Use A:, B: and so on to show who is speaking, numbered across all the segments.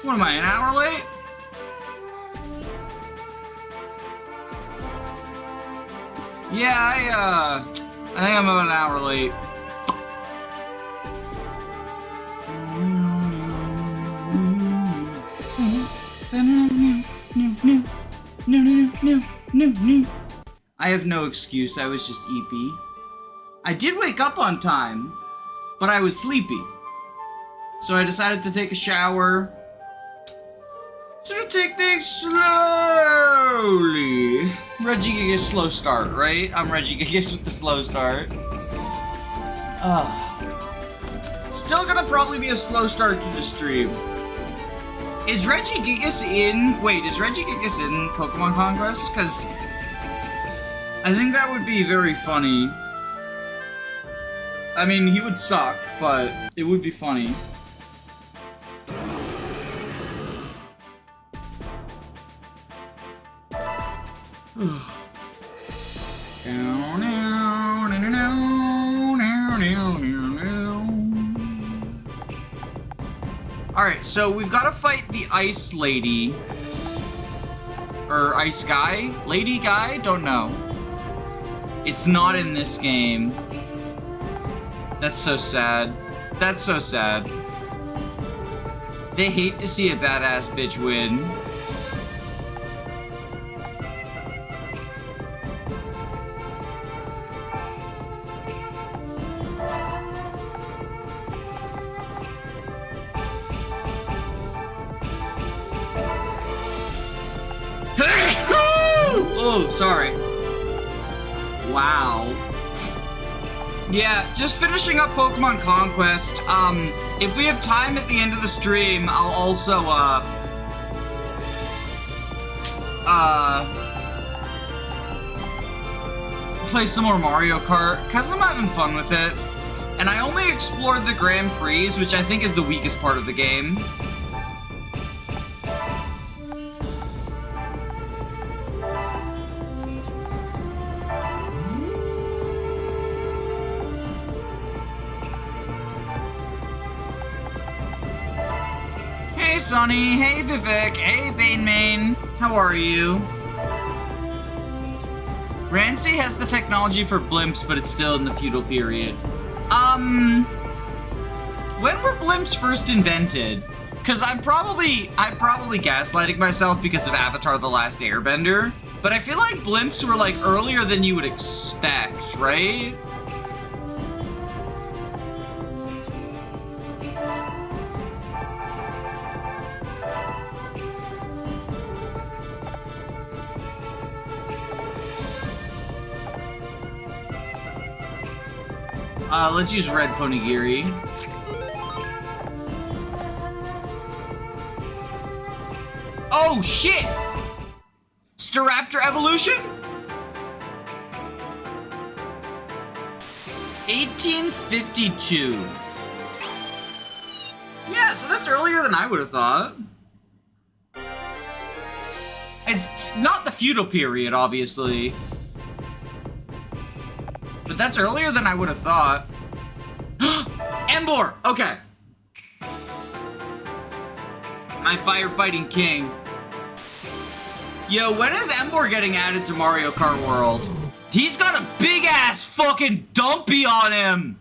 A: What am I, an hour late? Yeah, I think I'm about an hour late. I have no excuse, I was just EP. I did wake up on time, but I was sleepy. So I decided to take a shower. Sort of take things slowly. Regigigas slow start, right? I'm Regigigas with the slow start. Still gonna probably be a slow start to the stream. Is Regigigas in... Wait, is Regigigas in Pokemon Conquest? Because I think that would be very funny. I mean, he would suck, but it would be funny. Alright, so we've got to fight the Ice Lady. Or Ice Guy? Lady Guy? Don't know. It's not in this game. That's so sad. That's so sad. They hate to see a badass bitch win. Oh, sorry. Wow. Yeah, just finishing up Pokemon Conquest. If we have time at the end of the stream, I'll also, play some more Mario Kart, because I'm having fun with it. And I only explored the Grand Prix, which I think is the weakest part of the game. Hey Sonny, hey Vivek, hey Banemane, how are you? Rancy has the technology for blimps, but it's still in the feudal period. When were blimps first invented? Cause I'm probably gaslighting myself because of Avatar: The Last Airbender, but I feel like blimps were like earlier than you would expect, right? Let's use Red Ponigiri. Oh, shit! Staraptor evolution? 1852. Yeah, so that's earlier than I would have thought. It's not the feudal period, obviously. But that's earlier than I would have thought. Emboar! Okay. My firefighting king. Yo, when is Emboar getting added to Mario Kart World? He's got a big ass fucking dumpy on him.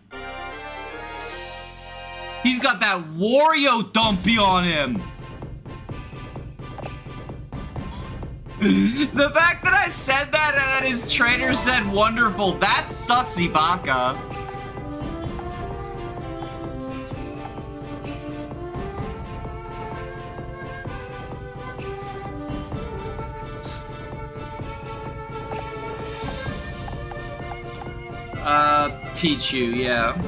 A: He's got that Wario dumpy on him. The fact that I said that and that his trainer said wonderful, that's sussy baka. Pichu, yeah.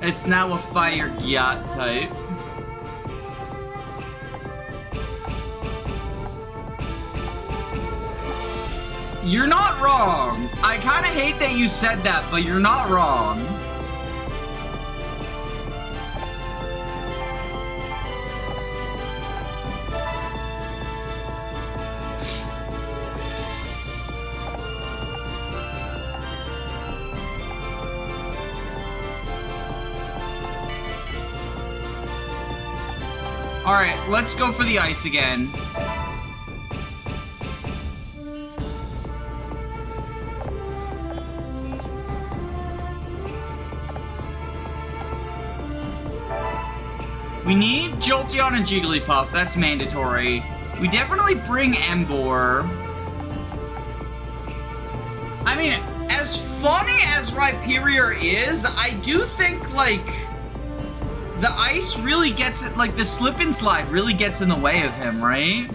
A: It's now a fire yacht type. You're not wrong. I kind of hate that you said that, but you're not wrong. Alright, let's go for the ice again. We need Jolteon and Jigglypuff, that's mandatory. We definitely bring Emboar. I mean, as funny as Rhyperior is, I do think, like, the ice really gets it, like, the slip and slide really gets in the way of him, right?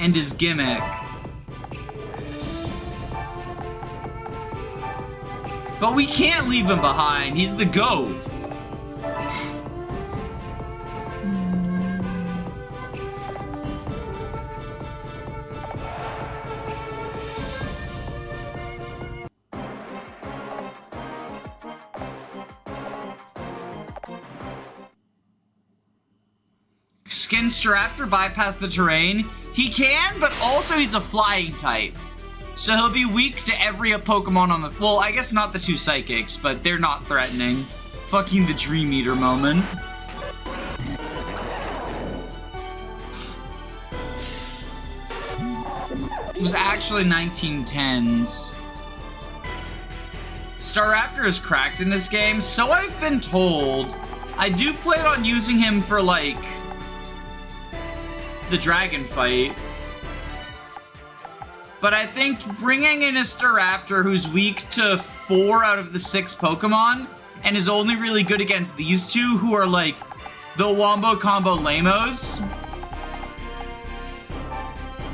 A: And his gimmick. But we can't leave him behind. He's the GOAT. Skinstraptor bypass the terrain. He can, but also he's a flying type. So he'll be weak to every Pokemon on the... Well, I guess not the two Psychics, but they're not threatening. Fucking the Dream Eater moment. It was actually 1910s. Staraptor is cracked in this game, so I've been told. I do plan on using him for, like, the dragon fight. But I think bringing in a Staraptor who's weak to 4 out of the 6 Pokemon and is only really good against these two who are like the Wombo Combo Lamos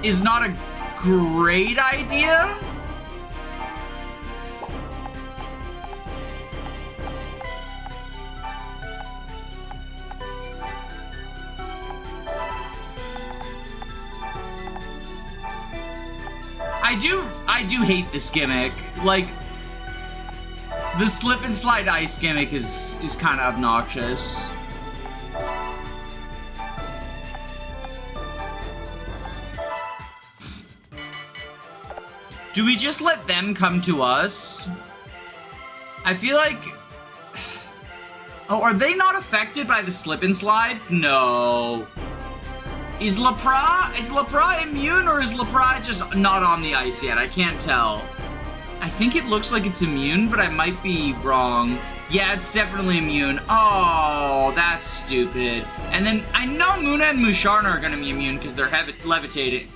A: is not a great idea. I do hate this gimmick. Like, the slip and slide ice gimmick is kind of obnoxious. Do we just let them come to us? I feel like... Oh, are they not affected by the slip and slide? No. Is Lapra immune, or is Lapra just not on the ice yet? I can't tell. I think it looks like it's immune, but I might be wrong. Yeah, it's definitely immune. Oh, that's stupid. And then I know Munna and Musharna are gonna be immune because they're levitating.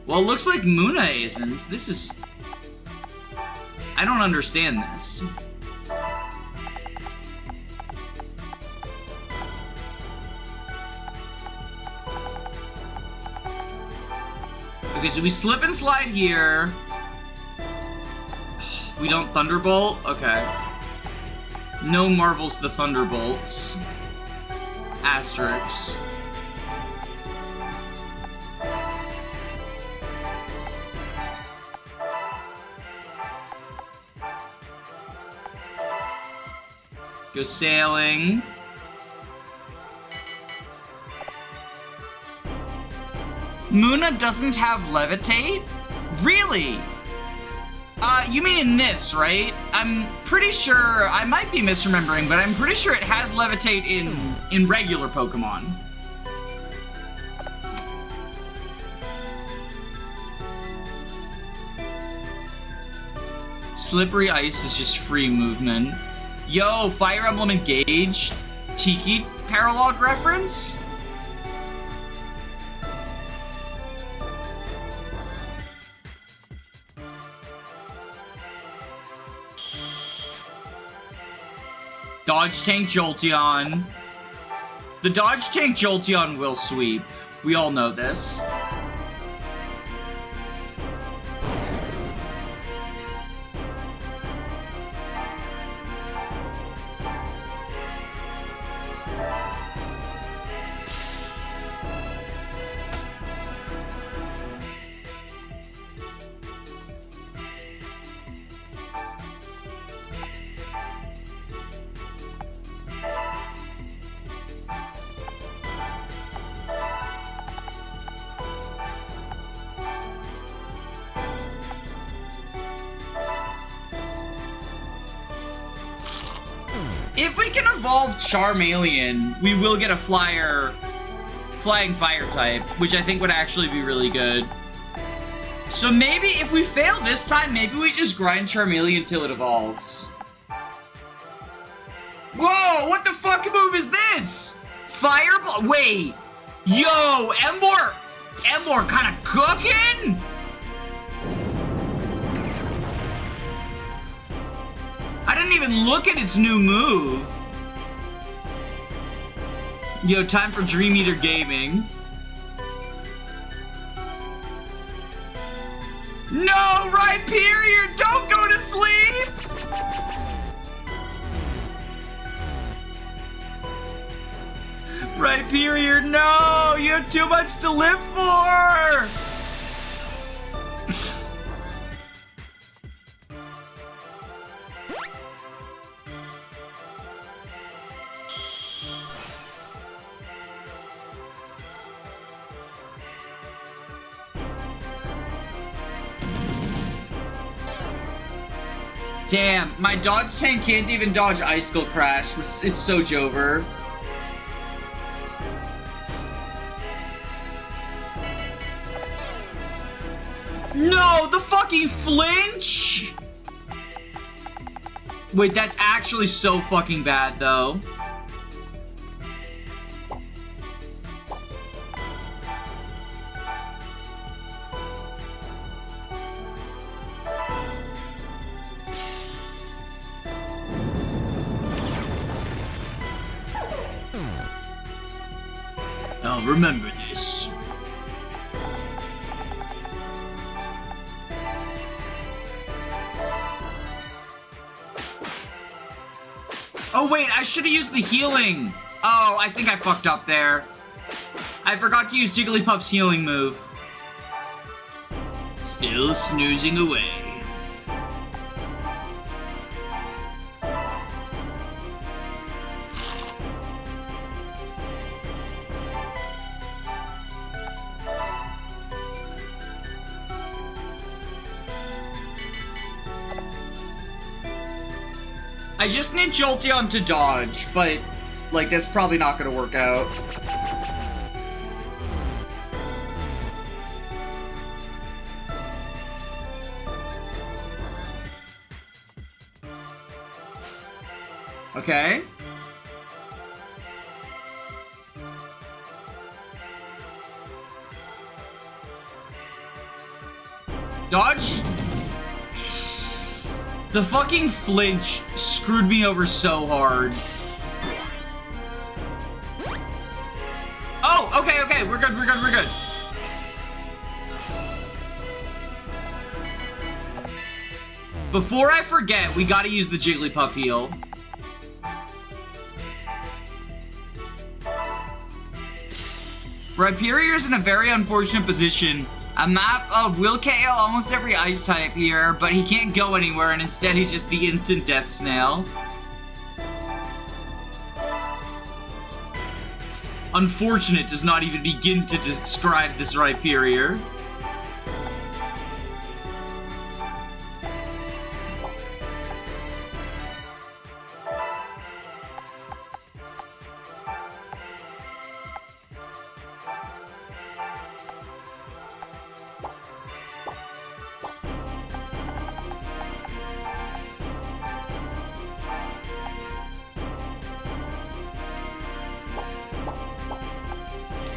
A: Well, it looks like Munna isn't. This is... I don't understand this. Okay, so we slip and slide here. We don't Thunderbolt? Okay. No Marvels the Thunderbolts. Asterix. Go sailing. Munna doesn't have Levitate? Really? You mean in this, right? I'm pretty sure, I might be misremembering, but I'm pretty sure it has Levitate in regular Pokemon. Slippery Ice is just free movement. Yo, Fire Emblem Engage? Tiki Paralog reference? Dodge Tank Jolteon. The Dodge Tank Jolteon will sweep. We all know this. If we can evolve Charmeleon, we will get a flying fire type, which I think would actually be really good. So maybe if we fail this time, maybe we just grind Charmeleon until it evolves. Whoa, what the fuck move is this? Fireball, wait. Yo, Emboar kind of cooking? I didn't even look at its new move. Yo, time for Dream Eater Gaming. No, Rhyperior, don't go to sleep! Rhyperior, no! You have too much to live for! Damn, my dodge tank can't even dodge Icicle Crash. It's so Jover. No, the fucking flinch! Wait, that's actually so fucking bad, though. I'll remember this. Oh wait, I should have used the healing. Oh, I think I fucked up there. I forgot to use Jigglypuff's healing move. Still snoozing away. I just need Jolteon to dodge, but, like, that's probably not gonna work out. Okay. Dodge? The fucking flinch screwed me over so hard. Oh, okay, we're good. Before I forget, we gotta use the Jigglypuff heal. Rhyperior's in a very unfortunate position. A map of will KO almost every ice type here, but he can't go anywhere, and instead he's just the instant death snail. Unfortunate does not even begin to describe this Rhyperior.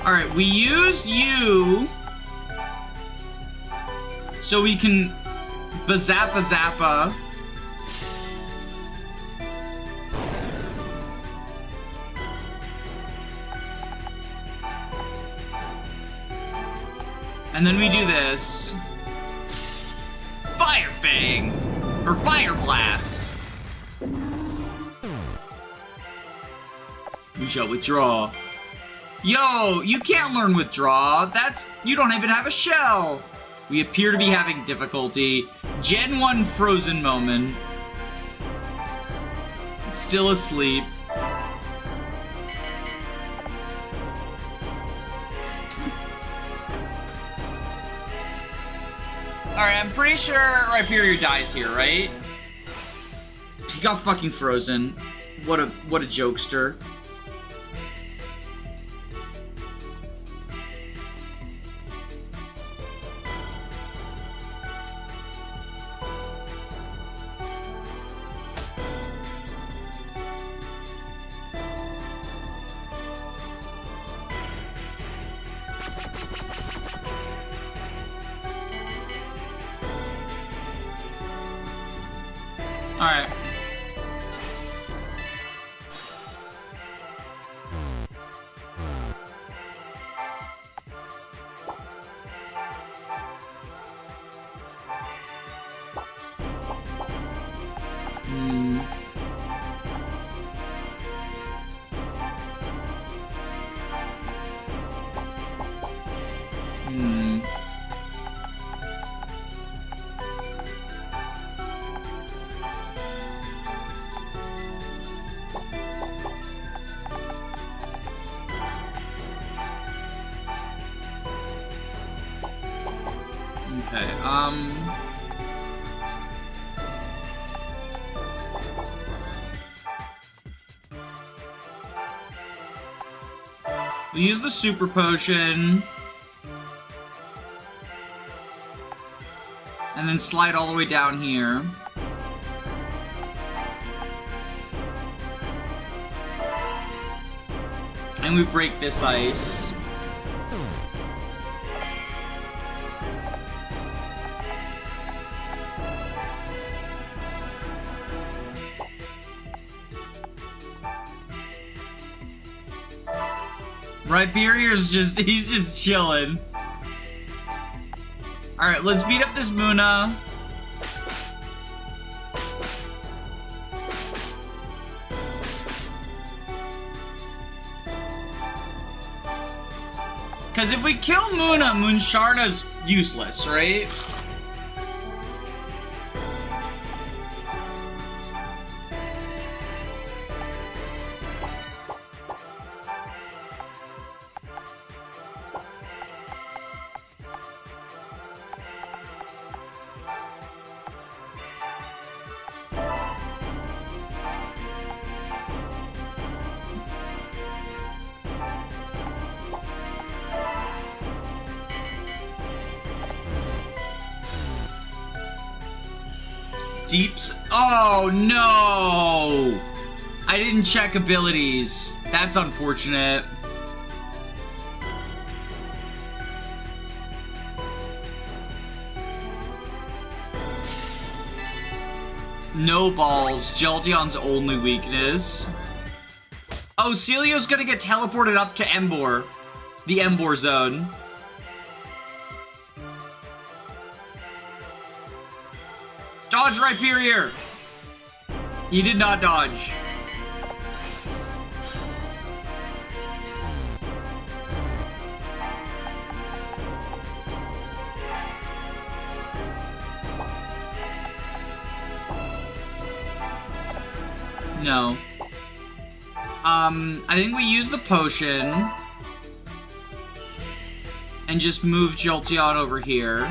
A: Alright, we use you so we can Bazappa Zappa. And then we do this. Fire Fang! Or Fire Blast! We shall withdraw. Yo, you can't learn Withdraw. You don't even have a shell. We appear to be having difficulty. Gen 1 frozen moment. Still asleep. Alright, I'm pretty sure Rhyperior dies here, right? He got fucking frozen. What a jokester. Alright. Okay, we use the super potion. And then slide all the way down here. And we break this ice. Rhyperier's he's just chilling. Alright, let's beat up this Muna. Because if we kill Muna, Muncharna's useless, right? Deeps. Oh no! I didn't check abilities. That's unfortunate. No balls. Jolteon's only weakness. Oh, Celio's gonna get teleported up to Embor. The Embor zone. Dodge Rhyperior! He did not dodge. No. I think we use the potion and just move Jolteon over here.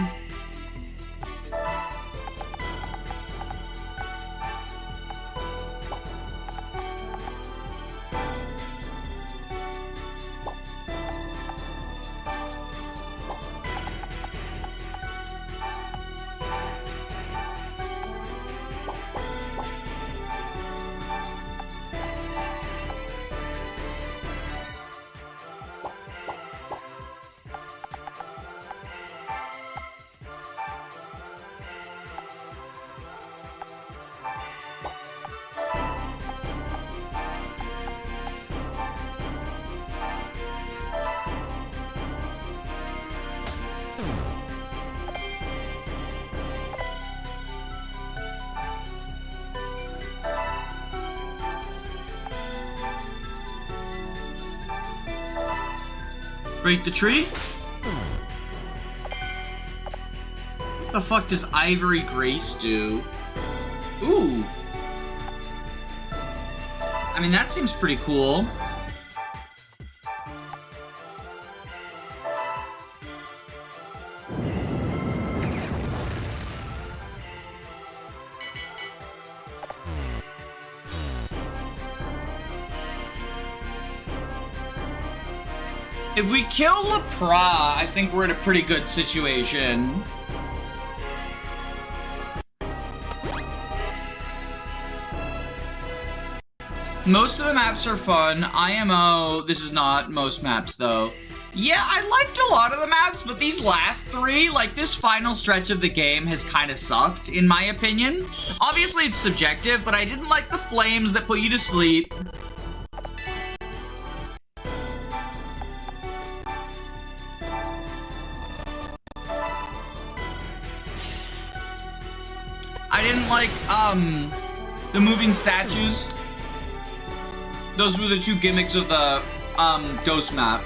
A: Break the tree? What the fuck does Ivory Grace do? Ooh. I mean, that seems pretty cool. If we kill Lepra, I think we're in a pretty good situation. Most of the maps are fun. IMO, this is not most maps though. Yeah, I liked a lot of the maps, but these last three, like this final stretch of the game has kind of sucked, in my opinion. Obviously it's subjective, but I didn't like the flames that put you to sleep. I didn't like, the moving statues. Those were the two gimmicks of the, ghost map.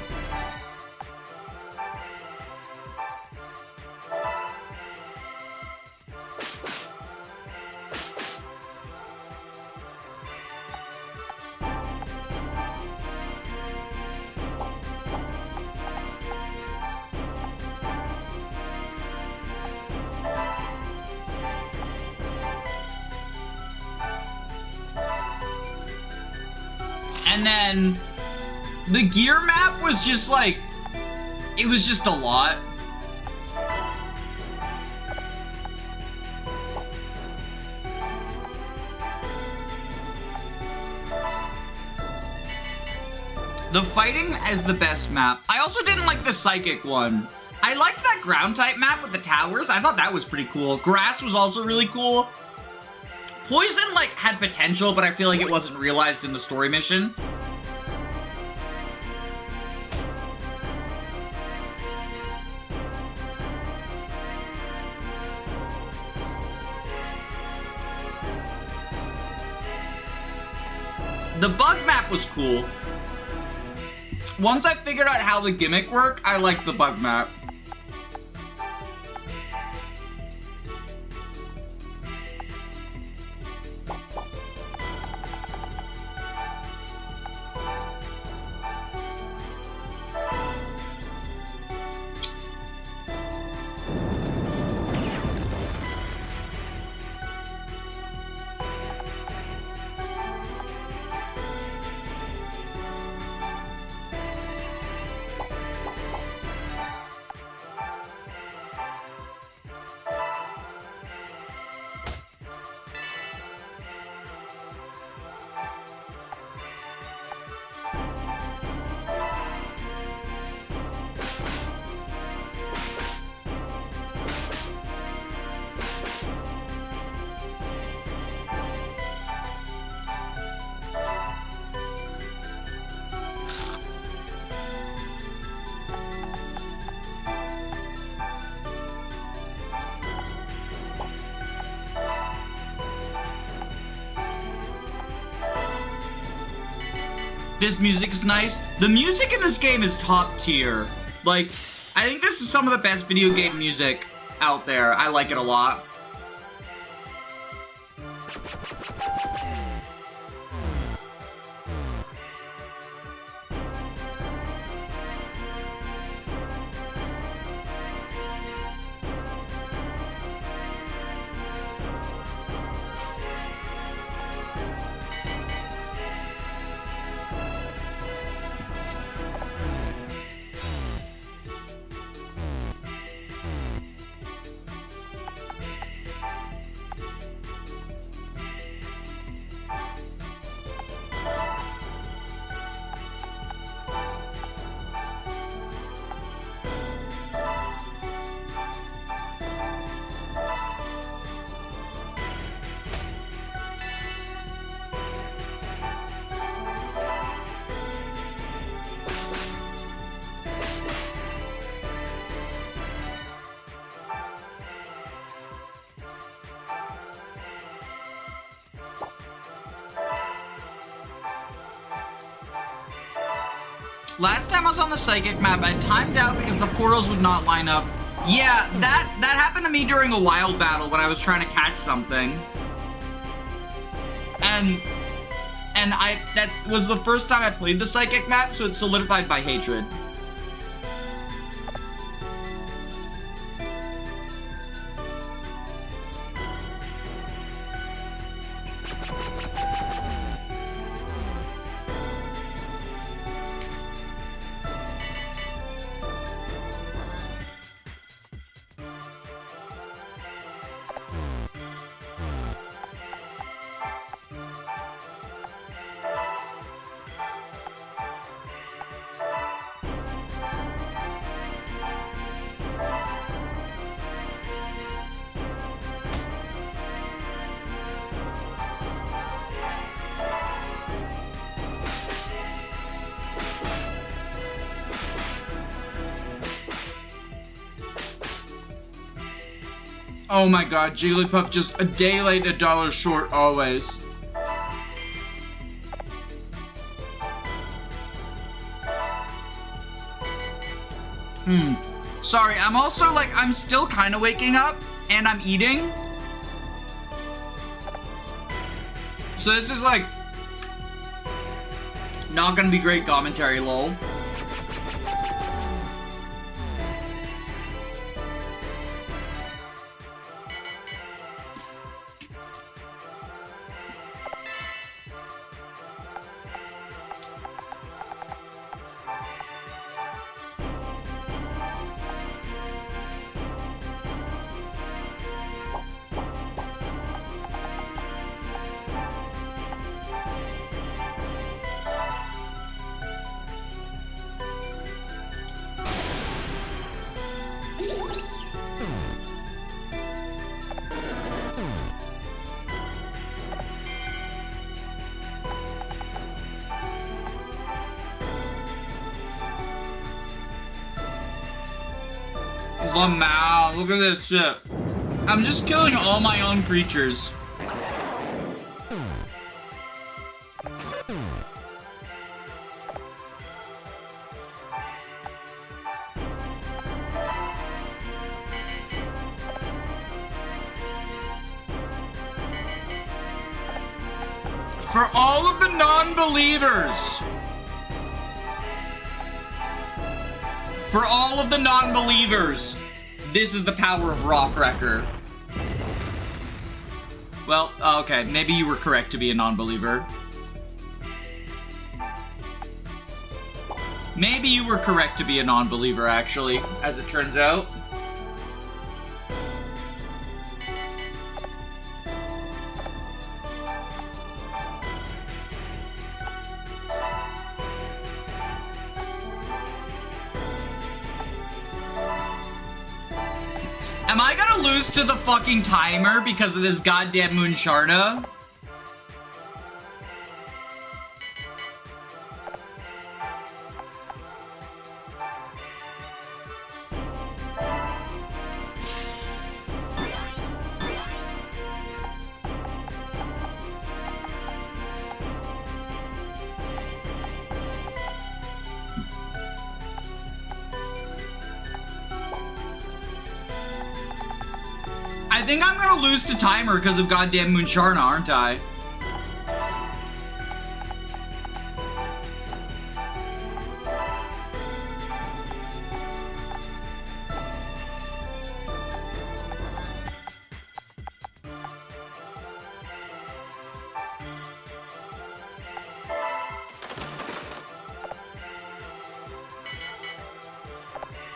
A: And then the gear map was just like, it was just a lot. The fighting is the best map. I also didn't like the psychic one. I liked that ground type map with the towers. I thought that was pretty cool. Grass was also really cool. Poison, like, had potential, but I feel like it wasn't realized in the story mission. The bug map was cool. Once I figured out how the gimmick worked, I liked the bug map. This music is nice. The music in this game is top tier. Like, I think this is some of the best video game music out there. I like it a lot. Last time I was on the psychic map, I timed out because the portals would not line up. Yeah, that happened to me during a wild battle when I was trying to catch something. And that was the first time I played the psychic map, so it solidified my hatred. Oh my god, Jigglypuff just a day late, a dollar short, always. Sorry, I'm also like, I'm still kind of waking up and I'm eating. So this is like not gonna be great commentary, lol. Lamau, look at this shit. I'm just killing all my own creatures. For all of the non-believers. For all of the non-believers, this is the power of Rock Wrecker. Well, okay, maybe you were correct to be a non-believer. Maybe you were correct to be a non-believer, actually, as it turns out. Am I gonna lose to the fucking timer because of this goddamn Moonsharna? I think I'm gonna lose to timer because of goddamn Moonsharna, aren't I?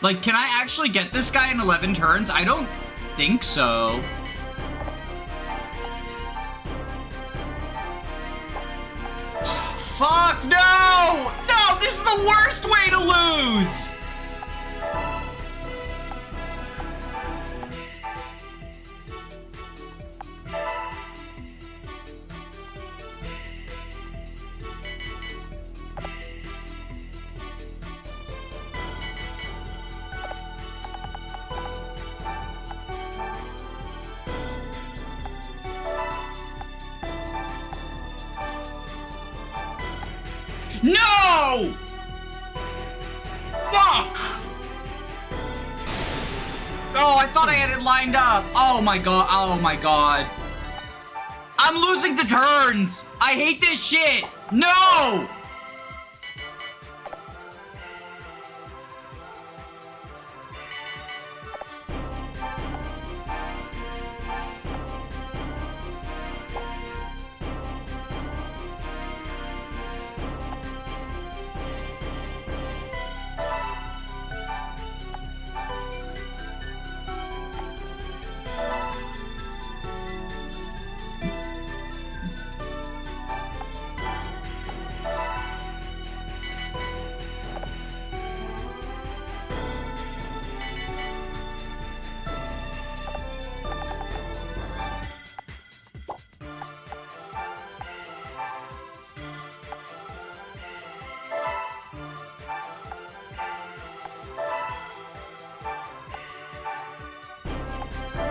A: Like, can I actually get this guy in 11 turns? I don't think so. Fuck, no! No, this is the worst way to lose! No! Fuck! Oh, I thought I had it lined up. Oh my god, oh my god. I'm losing the turns! I hate this shit! No!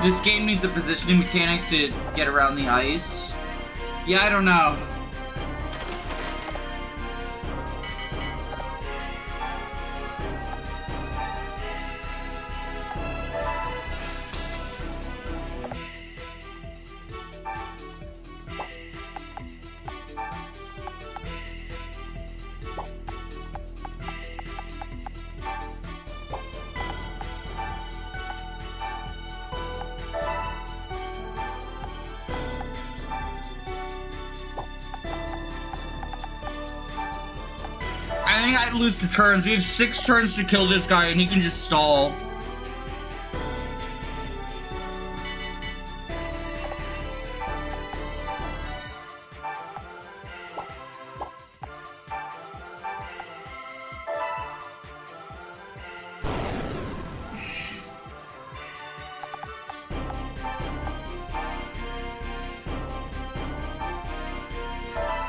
A: This game needs a positioning mechanic to get around the ice. Yeah, I don't know. I think I'd lose to turns. We have 6 turns to kill this guy, and he can just stall.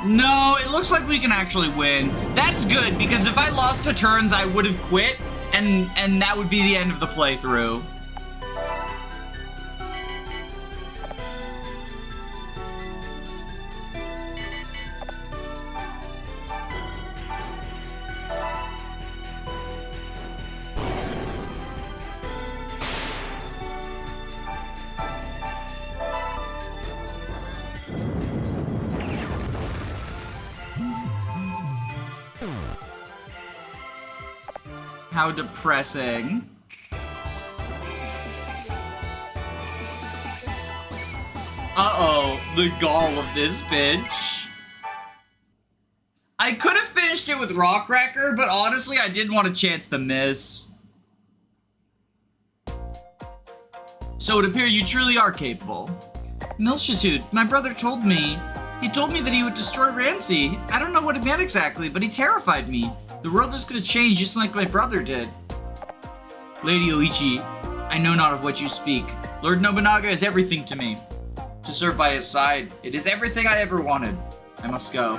A: No, it looks like we can actually win. That's good, because if I lost to turns, I would have quit, and that would be the end of the playthrough. How depressing. Uh-oh, the gall of this bitch. I could have finished it with Rock Wrecker, but honestly, I didn't want a chance to miss. So it appears you truly are capable. Milshitude, my brother told me. He told me that he would destroy Rancy. I don't know what it meant exactly, but he terrified me. The world is gonna change just like my brother did. Lady Oichi, I know not of what you speak. Lord Nobunaga is everything to me. To serve by his side, it is everything I ever wanted. I must go.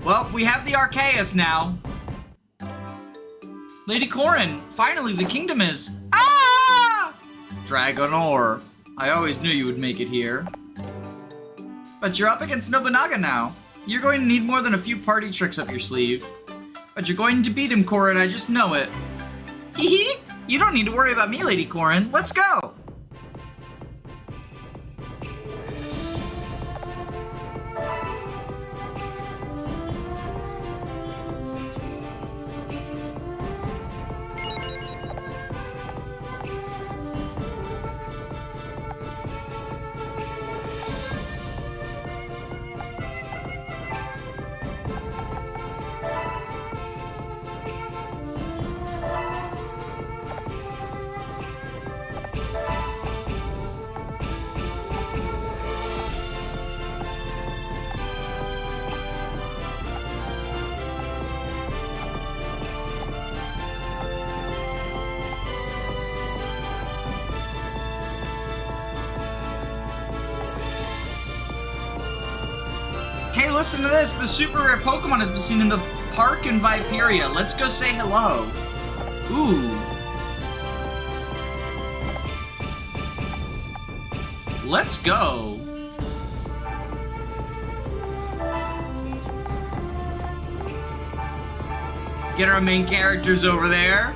A: Well, we have the Arceus now. Lady Corrin, finally the kingdom is... Ah! Dragonor, I always knew you would make it here. But you're up against Nobunaga now. You're going to need more than a few party tricks up your sleeve. But you're going to beat him, Corrin, I just know it. Hee hee! You don't need to worry about me, Lady Corrin. Let's go! Hey, listen to this! The super rare Pokemon has been seen in the park in Viperia. Let's go say hello. Ooh. Let's go. Get our main characters over there.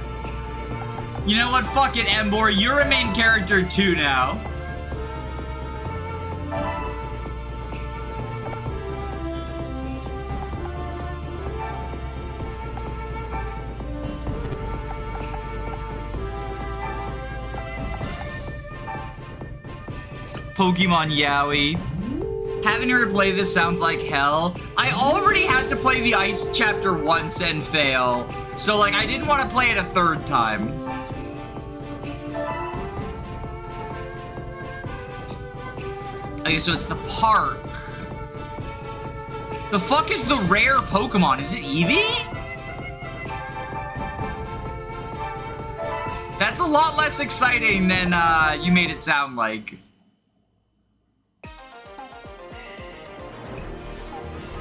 A: You know what? Fuck it, Embor. You're a main character too now. Pokemon Yaoi. Having to replay this sounds like hell. I already had to play the Ice chapter once and fail. So, like, I didn't want to play it a third time. Okay, so it's the park. The fuck is the rare Pokemon? Is it Eevee? That's a lot less exciting than you made it sound like.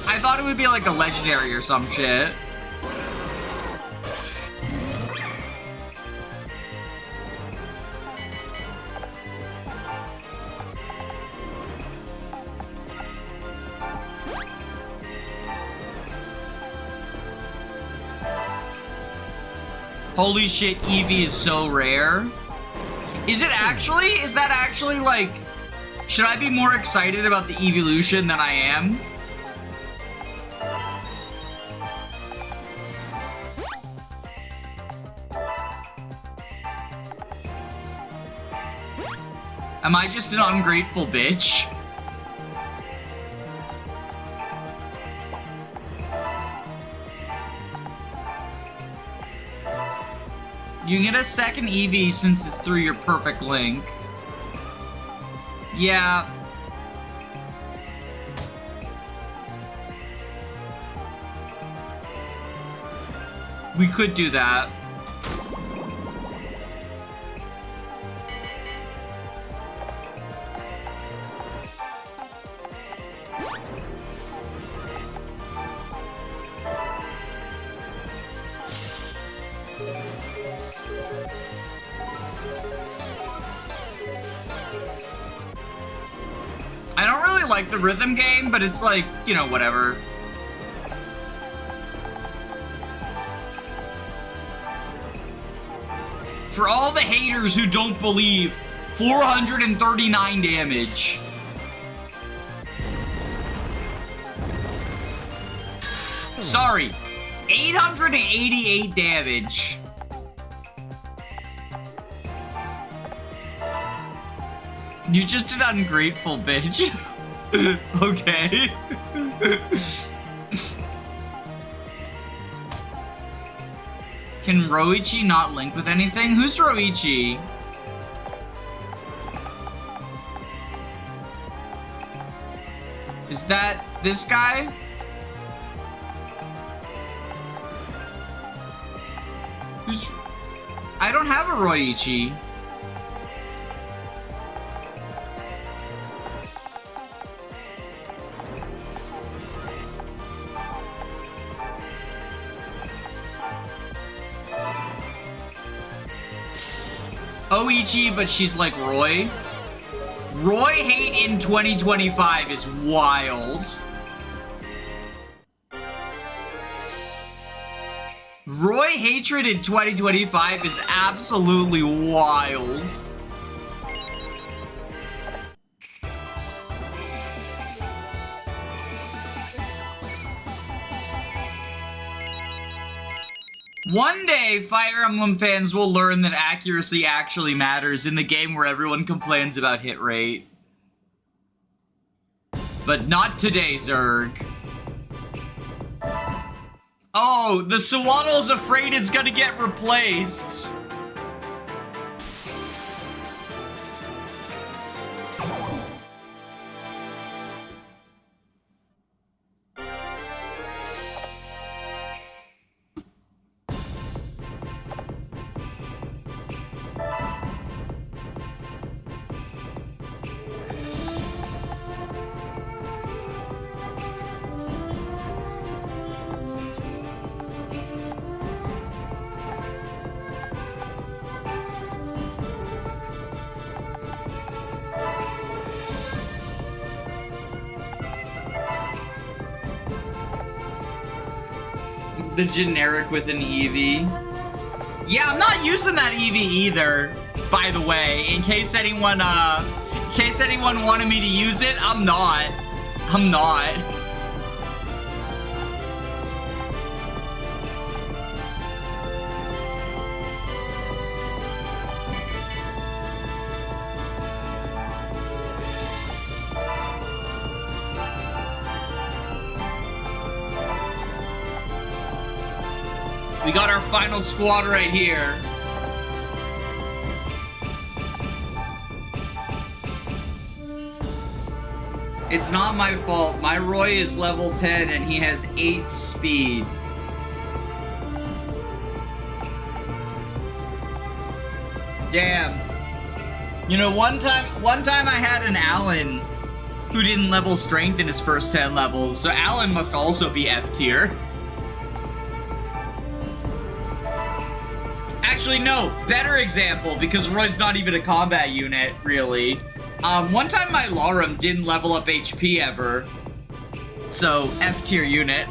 A: I thought it would be like a legendary or some shit. Holy shit, Eevee is so rare. Is it actually? Is that actually like... Should I be more excited about the evolution than I am? Am I just an ungrateful bitch? You can get a second Eevee since it's through your perfect link. Yeah. We could do that. I don't really like the rhythm game, but it's like, you know, whatever. For all the haters who don't believe, 439 damage. Sorry, 888 damage. You just an ungrateful bitch. Okay. Can Roichi not link with anything? Who's Roichi? Is that this guy? Who's... I don't have a Roichi. Oichi, but she's like Roy. Roy hate in 2025 is wild. Roy hatred in 2025 is absolutely wild. One day, Fire Emblem fans will learn that accuracy actually matters in the game where everyone complains about hit rate. But not today, Zerg. Oh, the Sewaddle's afraid it's gonna get replaced. The generic with an Eevee. Yeah, I'm not using that Eevee either, by the way. In case anyone wanted me to use it, I'm not. I'm not. We got our final squad right here. It's not my fault. My Roy is level 10 and he has 8 speed. Damn. You know, one time I had an Alan who didn't level strength in his first 10 levels, so Alan must also be F tier. Actually, no, better example, because Roy's not even a combat unit, really. One time my Larum didn't level up HP ever. So, F tier unit.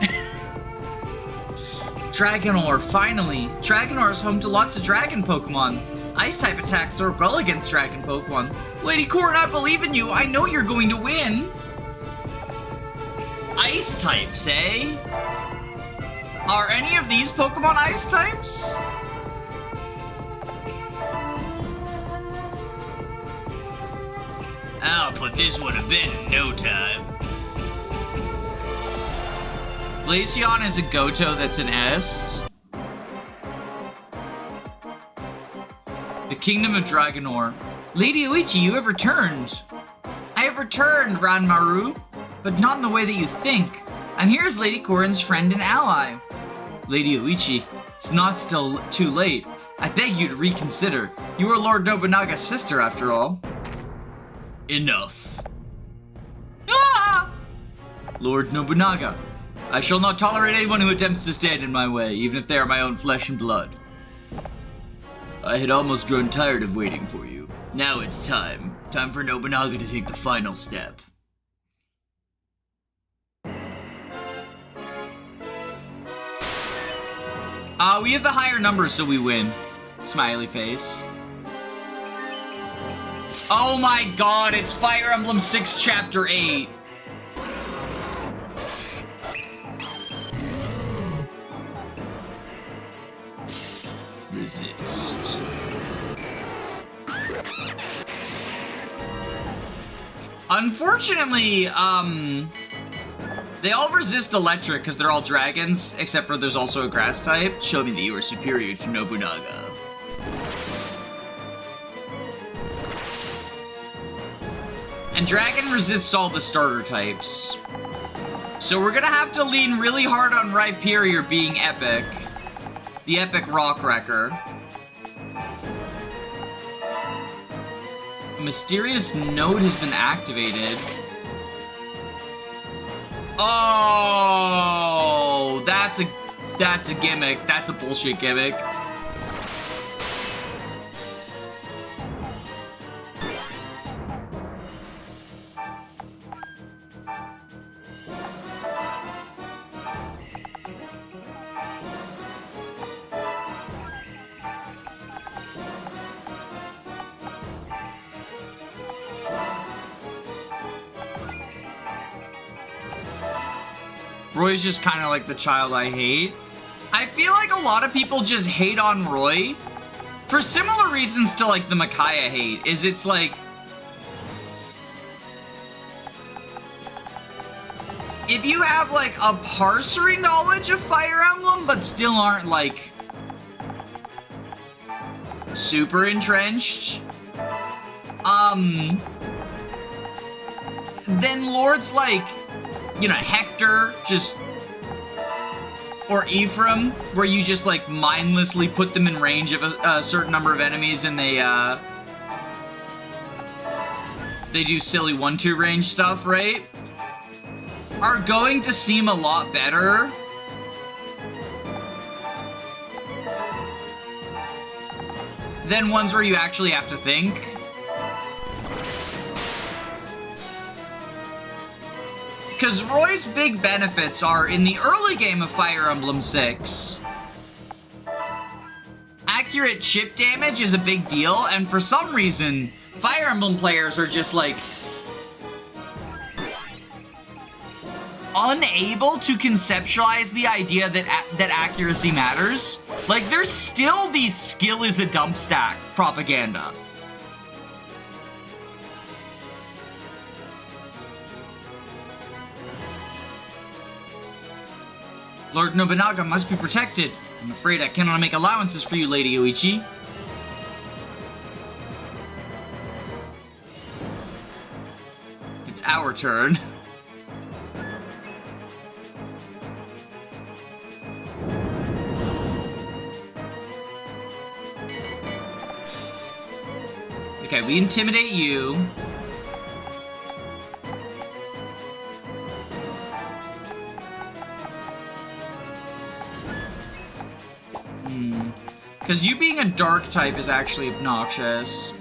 A: Dragonor, finally! Dragonor is home to lots of dragon Pokemon. Ice-type attacks work well against dragon Pokemon. Lady Corrin, I believe in you. I know you're going to win. Ice types, eh? Are any of these Pokemon ice types? I'll put this one to bed in no time. Glaceon is a Goto that's an S. The Kingdom of Dragonor. Lady Oichi, you have returned. I have returned, Ranmaru, but not in the way that you think. I'm here as Lady Corrin's friend and ally. Lady Oichi, it's not still too late. I beg you to reconsider. You are Lord Nobunaga's sister, after all. Enough. Ah! Lord Nobunaga, I shall not tolerate anyone who attempts to stand in my way, even if they are my own flesh and blood. I had almost grown tired of waiting for you. Now it's time. Time for Nobunaga to take the final step. We have the higher numbers, so we win. Smiley face. Oh my god, it's Fire Emblem 6 Chapter 8. Resist. Unfortunately, they all resist electric because they're all dragons, except for there's also a grass type. Show me that you are superior to Nobunaga. And dragon resists all the starter types. So we're gonna have to lean really hard on Rhyperior being epic. The epic rock wrecker. A mysterious node has been activated. Oh, that's a gimmick. That's a bullshit gimmick. Roy's just kind of like the child I hate. I feel like a lot of people just hate on Roy for similar reasons to like the Micaiah hate. It's like, if you have like a parsery knowledge of Fire Emblem but still aren't like super entrenched, then Lords like, you know, Hector, or Ephraim, where you just like mindlessly put them in range of a certain number of enemies and they do silly 1-2 range stuff, right? Are going to seem a lot better than ones where you actually have to think. Because Roy's big benefits are, in the early game of Fire Emblem 6, accurate chip damage is a big deal, and for some reason, Fire Emblem players are just like unable to conceptualize the idea that accuracy matters. Like, there's still these skill is a dump stack propaganda. Lord Nobunaga must be protected. I'm afraid I cannot make allowances for you, Lady Oichi. It's our turn. Okay, we intimidate you. Because you being a dark type is actually obnoxious.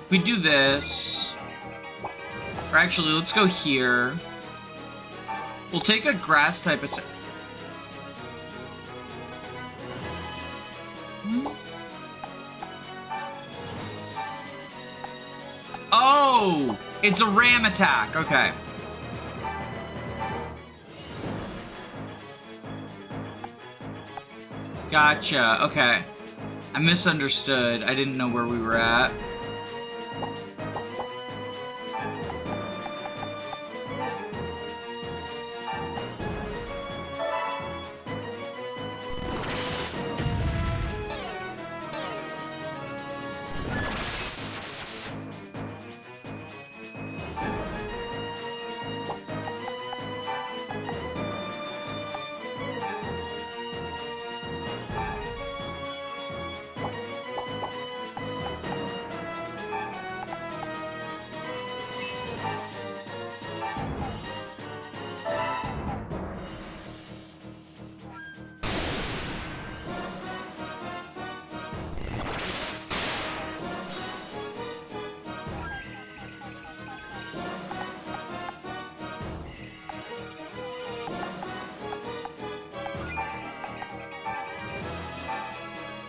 A: We do this. Or actually, let's go here. We'll take a grass type of... Oh! It's a ram attack. Okay. Gotcha. Okay. I misunderstood. I didn't know where we were at.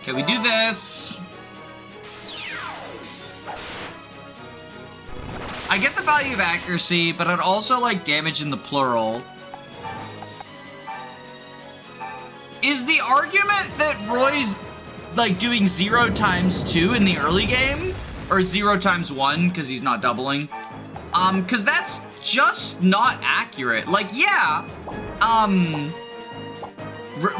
A: Okay, we do this. I get the value of accuracy, but I'd also like damage in the plural. Is the argument that Roy's like doing 0 times 2 in the early game? Or 0 times 1, because he's not doubling? Because that's just not accurate. Like, yeah,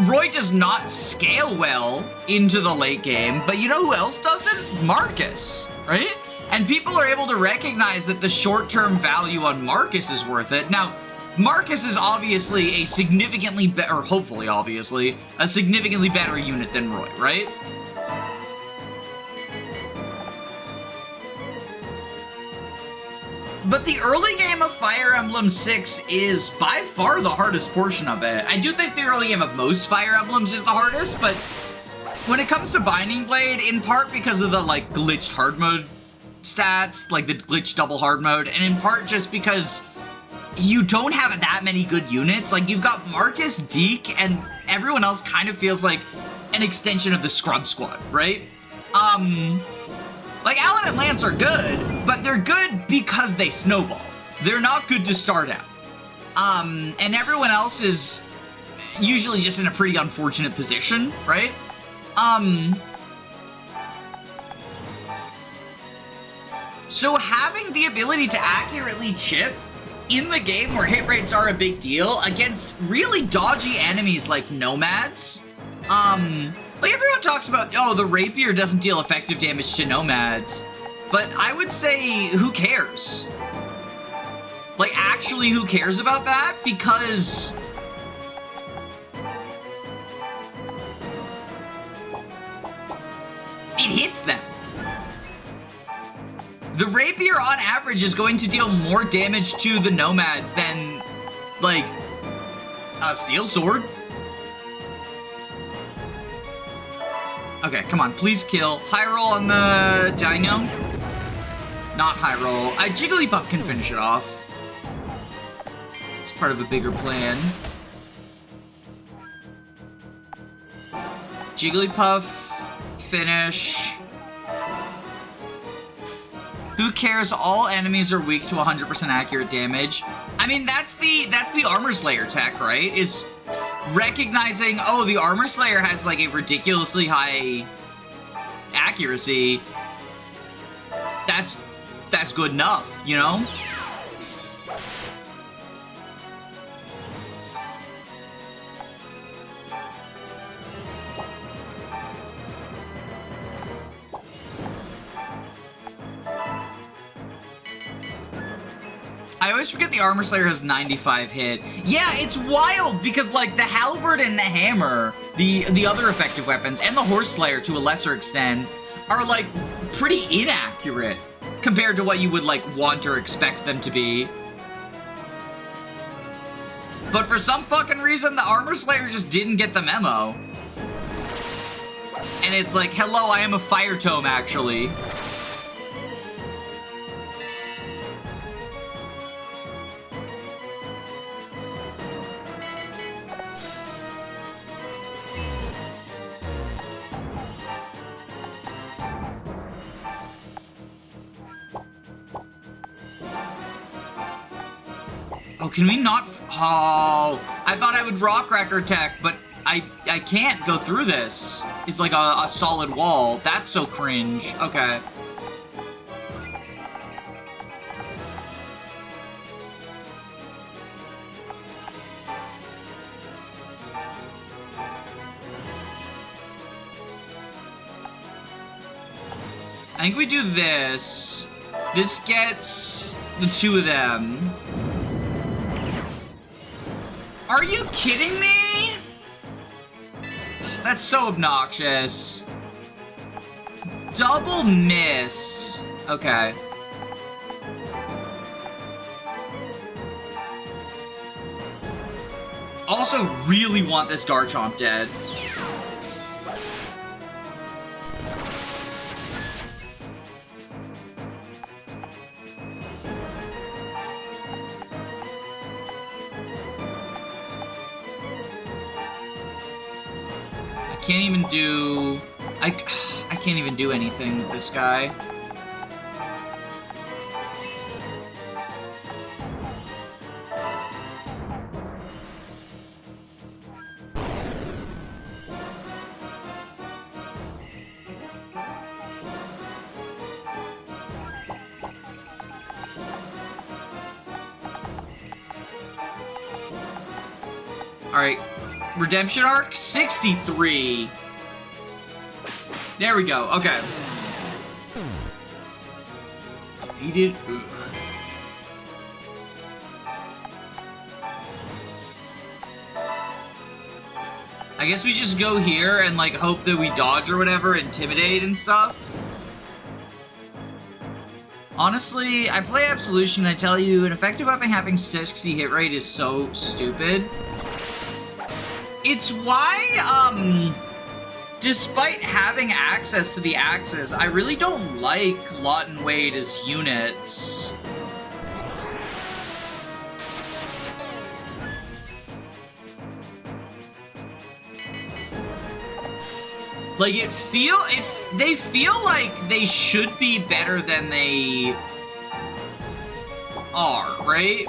A: Roy does not scale well into the late game, but you know who else doesn't? Marcus, right? And people are able to recognize that the short-term value on Marcus is worth it. Now, Marcus is obviously a significantly better, or hopefully obviously, a significantly better unit than Roy, right? But the early game of Fire Emblem 6 is by far the hardest portion of it. I do think the early game of most Fire Emblems is the hardest, but when it comes to Binding Blade, in part because of the, like, glitched hard mode stats, like the glitched double hard mode, and in part just because you don't have that many good units. Like, you've got Marcus, Deke, and everyone else kind of feels like an extension of the Scrub Squad, right? Like, Alan and Lance are good, but they're good because they snowball. They're not good to start out. And everyone else is usually just in a pretty unfortunate position, right? So having the ability to accurately chip in the game where hit rates are a big deal against really dodgy enemies like nomads, like, everyone talks about, oh, the rapier doesn't deal effective damage to nomads. But I would say, who cares? Like, actually, who cares about that? Because it hits them. The rapier, on average, is going to deal more damage to the nomads than, like, a steel sword. Okay, come on, please kill. High roll on the dino. Not high roll. Jigglypuff can finish it off. It's part of a bigger plan. Jigglypuff, finish. Who cares? All enemies are weak to 100% accurate damage. I mean, that's the Armor Slayer tech, right? Is recognizing, oh, the Armor Slayer has like a ridiculously high accuracy. That's good enough, you know? I always forget the Armor Slayer has 95 hit. Yeah, it's wild because, like, the Halberd and the Hammer, the other effective weapons, and the Horse Slayer to a lesser extent, are, like, pretty inaccurate compared to what you would, like, want or expect them to be. But for some fucking reason, the Armor Slayer just didn't get the memo. And it's like, hello, I am a Fire Tome, actually. Oh, can we not? Oh, I thought I would rock wrecker tech, but I can't go through this. It's like a solid wall. That's so cringe. Okay. I think we do this. This gets the two of them. Are you kidding me? That's so obnoxious. Double miss. Okay. Also really want this Garchomp dead. Can't even do... I can't even do anything with this guy. Alright. Redemption arc 63. There we go. Okay. Defeated. Ugh. I guess we just go here and like hope that we dodge or whatever, intimidate and stuff. Honestly, I play Absolution and I tell you, an effective weapon having 60 hit rate is so stupid. It's why, despite having access to the axes, I really don't like Lot and Wade as units. Like, they feel like they should be better than they are, right?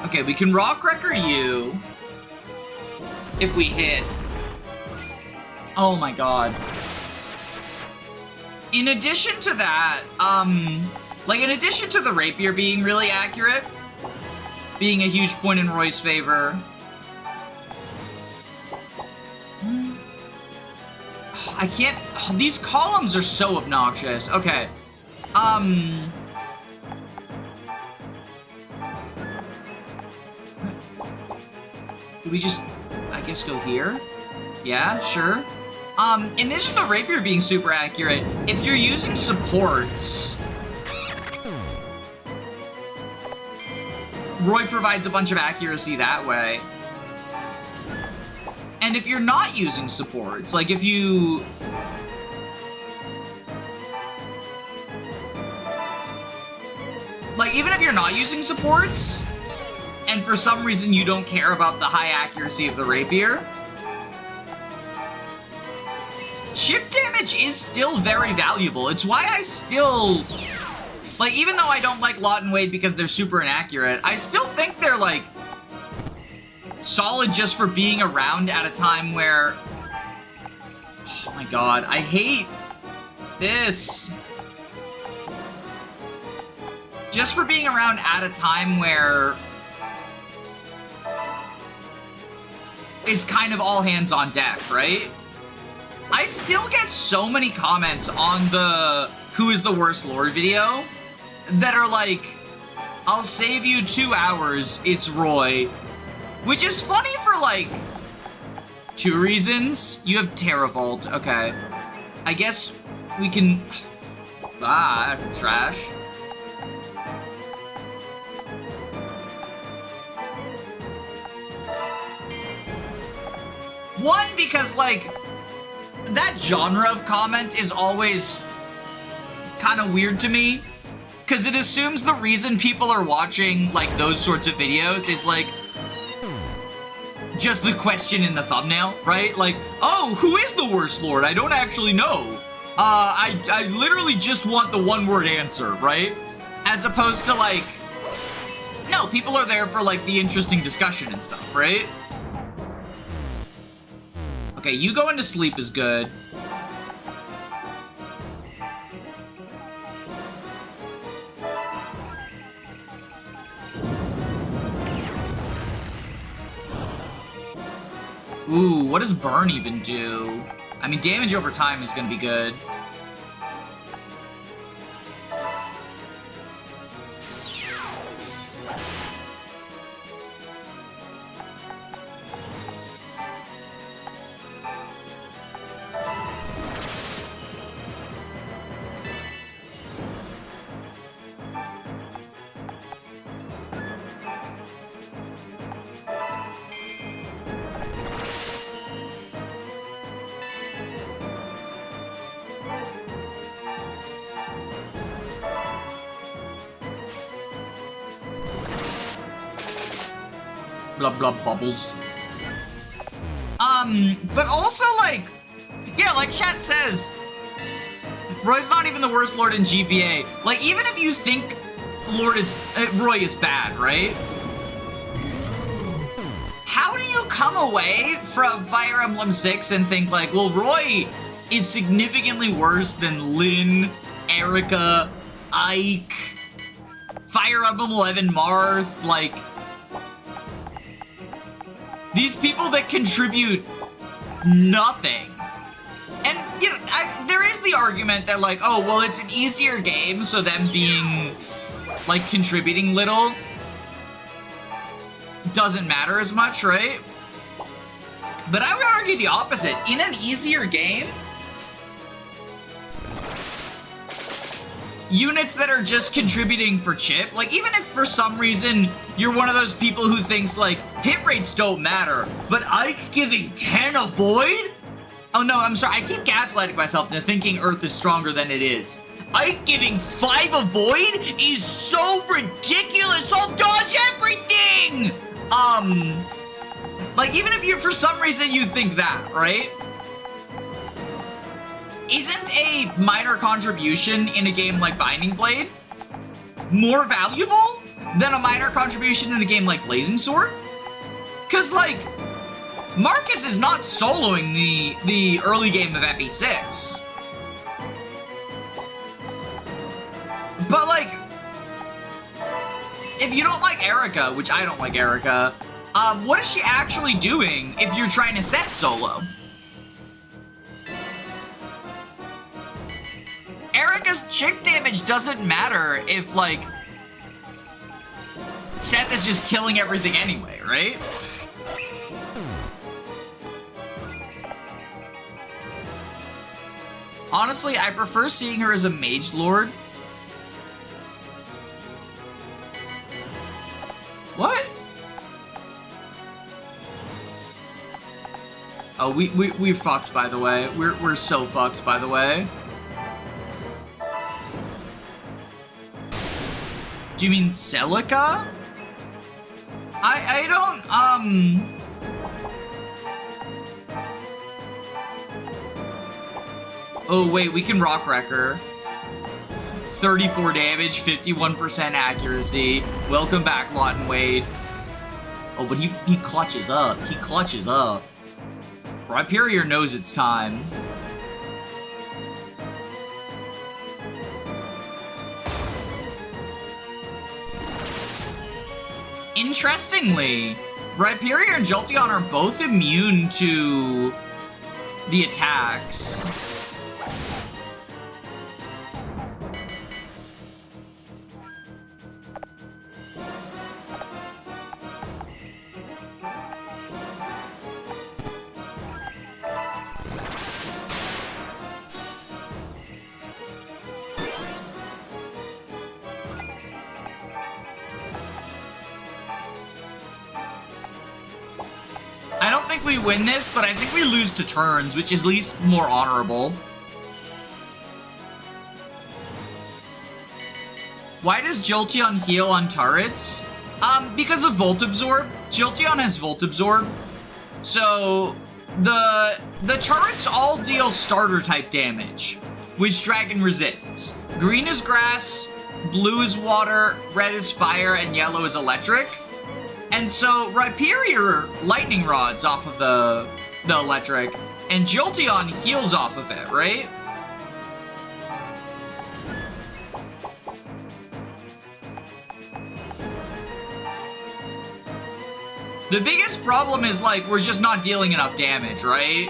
A: Okay, we can rock wrecker you if we hit. Oh my god. In addition to that, like in addition to the rapier being really accurate, being a huge point in Roy's favor, I can't, these columns are so obnoxious. Okay, do we just, I guess, go here? Yeah, sure. In addition to the rapier being super accurate, if you're using supports, Roy provides a bunch of accuracy that way. And if you're not using supports, like if you... Like, even if you're not using supports, and for some reason you don't care about the high accuracy of the rapier, chip damage is still very valuable. It's why I still, like, even though I don't like Lot and Wade because they're super inaccurate, I still think they're, like, solid just for being around at a time where, oh my god, I hate this. Just for being around at a time where it's kind of all hands on deck, right? I still get so many comments on the Who is the Worst Lord video that are like, I'll save you 2 hours, it's Roy. Which is funny for like 2 reasons. You have Terravolt, okay. I guess we can, that's trash. One, because, like, that genre of comment is always kind of weird to me, because it assumes the reason people are watching, like, those sorts of videos is, like, just the question in the thumbnail, right? Like, oh, who is the worst lord? I don't actually know. I literally just want the one-word answer, right? As opposed to, like, no, people are there for, like, the interesting discussion and stuff, right? Okay, you going to sleep is good. Ooh, what does burn even do? I mean, damage over time is gonna be good. Blah, blah, bubbles. But also, like, yeah, like chat says, Roy's not even the worst lord in GBA. Like, even if you think Roy is bad, right? How do you come away from Fire Emblem 6 and think, like, well, Roy is significantly worse than Lynn, Erica, Ike, Fire Emblem 11 Marth, like, these people that contribute nothing. And, you know, there is the argument that, like, oh, well, it's an easier game, so them being, like, contributing little doesn't matter as much, right? But I would argue the opposite. In an easier game, units that are just contributing for chip, like, even if for some reason you're one of those people who thinks, like, hit rates don't matter, but Ike giving 10 avoid? Oh no, I'm sorry, I keep gaslighting myself into thinking Earth is stronger than it is. Ike giving 5 avoid is so ridiculous, I'll dodge everything! Like, even if you, for some reason, you think that, right? Isn't a minor contribution in a game like Binding Blade more valuable than a minor contribution in a game like Blazing Sword? Because, like, Marcus is not soloing the early game of FE6. But, like, if you don't like Erica, which I don't like Erica, what is she actually doing if you're trying to set solo? Erica's chick damage doesn't matter if, like, Seth is just killing everything anyway, right? Honestly, I prefer seeing her as a mage lord. What? Oh, we fucked, by the way. We're so fucked, by the way. Do you mean Celica? I don't, Oh, wait, we can Rock Wrecker. 34 damage, 51% accuracy. Welcome back, Lawton Wade. Oh, but he clutches up. He clutches up. Rhyperior knows it's time. Interestingly, Rhyperior and Jolteon are both immune to the attacks. I don't think we win this, but I think we lose to turns, which is at least more honorable. Why does Jolteon heal on turrets? Because of Volt Absorb. Jolteon has Volt Absorb. So, the turrets all deal starter type damage, which Dragon resists. Green is grass, blue is water, red is fire, and yellow is electric. And so, Rhyperior lightning rods off of the electric, and Jolteon heals off of it, right? The biggest problem is, like, we're just not dealing enough damage, right?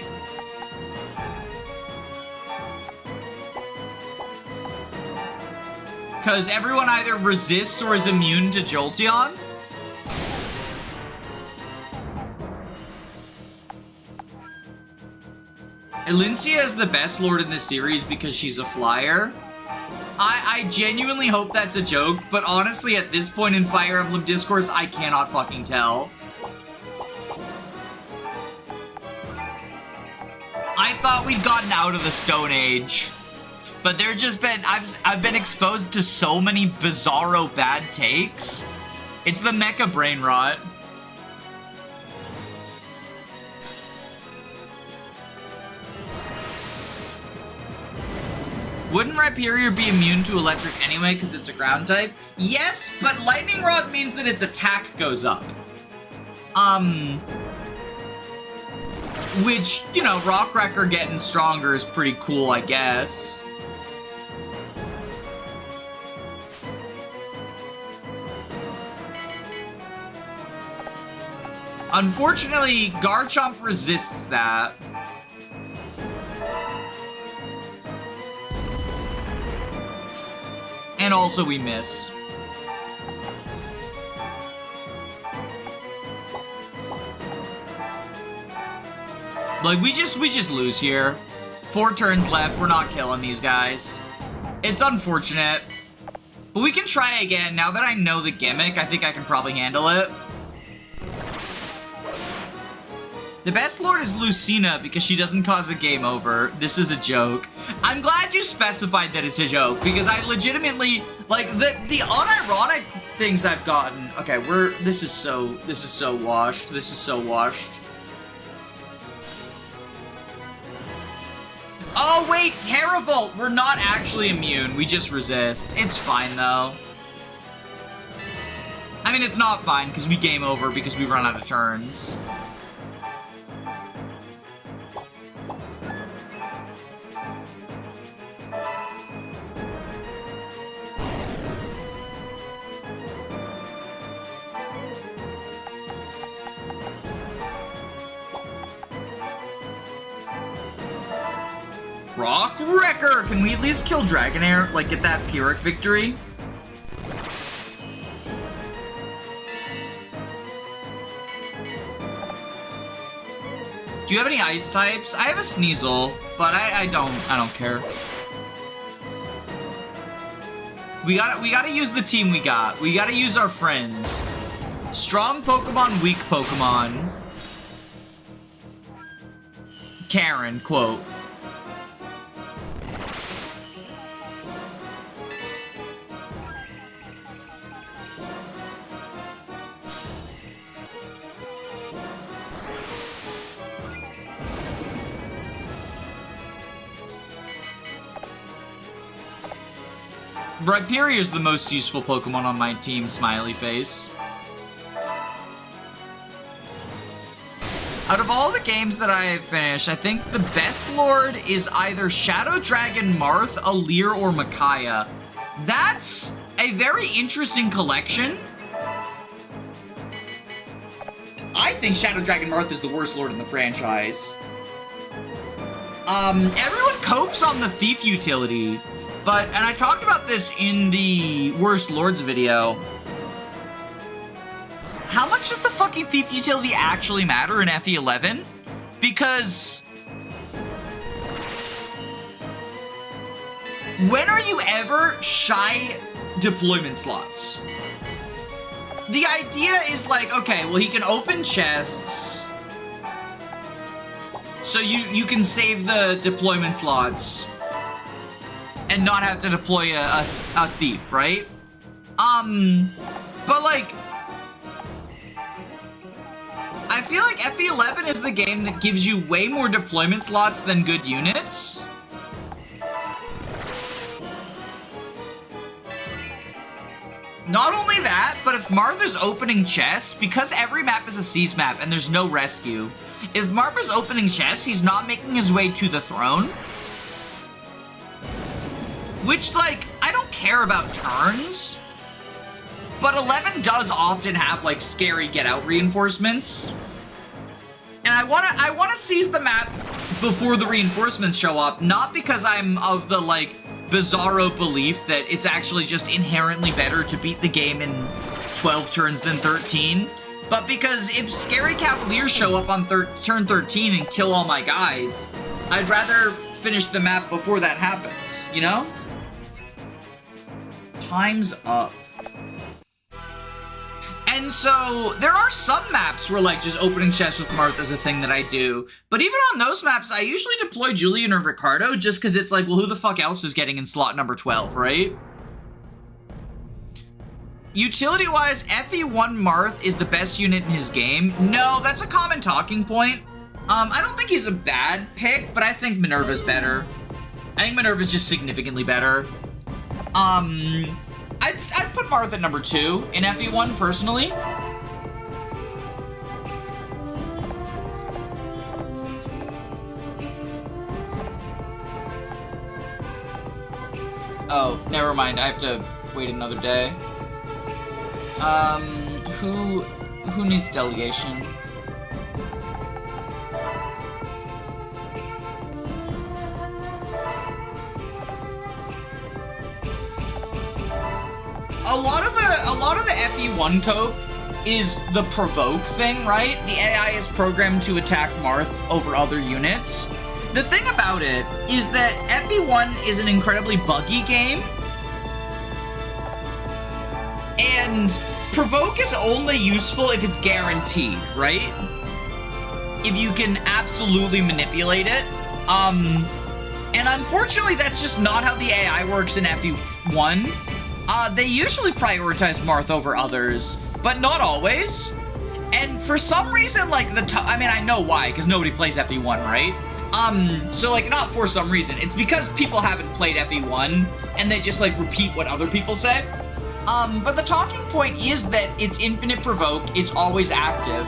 A: Because everyone either resists or is immune to Jolteon. Elincia is the best Lord in this series because she's a flyer. I genuinely hope that's a joke, but honestly, at this point in Fire Emblem Discourse, I cannot fucking tell. I thought we'd gotten out of the Stone Age, but there just been, I've been exposed to so many bizarro bad takes. It's the mecha brain rot. Wouldn't Rhyperior be immune to electric anyway because it's a ground type? Yes, but Lightning Rod means that its attack goes up. Which, you know, Rock Wrecker getting stronger is pretty cool, I guess. Unfortunately, Garchomp resists that. And also we miss. Like, we just lose here. 4 turns left, we're not killing these guys. It's unfortunate. But we can try again. Now that I know the gimmick, I think I can probably handle it. The best Lord is Lucina because she doesn't cause a game over. This is a joke. I'm glad you specified that it's a joke because I legitimately, like, the unironic things I've gotten. Okay, this is so washed. This is so washed. Oh wait, Terravolt! We're not actually immune, we just resist. It's fine though. I mean, it's not fine because we game over because we run out of turns. Rock Wrecker! Can we at least kill Dragonair? Like, get that Pyrrhic victory? Do you have any ice types? I have a Sneasel, but I don't care. We gotta use the team we got. We gotta use our friends. Strong Pokemon, weak Pokemon. Karen, quote. Rhyperior is the most useful Pokemon on my team, smiley face. Out of all the games that I have finished, I think the best Lord is either Shadow Dragon, Marth, Alear, or Micaiah. That's a very interesting collection. I think Shadow Dragon Marth is the worst Lord in the franchise. Everyone copes on the Thief utility. But, and I talked about this in the Worst Lords video, how much does the fucking Thief utility actually matter in FE11? Because when are you ever shy deployment slots? The idea is like, okay, well, he can open chests, so you can save the deployment slots and not have to deploy a thief, right? But like, I feel like FE11 is the game that gives you way more deployment slots than good units. Not only that, but if Marth is opening chests, because every map is a Seas map and there's no rescue, if Marth is opening chests, he's not making his way to the throne. Which, like, I don't care about turns, but 11 does often have, like, scary get-out reinforcements. And I wanna seize the map before the reinforcements show up, not because I'm of the, like, bizarro belief that it's actually just inherently better to beat the game in 12 turns than 13, but because if Scary Cavaliers show up on turn 13 and kill all my guys, I'd rather finish the map before that happens, you know? Time's up. And so, there are some maps where, like, just opening chests with Marth is a thing that I do. But even on those maps, I usually deploy Julian or Ricardo just because it's like, well, who the fuck else is getting in slot number 12, right? Utility-wise, FE1 Marth is the best unit in his game. No, that's a common talking point. I don't think he's a bad pick, but I think Minerva's better. I think Minerva's just significantly better. I'd put Marth at number 2 in FE1, personally. Oh, never mind. I have to wait another day. Who needs delegation? A lot of the FE1 cope is the provoke thing, right? The AI is programmed to attack Marth over other units. The thing about it is that FE1 is an incredibly buggy game, and provoke is only useful if it's guaranteed, right? If you can absolutely manipulate it. And unfortunately, that's just not how the AI works in FE1. They usually prioritize Marth over others, but not always. And for some reason, like, I mean, I know why, because nobody plays FE1, right? So, like, not for some reason. It's because people haven't played FE1, and they just, like, repeat what other people say. But the talking point is that it's infinite provoke, it's always active,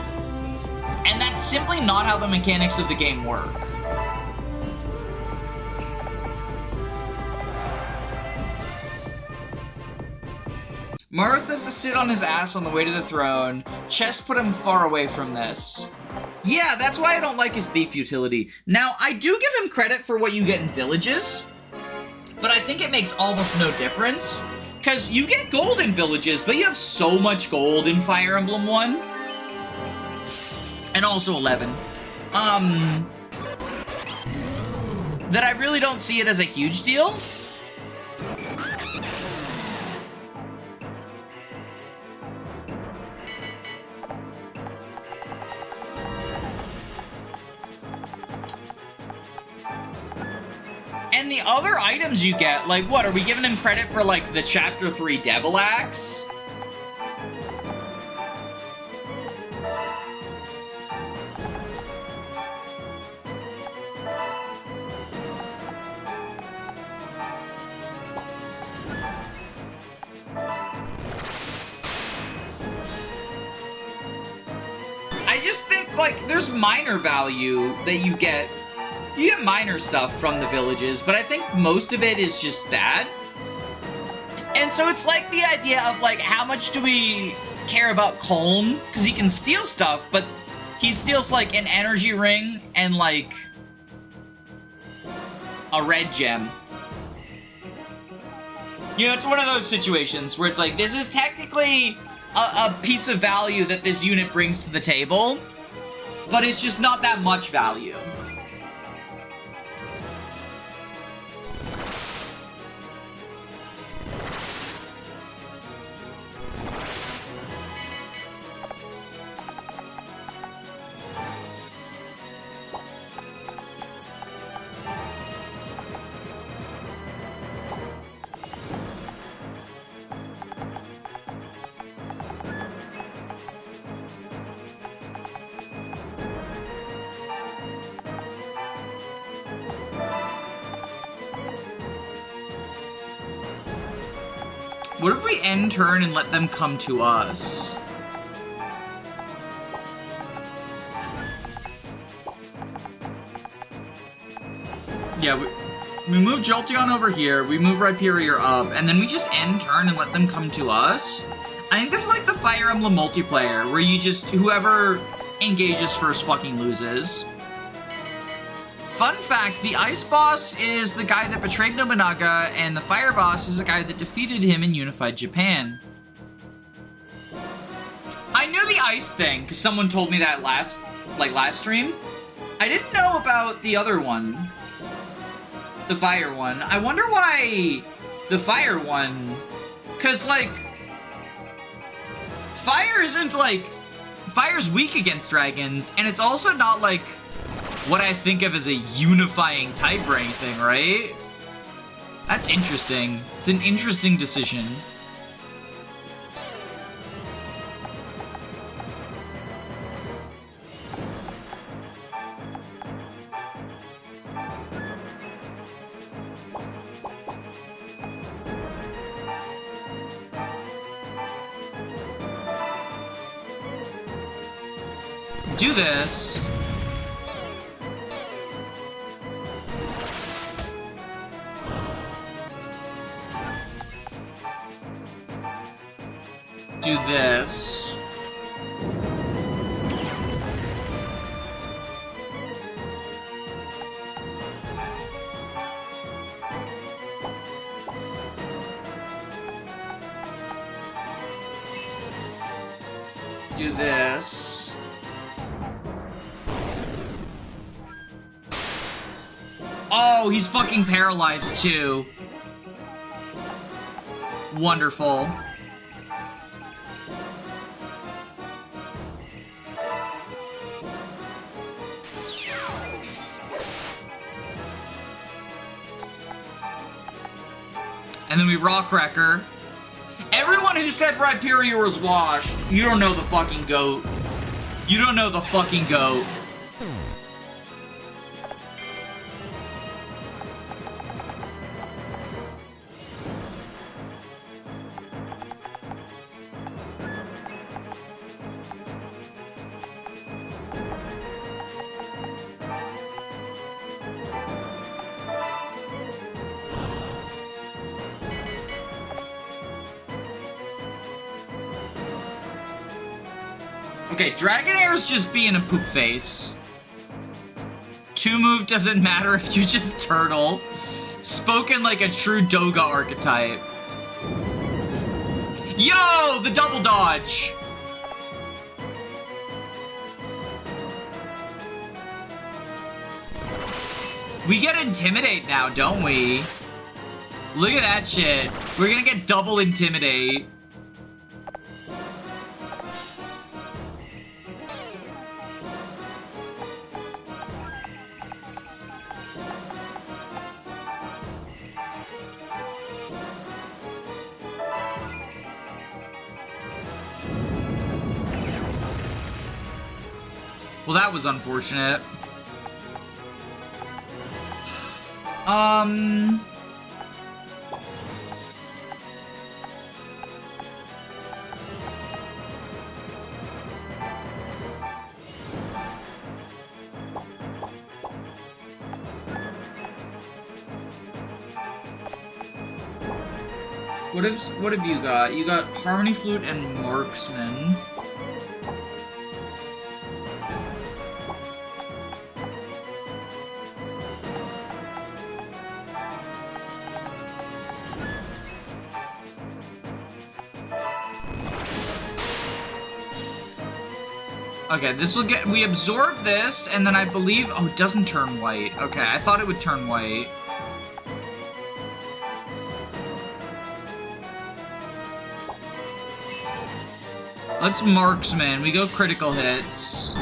A: and that's simply not how the mechanics of the game work. Marth has to sit on his ass on the way to the throne. Chest put him far away from this. Yeah, that's why I don't like his thief utility. Now, I do give him credit for what you get in villages, but I think it makes almost no difference, because you get gold in villages, but you have so much gold in Fire Emblem 1. And also 11. That I really don't see it as a huge deal. And the other items you get, like, what, are we giving him credit for, like, the Chapter 3 Devil Axe? I just think, like, there's minor value that you get. You get minor stuff from the villages, but I think most of it is just that. And so it's like the idea of, like, how much do we care about Colm? Because he can steal stuff, but he steals, like, an energy ring and, like, a red gem. You know, it's one of those situations where it's like, this is technically a piece of value that this unit brings to the table, but it's just not that much value. What if we end turn and let them come to us? Yeah, we move Jolteon over here, we move Rhyperior up, and then we just end turn and let them come to us? I think this is like the Fire Emblem multiplayer, where you just, whoever engages first fucking loses. Fun fact, the Ice Boss is the guy that betrayed Nobunaga, and the Fire Boss is the guy that defeated him in unified Japan. I knew the Ice thing, because someone told me that last stream. I didn't know about the other one. The Fire one. I wonder why the Fire one... Because, like... Fire isn't, like... Fire's weak against dragons, and it's also not, like... what I think of as a unifying type or anything, right? That's interesting. It's an interesting decision. Do this. Do this. Do this. Oh, he's fucking paralyzed too. Wonderful. And then we Rock Wrecker. Everyone who said Rhyperior was washed, you don't know the fucking GOAT. You don't know the fucking GOAT. Okay, Dragonair's just being a poop face. 2-move doesn't matter if you just turtle. Spoken like a true Doga archetype. Yo, the double dodge! We get Intimidate now, don't we? Look at that shit. We're gonna get double Intimidate. Well, that was unfortunate. What have you got? You got Harmony Flute and Marksman. Okay, this will get... We absorb this, and then I believe... Oh, it doesn't turn white. Okay, I thought it would turn white. Let's Marksman. We go critical hits.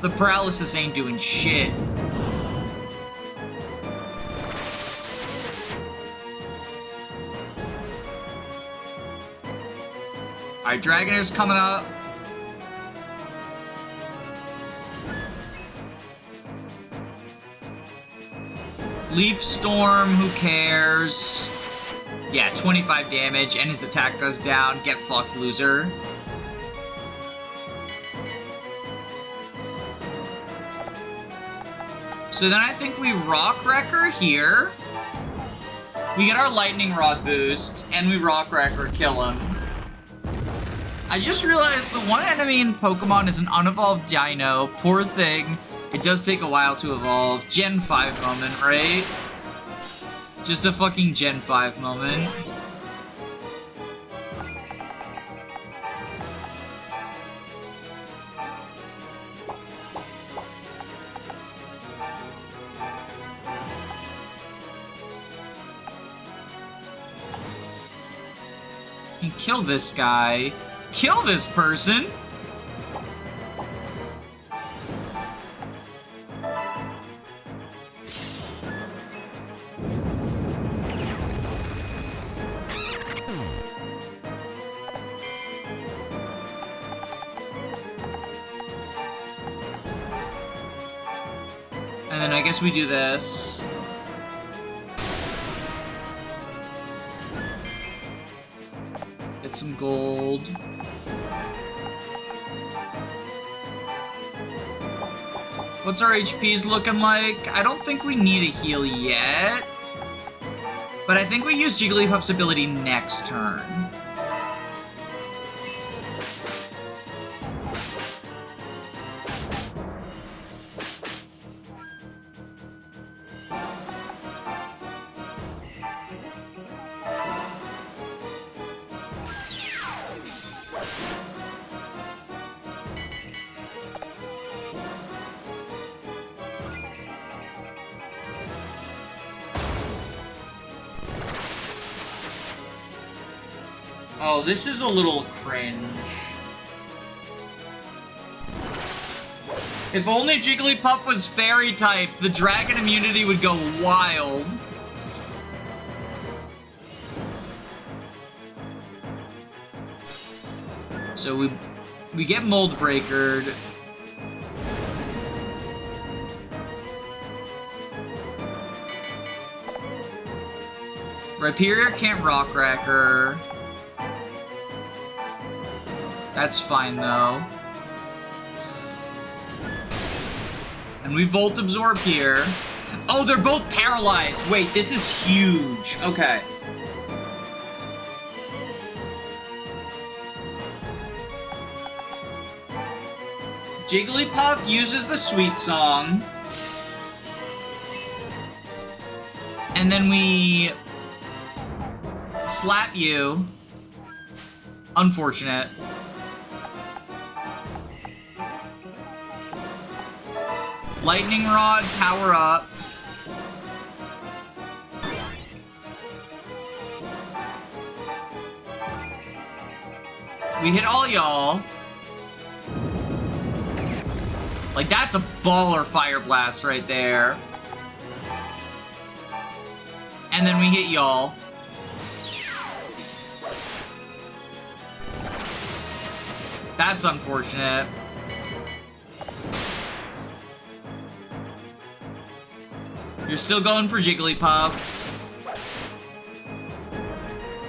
A: The paralysis ain't doing shit. Alright, Dragonair's coming up. Leaf Storm, who cares? Yeah, 25 damage, and his attack goes down. Get fucked, loser. So then I think we Rock Wrecker here. We get our Lightning Rod boost, and we Rock Wrecker, kill him. I just realized the one enemy in Pokemon is an unevolved Dino. Poor thing. It does take a while to evolve. Gen 5 moment, right? Just a fucking Gen 5 moment. You kill this guy. Kill this person! And then I guess we do this. Get some gold. What's our HPs looking like? I don't think we need a heal yet. But I think we use Jigglypuff's ability next turn. Oh, this is a little cringe. If only Jigglypuff was fairy type, the dragon immunity would go wild. So we get Mold Breakered. Rhyperior can't Rock Wrecker. That's fine, though. And we Volt Absorb here. Oh, they're both paralyzed. Wait, this is huge. Okay. Jigglypuff uses the Sweet Song. And then we slap you. Unfortunate. Lightning Rod, power up. We hit all y'all. Like, that's a baller Fire Blast right there. And then we hit y'all. That's unfortunate. You're still going for Jigglypuff.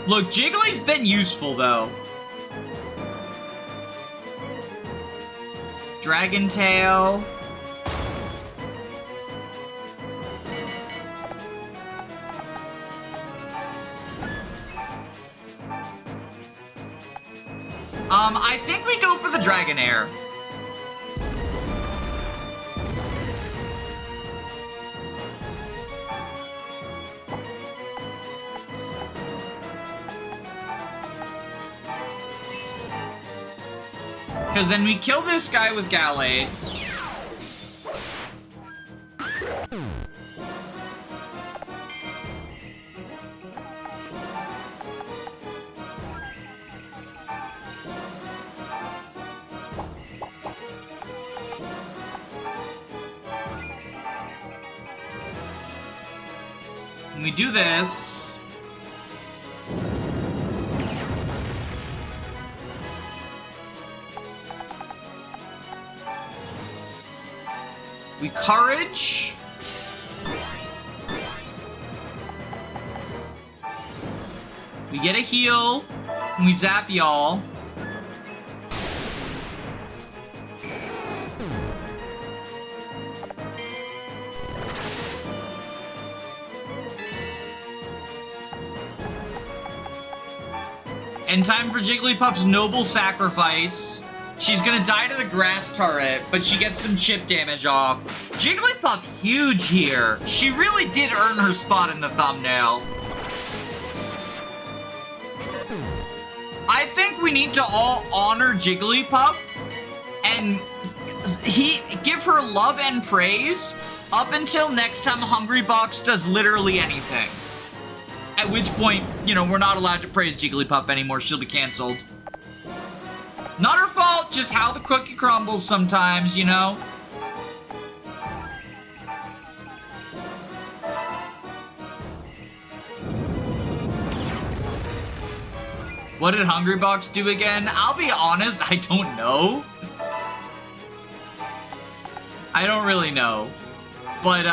A: Look, Jiggly's been useful, though. Dragon Tail. I think we go for the Dragonair. Because then we kill this guy with Gallade. When we do this... we courage. We get a heal. And we zap y'all. And time for Jigglypuff's noble sacrifice. She's gonna die to the grass turret, but she gets some chip damage off. Jigglypuff huge here. She really did earn her spot in the thumbnail. I think we need to all honor Jigglypuff and give her love and praise up until next time Hungrybox does literally anything. At which point, you know, we're not allowed to praise Jigglypuff anymore. She'll be canceled. Not her fault, just how the cookie crumbles sometimes, you know? What did Hungrybox do again? I'll be honest, I don't know. I don't really know. But,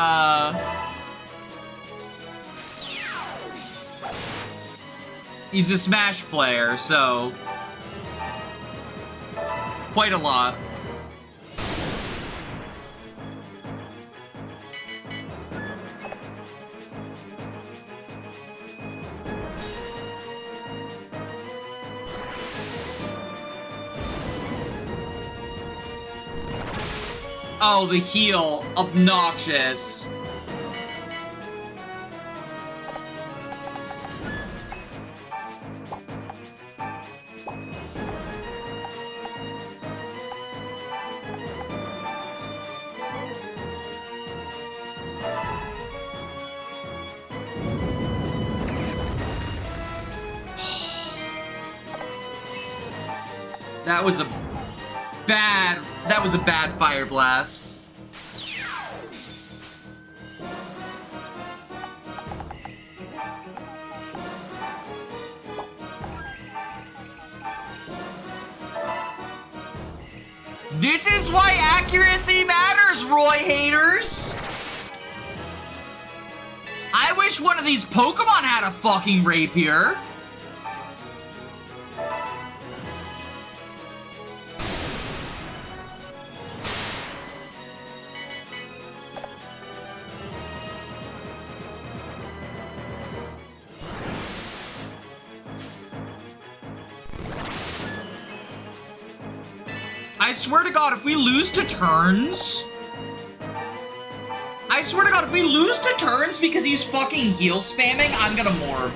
A: he's a Smash player, so... quite a lot. Oh, the heal. Obnoxious. That was a bad fire blast. This is why accuracy matters, Roy haters! I wish one of these Pokemon had a fucking rapier. I swear to God, if we lose to turns... I swear to God, if we lose to turns because he's fucking heal spamming, I'm gonna morph.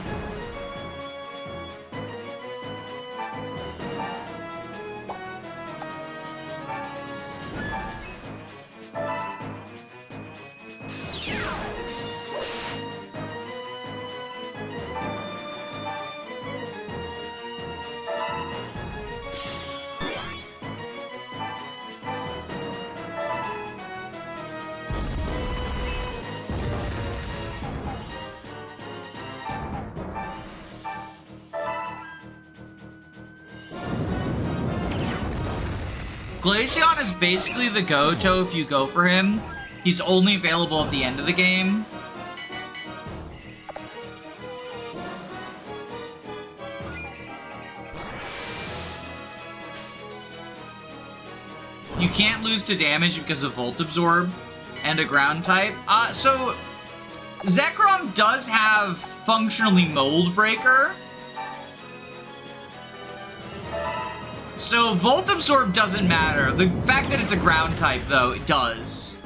A: Glaceon is basically the go-to if you go for him. He's only available at the end of the game. You can't lose to damage because of Volt Absorb and a ground type. So Zekrom does have functionally Mold Breaker. So Volt Absorb doesn't matter. The fact that it's a ground type, though, it does.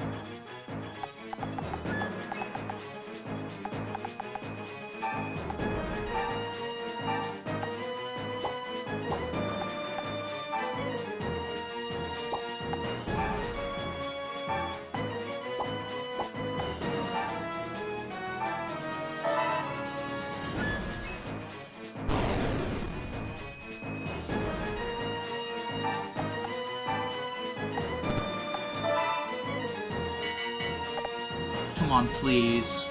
A: Come on, please.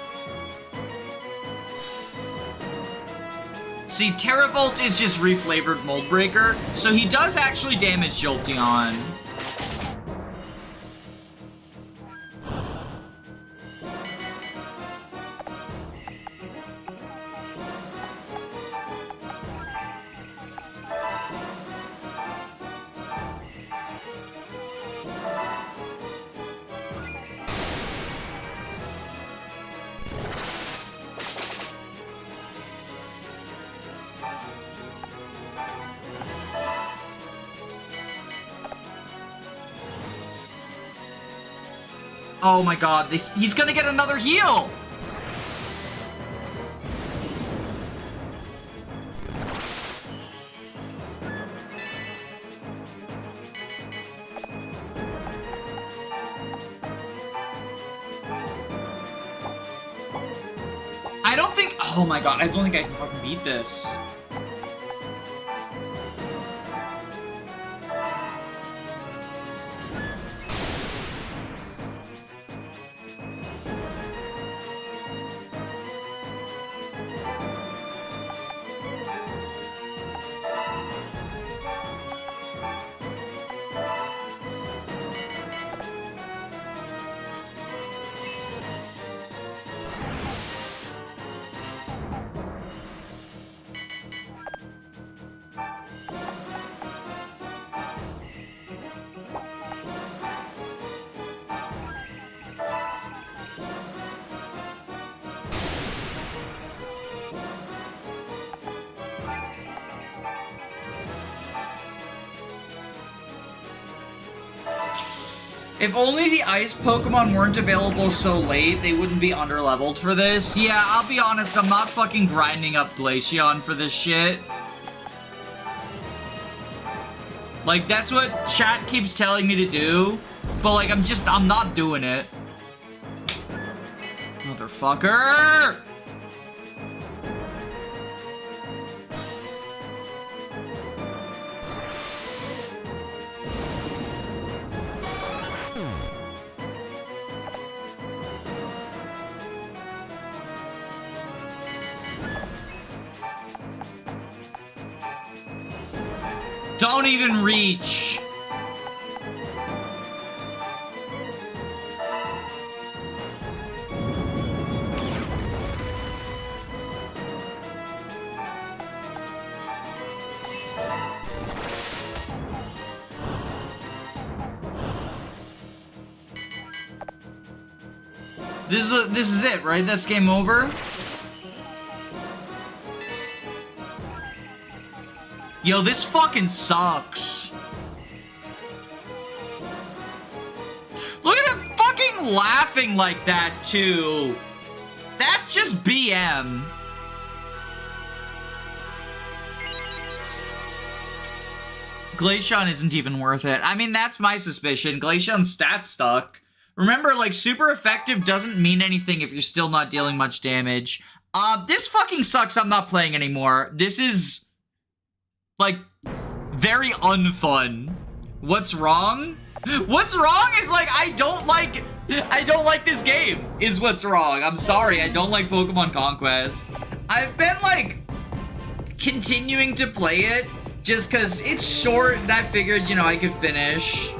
A: See, Terravolt is just reflavored Mold Breaker, so he does actually damage Jolteon. Oh my god, he's gonna get another heal! I don't think... Oh my god, I don't think I can fucking beat this. If only the ice Pokemon weren't available so late, they wouldn't be underleveled for this. Yeah, I'll be honest, I'm not fucking grinding up Glaceon for this shit. Like, that's what chat keeps telling me to do, but like, I'm not doing it. Motherfucker! Don't even reach. This is it, right? That's game over. Yo, this fucking sucks. Look at him fucking laughing like that, too. That's just BM. Glaceon isn't even worth it. I mean, that's my suspicion. Glaceon's stat stuck. Remember, like, super effective doesn't mean anything if you're still not dealing much damage. This fucking sucks. I'm not playing anymore. This is... like, very unfun. What's wrong? What's wrong is, like, I don't like this game, is what's wrong. I'm sorry, I don't like Pokemon Conquest. I've been, like, continuing to play it just because it's short and I figured, you know, I could finish.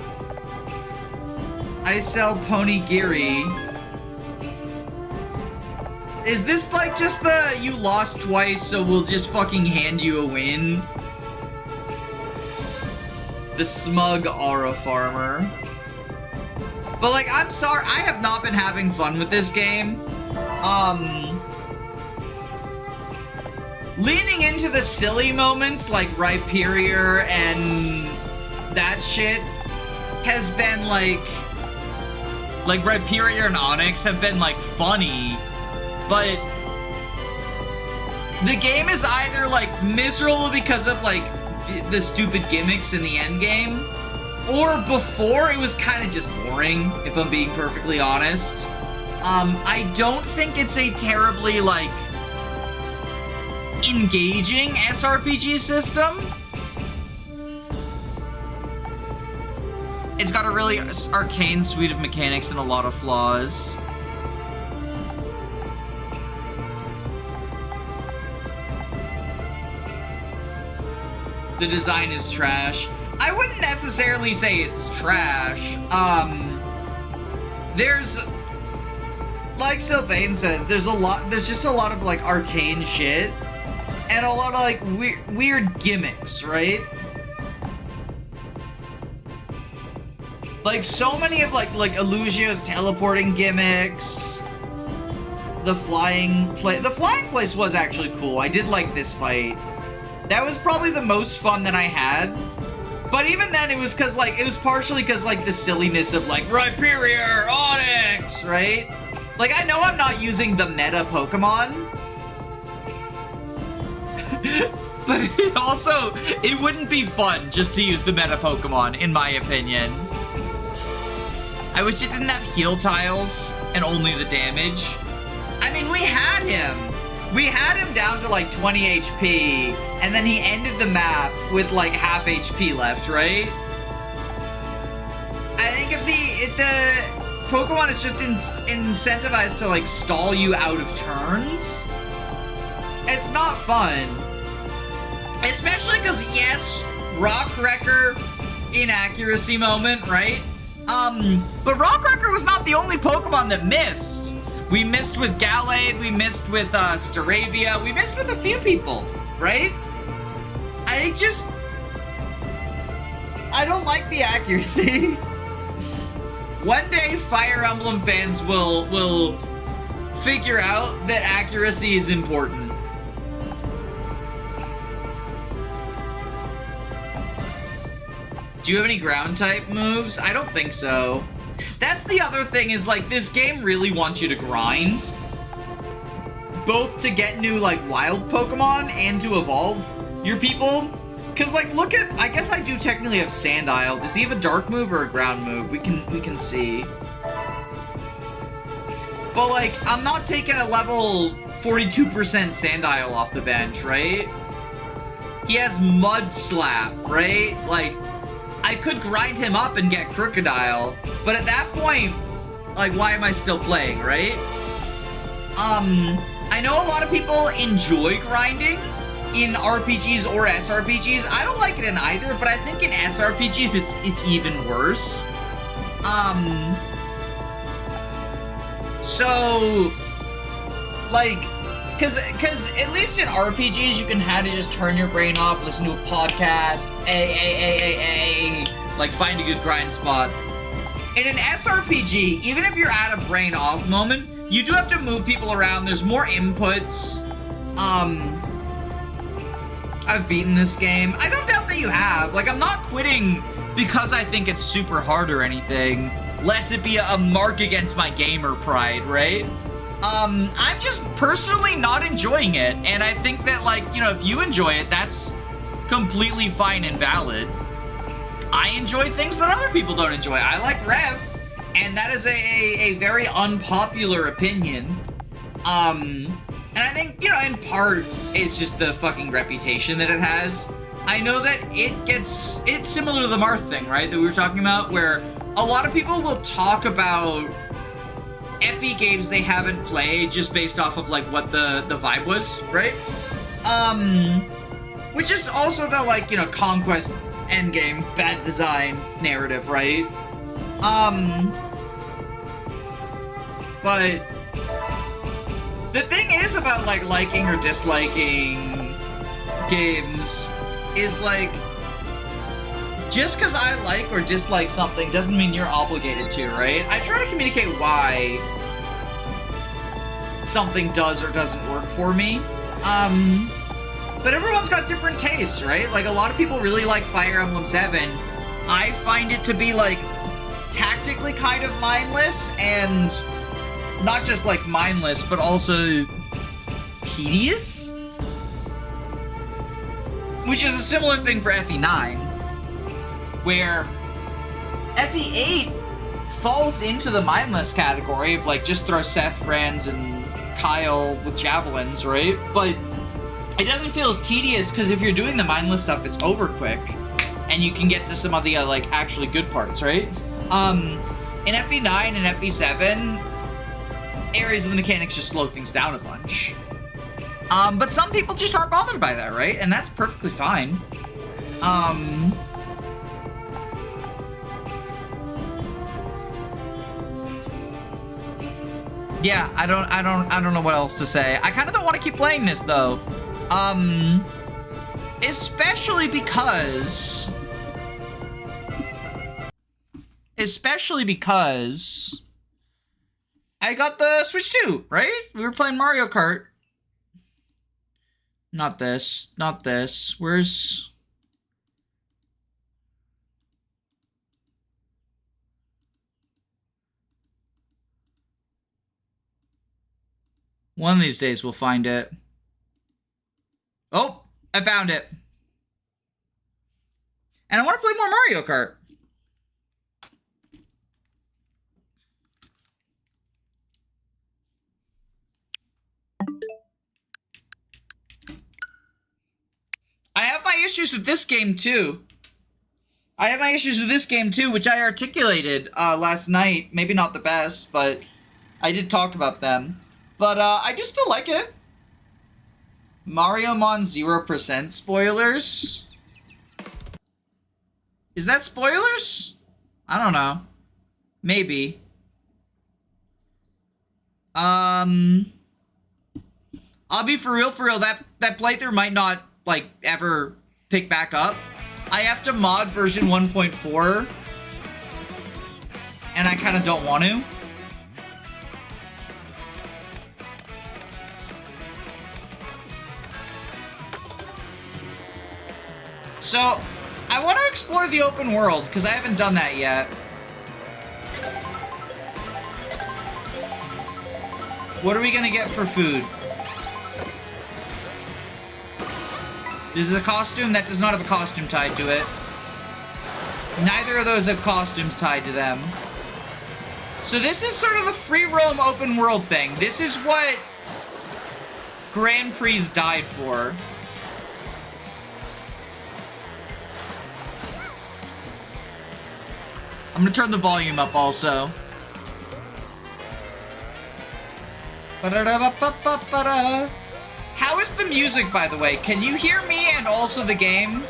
A: I sell Ponygiri. Is this, like, just the you lost twice, so we'll just fucking hand you a win? The smug aura farmer. But like, I'm sorry, I have not been having fun with this game. Leaning into the silly moments like Rhyperior and that shit has been like Rhyperior and Onix have been like funny, but the game is either like miserable because of like the stupid gimmicks in the end game, or before it was kind of just boring, if I'm being perfectly honest. I don't think it's a terribly, like, engaging SRPG system. It's got a really arcane suite of mechanics and a lot of flaws. the design is trash. I wouldn't necessarily say it's trash. There's, like Sylvain says, there's just a lot of like arcane shit and a lot of like weird gimmicks, right? Like so many of like Illusio's teleporting gimmicks. The flying place was actually cool. I did like this fight. That was probably the most fun that I had. But even then, it was partially because like the silliness of like Rhyperior, Onix, right? Like I know I'm not using the meta Pokemon, but it wouldn't be fun just to use the meta Pokemon, in my opinion. I wish it didn't have heal tiles and only the damage. I mean, we had him. We had him down to like 20 HP, and then he ended the map with like half HP left, right? I think if the Pokemon is just incentivized to like stall you out of turns, it's not fun. Especially because, yes, Rock Wrecker inaccuracy moment, right? But Rock Wrecker was not the only Pokemon that missed. We missed with Gallade, we missed with Staravia, we missed with a few people, right? I don't like the accuracy. One day Fire Emblem fans will figure out that accuracy is important. Do you have any ground type moves? I don't think so. That's the other thing, is like this game really wants you to grind, both to get new like wild Pokemon and to evolve your people. Cause like look at, I guess I do technically have Sandile. Does he have a dark move or a ground move? We can see. But like I'm not taking a level 42% Sandile off the bench, right? He has Mud Slap, right? Like I could grind him up and get Crocodile, but at that point, like, why am I still playing, right? I know a lot of people enjoy grinding in RPGs or SRPGs. I don't like it in either, but I think in SRPGs it's even worse. So, like, Cause at least in RPGs you can have to just turn your brain off, listen to a podcast, like find a good grind spot. In an SRPG, even if you're at a brain off moment, you do have to move people around. There's more inputs. I've beaten this game. I don't doubt that you have. Like, I'm not quitting because I think it's super hard or anything, lest it be a mark against my gamer pride, right? I'm just personally not enjoying it, and I think that, like, you know, if you enjoy it, that's completely fine and valid. I enjoy things that other people don't enjoy. I like Rev, and that is a very unpopular opinion. And I think, you know, in part, it's just the fucking reputation that it has. I know that it's similar to the Marth thing, right, that we were talking about, where a lot of people will talk about FE games they haven't played just based off of like what the vibe was, right? Which is also the, like, you know, conquest endgame bad design narrative, right? But the thing is about like liking or disliking games is like, just because I like or dislike something doesn't mean you're obligated to, right? I try to communicate why something does or doesn't work for me. But everyone's got different tastes, right? Like, a lot of people really like Fire Emblem 7. I find it to be, like, tactically kind of mindless, and not just, like, mindless, but also tedious? Which is a similar thing for FE9. Where FE8 falls into the mindless category of like just throw Seth Franz and Kyle with javelins, right? But it doesn't feel as tedious because if you're doing the mindless stuff, it's over quick and you can get to some of the like actually good parts, right? In FE9 and FE7, areas of the mechanics just slow things down a bunch. But some people just aren't bothered by that, right? And that's perfectly fine. Yeah, I don't know what else to say. I kind of don't want to keep playing this though. Especially because I got the Switch 2, right? We were playing Mario Kart. Not this, not this. Where's... One of these days we'll find it. Oh, I found it. And I want to play more Mario Kart. I have my issues with this game too. Which I articulated last night. Maybe not the best, but I did talk about them. But I do still like it. Mario Mon 0% spoilers? Is that spoilers? I don't know. Maybe. I'll be for real, that playthrough might not, like, ever pick back up. I have to mod version 1.4. And I kind of don't want to. So, I want to explore the open world, because I haven't done that yet. What are we going to get for food? This is a costume that does not have a costume tied to it. Neither of those have costumes tied to them. So this is sort of the free roam open world thing. This is what Grand Prix died for. I'm gonna turn the volume up also. How is the music, by the way? Can you hear me and also the game?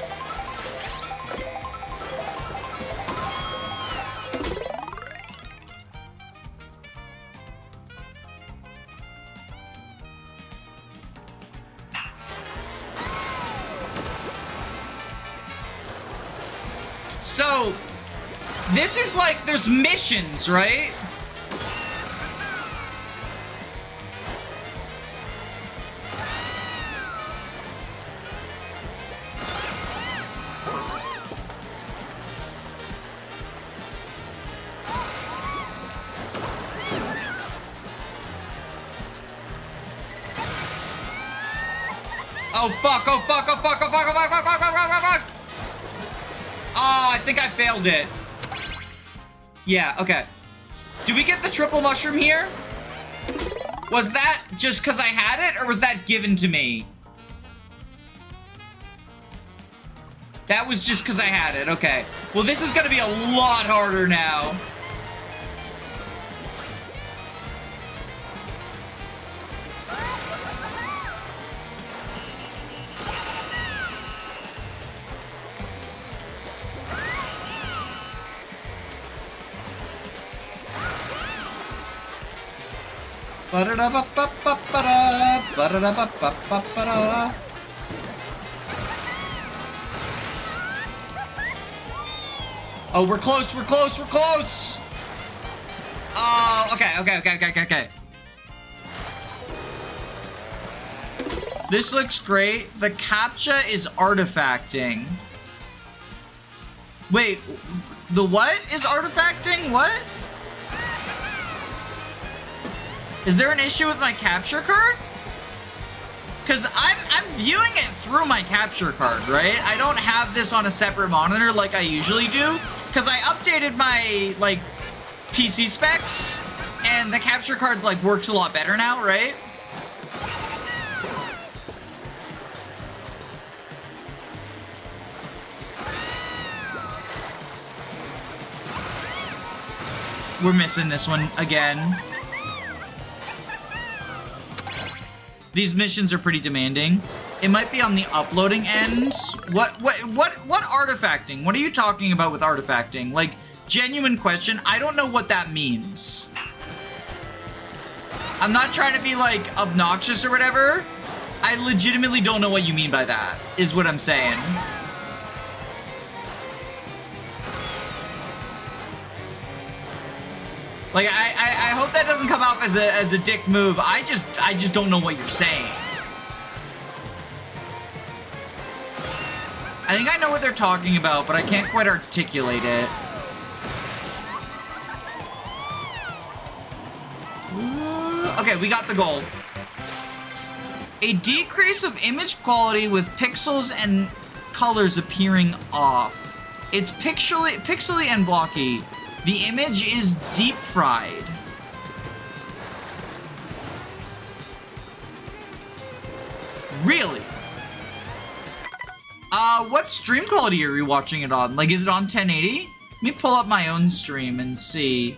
A: So, this is like, there's missions, right? Oh fuck, oh fuck, oh fuck, oh fuck, oh fuck, oh fuck, oh fuck, oh fuck! Oh, I think I failed it. Yeah, okay. Do we get the triple mushroom here? Was that just because I had it, or was that given to me? That was just because I had it, okay. Well, this is gonna be a lot harder now. Oh, we're close, we're close, we're close! Oh, okay. This looks great. The CAPTCHA is artifacting. Wait, the what is artifacting? What? Is there an issue with my capture card? Because I'm viewing it through my capture card, right? I don't have this on a separate monitor like I usually do. Because I updated my, like, PC specs. And the capture card, like, works a lot better now, right? We're missing this one again. These missions are pretty demanding. It might be on the uploading end. What artifacting? What are you talking about with artifacting? Like, genuine question. I don't know what that means. I'm not trying to be, like, obnoxious or whatever. I legitimately don't know what you mean by that, is what I'm saying. Like, I hope that doesn't come off as a dick move. I just don't know what you're saying. I think I know what they're talking about, but I can't quite articulate it. Okay, we got the goal. A decrease of image quality with pixels and colors appearing off. It's pixely and blocky. The image is deep fried. Really? What stream quality are you watching it on? Like, is it on 1080? Let me pull up my own stream and see.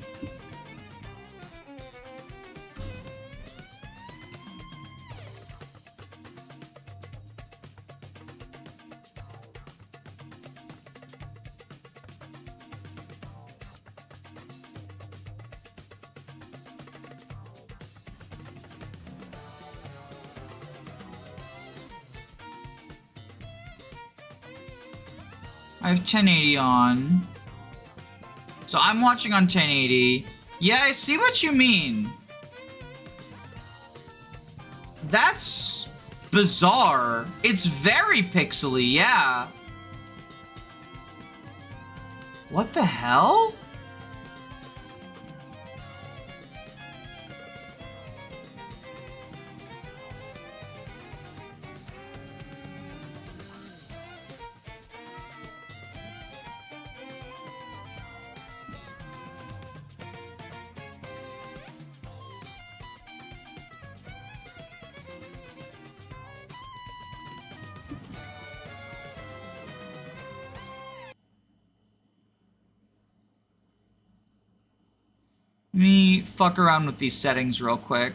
A: I have 1080 on. So I'm watching on 1080. Yeah, I see what you mean. That's bizarre. It's very pixely, yeah. What the hell? Let me fuck around with these settings real quick.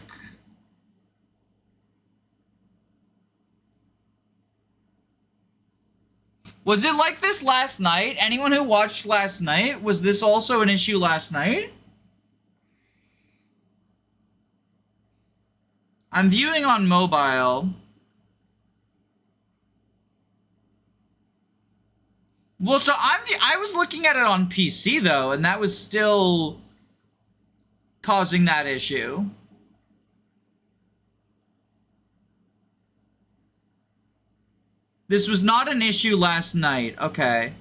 A: Was it like this last night? Anyone who watched last night? Was this also an issue last night? I'm viewing on mobile. Well, so I was looking at it on PC though, and that was still causing that issue. This was not an issue last night. Okay.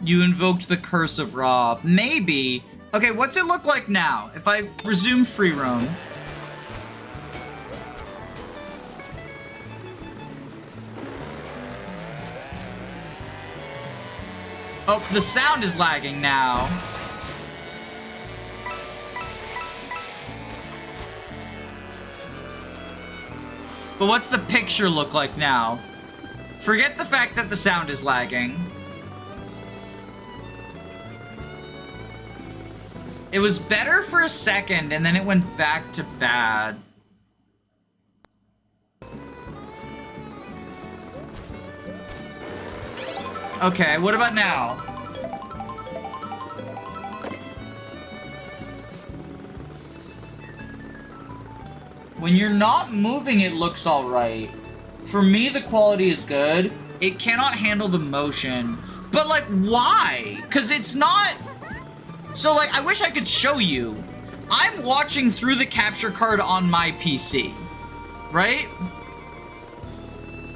A: You invoked the curse of Ra. Maybe. Okay, what's it look like now? If I resume free roam. Oh, the sound is lagging now. But what's the picture look like now? Forget the fact that the sound is lagging. It was better for a second, and then it went back to bad. Okay, what about now? When you're not moving, it looks alright. For me, the quality is good. It cannot handle the motion. But, like, why? Because it's not... So, like, I wish I could show you. I'm watching through the capture card on my PC, right?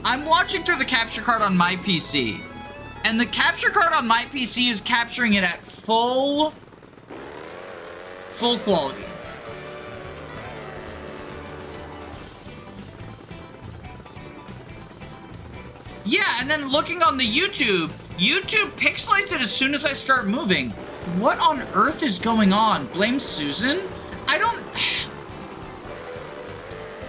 A: I'm watching through the capture card on my PC, and the capture card on my PC is capturing it at full full quality. Yeah, and then looking on the YouTube pixelates it as soon as I start moving. What on earth is going on? Blame Susan? I don't...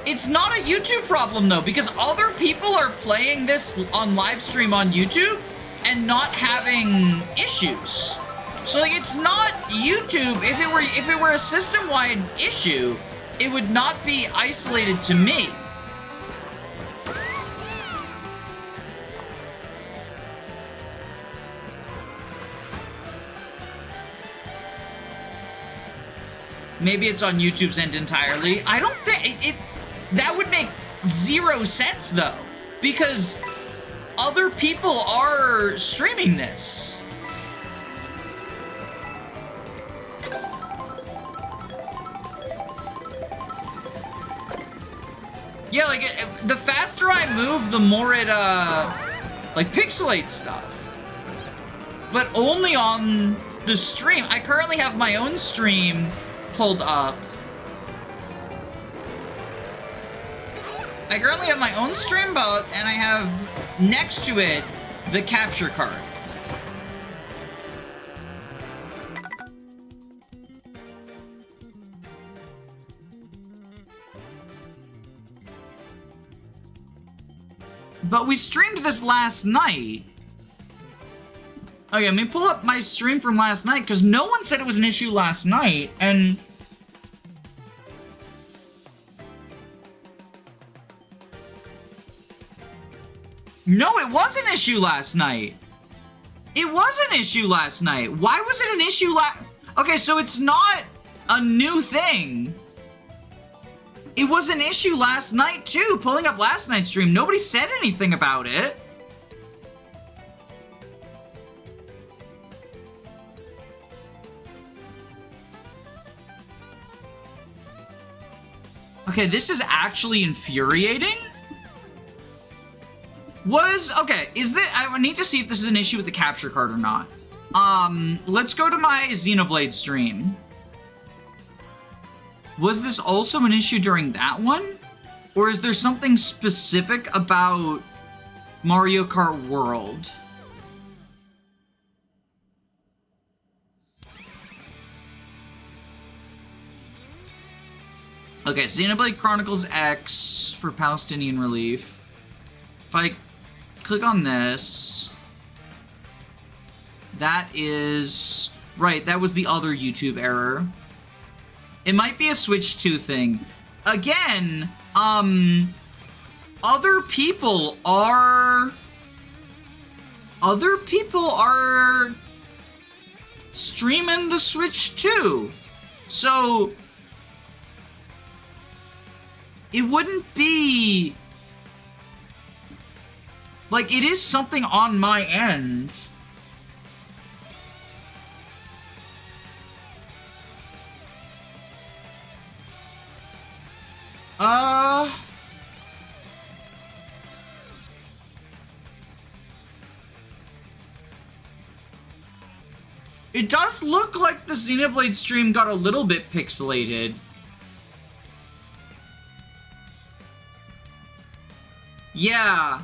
A: It's not a YouTube problem, though, because other people are playing this on live stream on YouTube and not having issues. So, like, it's not YouTube. If it were a system-wide issue, it would not be isolated to me. Maybe it's on YouTube's end entirely. I don't think it that would make zero sense though, because other people are streaming this. Yeah, like the faster I move, the more it like pixelates stuff. But only on the stream. I currently have my own stream pulled up. I currently have my own stream boat, and I have next to it the capture card. But we streamed this last night. Okay, let me pull up my stream from last night, because no one said it was an issue last night, and... No, it was an issue last night. It was an issue last night. Why was it an issue Okay, so it's not a new thing. It was an issue last night, too. Pulling up last night's stream, nobody said anything about it. Okay, this is actually infuriating. Okay, I need to see if this is an issue with the capture card or not. Let's go to my Xenoblade stream. Was this also an issue during that one? Or is there something specific about Mario Kart World? Okay, Xenoblade Chronicles X for Palestinian relief. If I click on this, that is... Right, that was the other YouTube error. It might be a Switch 2 thing. Again, other people are streaming the Switch 2. So it wouldn't be like, it is something on my end. It does look like the Xenoblade stream got a little bit pixelated. Yeah.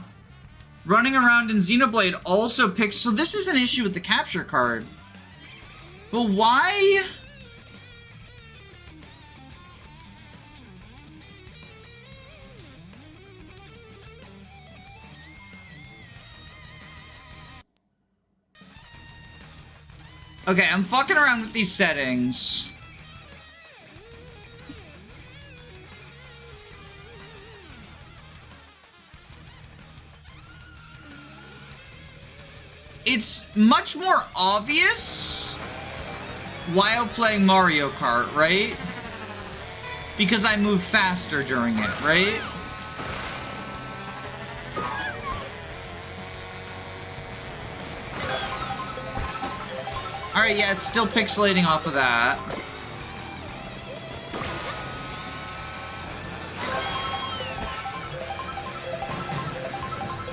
A: Running around in Xenoblade also picks... So this is an issue with the capture card. But why... Okay, I'm fucking around with these settings. It's much more obvious while playing Mario Kart, right? Because I move faster during it, right? Alright, yeah, it's still pixelating off of that.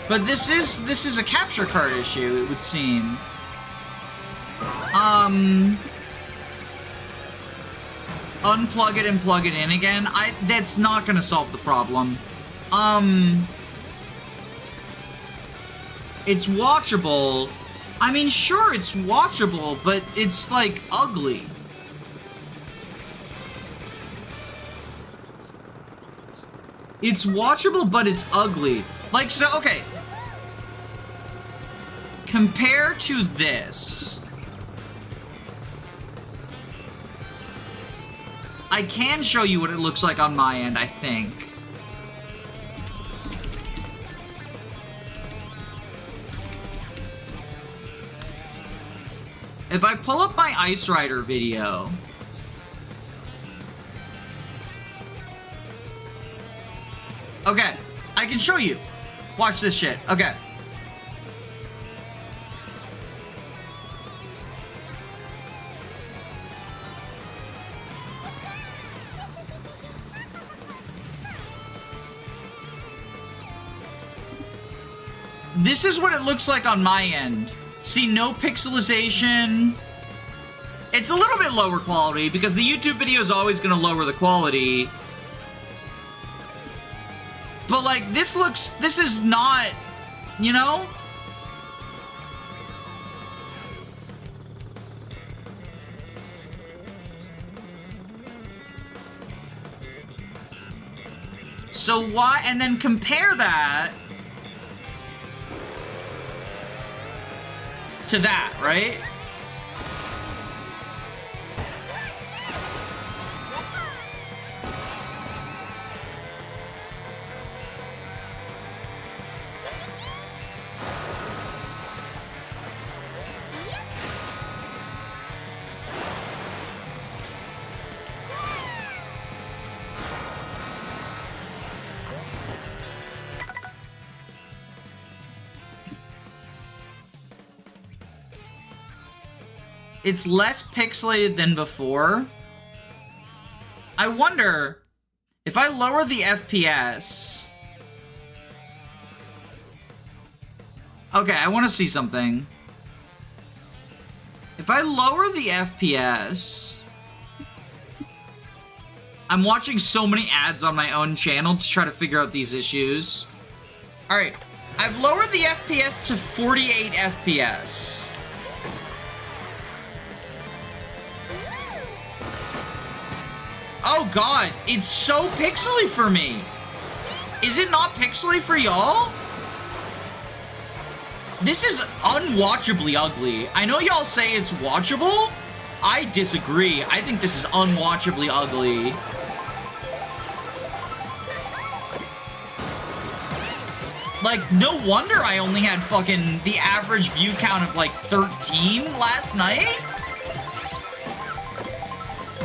A: But this is a capture card issue, it would seem. unplug it and plug it in again, that's not gonna solve the problem. It's watchable. I mean, sure, it's watchable, but it's, like, ugly. It's watchable, but it's ugly. Like, so, okay. Compare to this. I can show you what it looks like on my end, I think. If I pull up my Ice Rider video... Okay, I can show you. Watch this shit. Okay. This is what it looks like on my end. See, no pixelization. It's a little bit lower quality because the YouTube video is always going to lower the quality. But, like, this is not, you know? So why, and then compare that to that, right? It's less pixelated than before. I wonder if I lower the FPS. Okay, I want to see something. If I lower the FPS, I'm watching so many ads on my own channel to try to figure out these issues. All right, I've lowered the FPS to 48 FPS. Oh god, it's so pixely for me. Is it not pixely for y'all? This is unwatchably ugly. I know y'all say it's watchable. I disagree. I think this is unwatchably ugly. Like, no wonder I only had fucking the average view count of like 13 last night.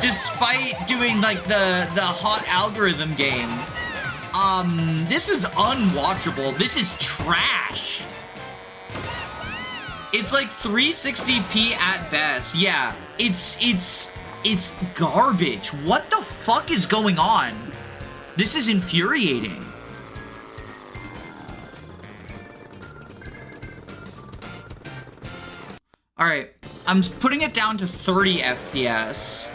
A: Despite doing, like, the hot algorithm game. This is unwatchable. This is trash. It's like 360p at best. Yeah, it's garbage. What the fuck is going on? This is infuriating. All right, I'm putting it down to 30 FPS.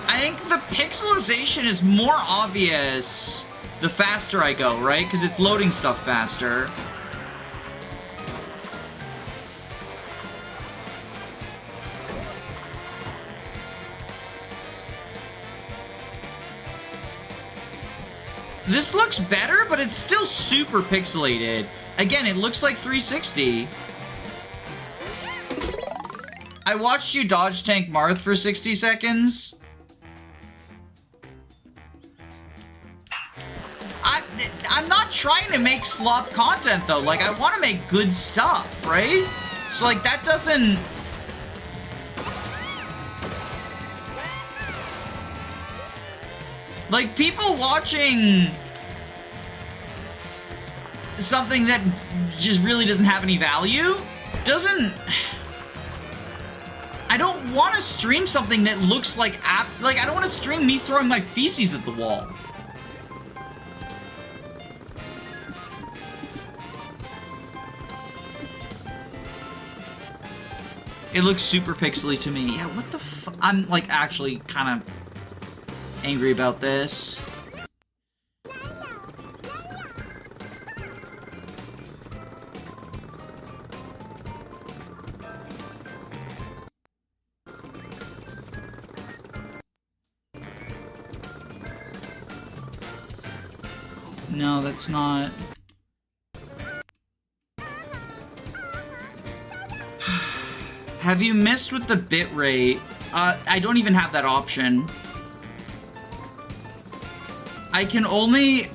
A: I think the pixelization is more obvious the faster I go, right? Because it's loading stuff faster. This looks better, but it's still super pixelated. Again, it looks like 360. I watched you dodge tank Marth for 60 seconds. I'm not trying to make slop content, though. Like, I want to make good stuff, right? So, like, that doesn't... Like, people watching something that just really doesn't have any value doesn't... I don't want to stream something that looks like... Like, I don't want to stream me throwing my feces at the wall. It looks super pixely to me. Yeah, what the f- I'm, like, actually kind of angry about this. No, that's not... Have you messed with the bitrate? I don't even have that option. I can only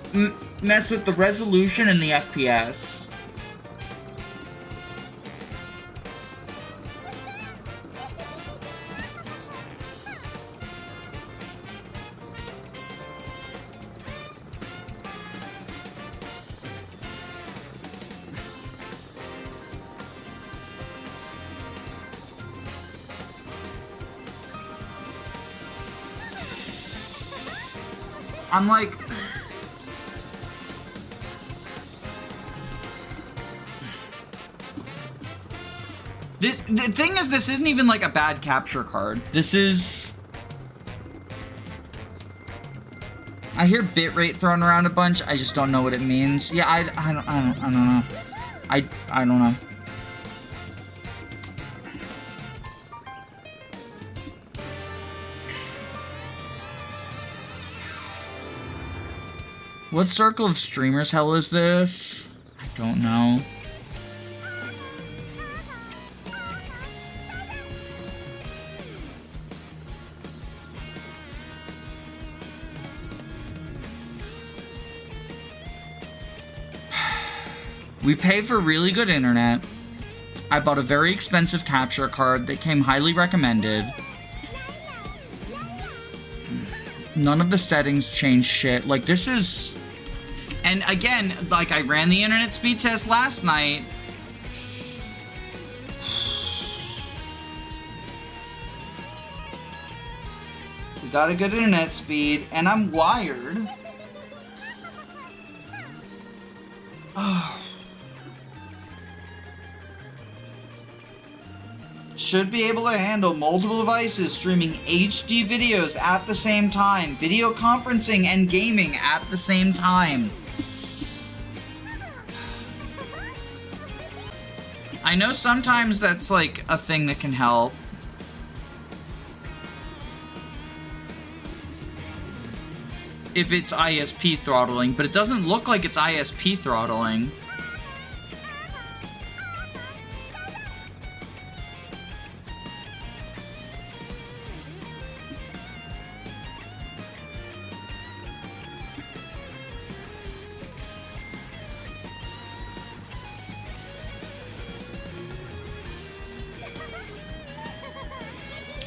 A: mess with the resolution and the FPS. I'm like... The thing is, this isn't even like a bad capture card. This is... I hear bitrate thrown around a bunch. I just don't know what it means. Yeah, I don't know. I don't know. What circle of streamers hell is this? I don't know. We pay for really good internet. I bought a very expensive capture card that came highly recommended. None of the settings change shit. Like, this is... And again, like, I ran the internet speed test last night. We got a good internet speed, and I'm wired. Should be able to handle multiple devices streaming HD videos at the same time, video conferencing and gaming at the same time. I know sometimes that's like a thing that can help. If it's ISP throttling, but it doesn't look like it's ISP throttling.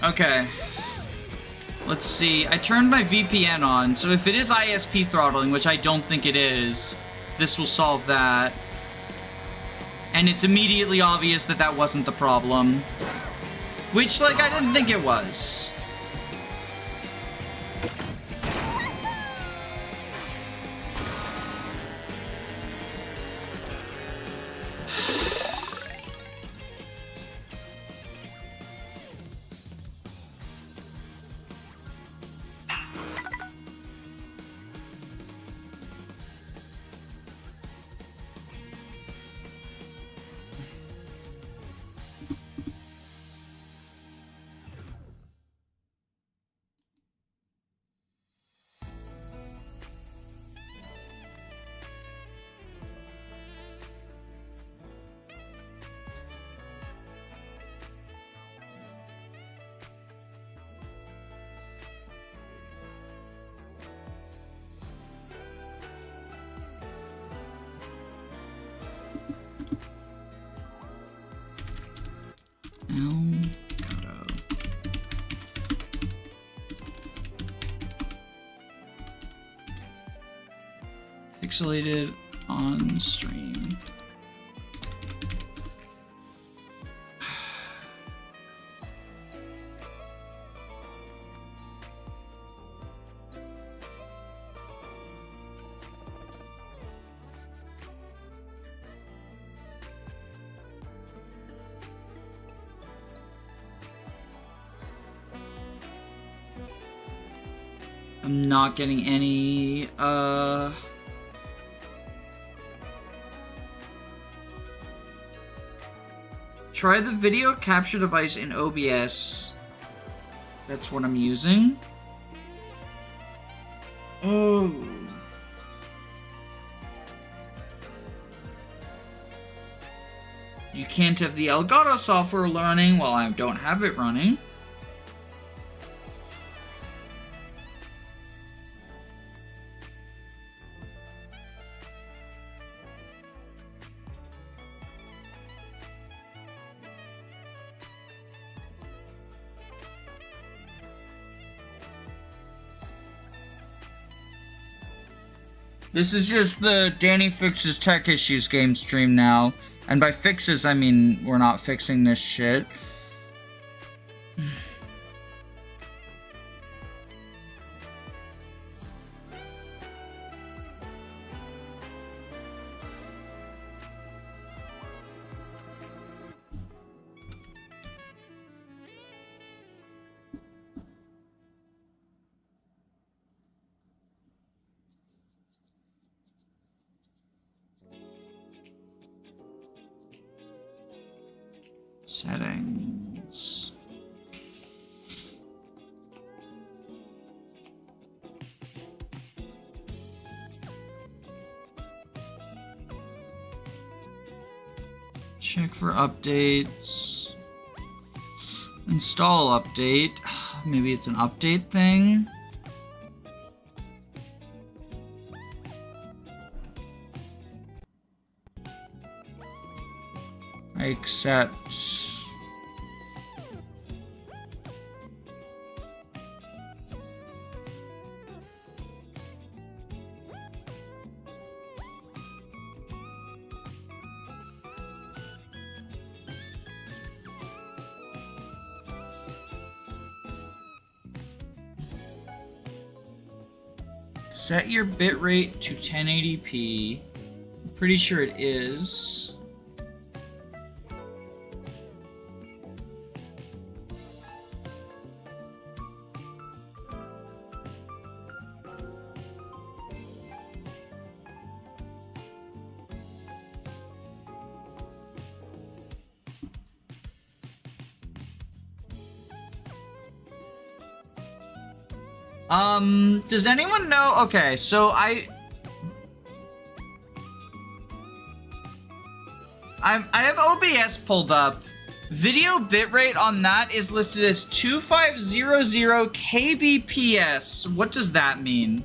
A: Okay. Let's see. I turned my VPN on, so if it is ISP throttling, which I don't think it is, this will solve that. And it's immediately obvious that that wasn't the problem. Which, like, I didn't think it was. Pixelated on stream. I'm not getting any, try the video capture device in OBS. That's what I'm using. Oh. You can't have the Elgato software running while I don't have it running. This is just the Danny Fixes Tech Issues game stream now. And by fixes, I mean we're not fixing this shit. Settings. Check for updates. Install update. Maybe it's an update thing. I accept. Set your bitrate to 1080p. I'm pretty sure it is. Does anyone know? Okay, so I have OBS pulled up. Video bitrate on that is listed as 2500 kbps. What does that mean?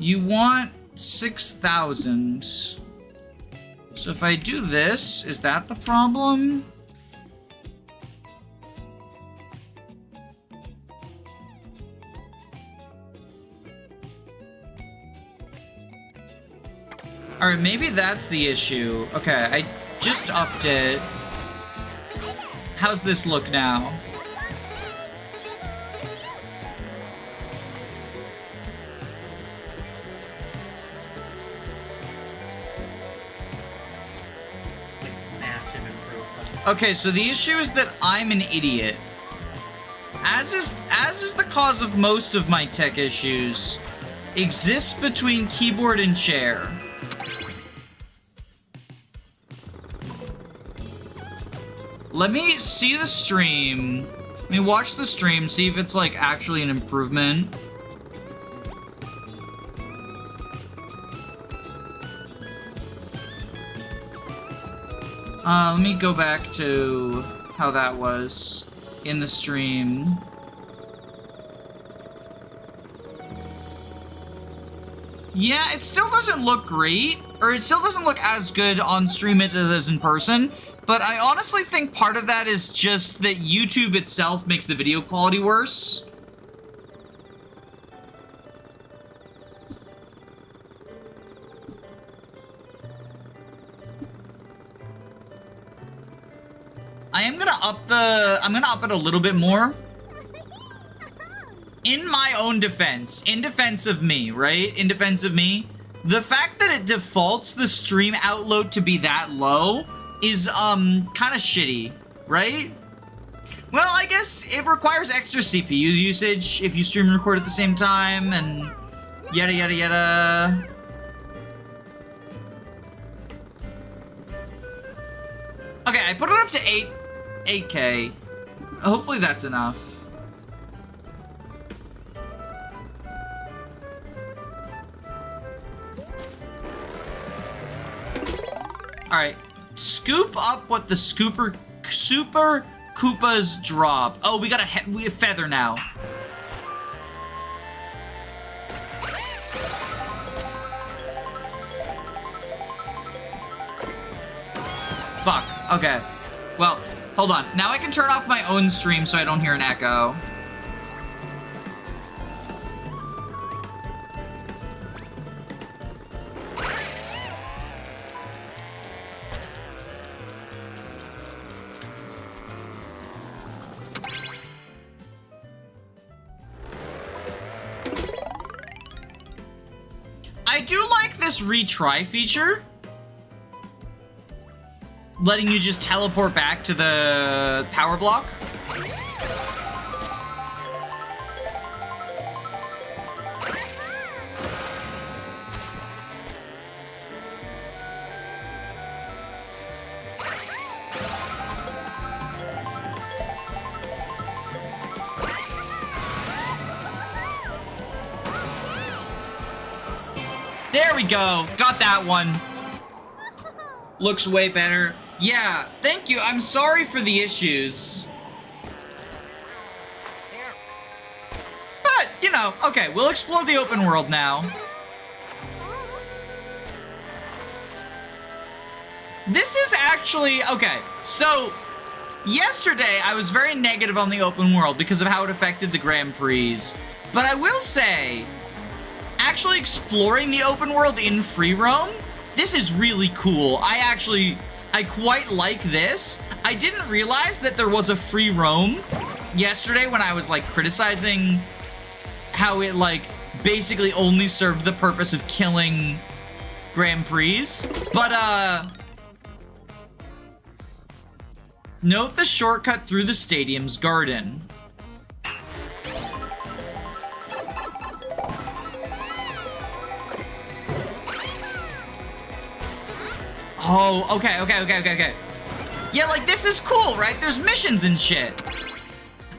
A: You want 6,000. So if I do this, is that the problem? Alright, maybe that's the issue. Okay, I just upped it. How's this look now? Okay, so the issue is that I'm an idiot. As is the cause of most of my tech issues, exists between keyboard and chair. Let me see the stream. Let me watch the stream, see if it's like actually an improvement. Let me go back to how that was in the stream. Yeah, it still doesn't look great, or it still doesn't look as good on stream as it is in person, but I honestly think part of that is just that YouTube itself makes the video quality worse. I'm gonna up it a little bit more. in my own defense, in defense of me, right? In defense of me, the fact that it defaults the stream outload to be that low is, kind of shitty, right? Well, I guess it requires extra CPU usage if you stream and record at the same time, and yada yada yada. Okay, I put it up to 8K. Hopefully that's enough. Alright, scoop up what the Super Koopas drop. Oh, we got a feather now. Fuck, okay. Well, hold on. Now I can turn off my own stream so I don't hear an echo. I do like this retry feature. Letting you just teleport back to the power block. There we go. Got that one. Looks way better. Yeah, thank you. I'm sorry for the issues. But, you know, okay, we'll explore the open world now. This is actually, okay, so yesterday I was very negative on the open world because of how it affected the Grand Prix. But I will say, actually exploring the open world in free roam, this is really cool. I quite like this. I didn't realize that there was a free roam yesterday when I was like criticizing how it like basically only served the purpose of killing Grand Prix. But note the shortcut through the stadium's garden. Oh, okay. Yeah, like, this is cool, right? There's missions and shit.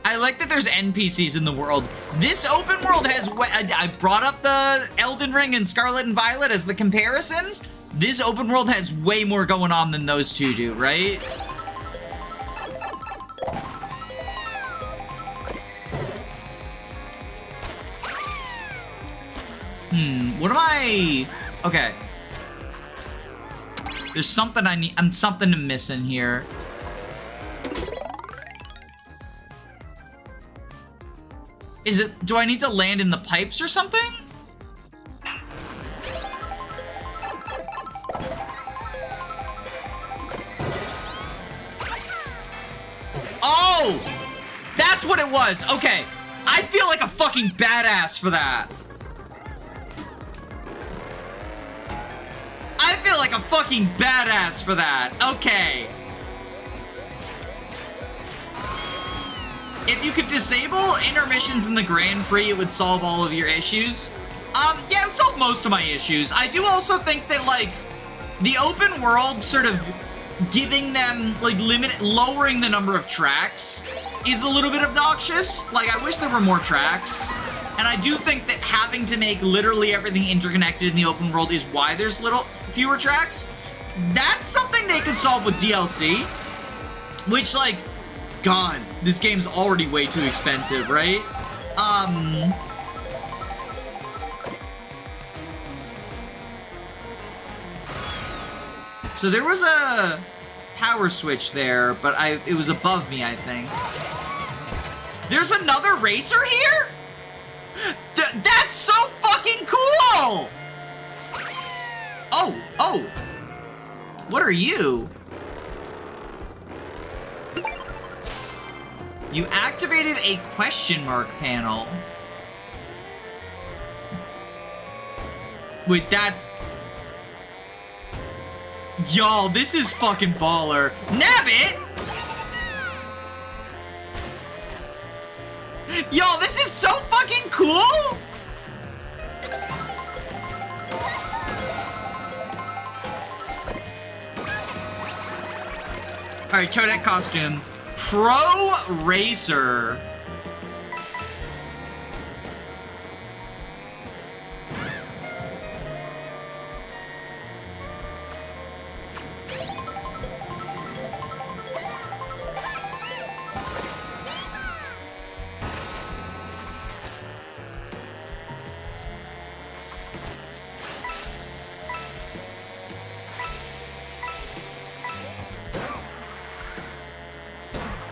A: I like that there's NPCs in the world. This open world has... I brought up the Elden Ring and Scarlet and Violet as the comparisons. This open world has way more going on than those two do, right? What am I... Okay. There's something I'm something missing here. Is it, do I need to land in the pipes or something? Oh! That's what it was, okay. I feel like a fucking badass for that. I feel like a fucking badass for that. Okay. If you could disable intermissions in the Grand Prix, it would solve all of your issues. Yeah, it would solve most of my issues. I do also think that, like, the open world sort of giving them, like, lowering the number of tracks is a little bit obnoxious. Like, I wish there were more tracks. And I do think that having to make literally everything interconnected in the open world is why there's fewer tracks. That's something they could solve with DLC. Which, like, God, this game's already way too expensive, right? So there was a power switch there, but it was above me, I think. There's another racer here? That's so fucking cool! Oh. What are you? You activated a question mark panel. Wait, that's... Y'all, this is fucking baller. Nabbit! Y'all, this is so fucking cool! Alright, Toadette costume. Pro Racer.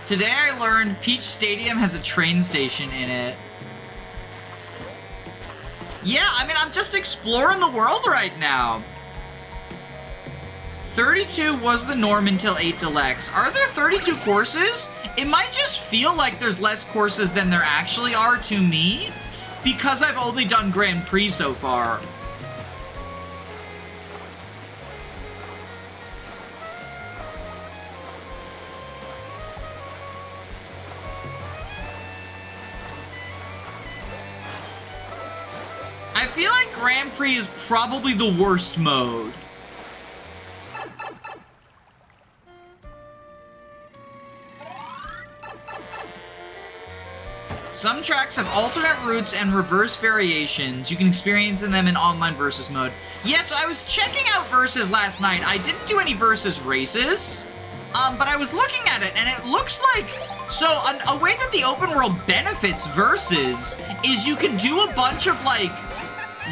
A: Today I learned Peach Stadium has a train station in it. Yeah, I mean, I'm just exploring the world right now. 32 was the norm until 8 Deluxe. Are there 32 courses? It might just feel like there's less courses than there actually are to me, because I've only done Grand Prix so far. I feel like Grand Prix is probably the worst mode. Some tracks have alternate routes and reverse variations. You can experience them in online versus mode. Yeah, so I was checking out versus last night. I didn't do any versus races, but I was looking at it, and it looks like... So, a way that the open world benefits versus is you can do a bunch of, like,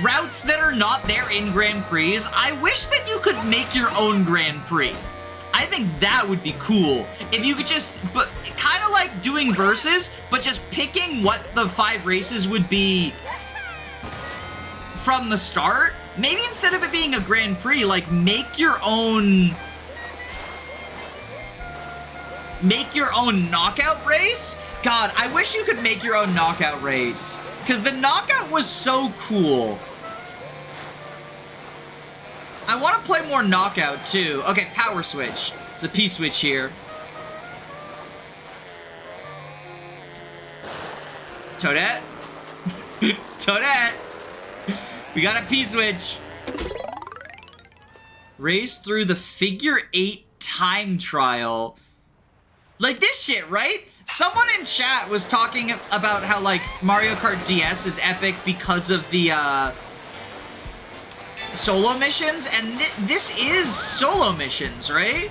A: routes that are not there in Grand Prix. I wish that you could make your own Grand Prix. I think that would be cool. If you could just, but kind of like doing versus, but just picking what the 5 races would be from the start. Maybe instead of it being a Grand Prix, like make your own knockout race. God, I wish you could make your own knockout race, because the knockout was so cool. I want to play more knockout, too. Okay, power switch. It's a P-switch here. Toadette? Toadette! We got a P-switch. Race through the figure 8 time trial. Like this shit, right? Someone in chat was talking about how, like, Mario Kart DS is epic because of the, solo missions, and this is solo missions, right?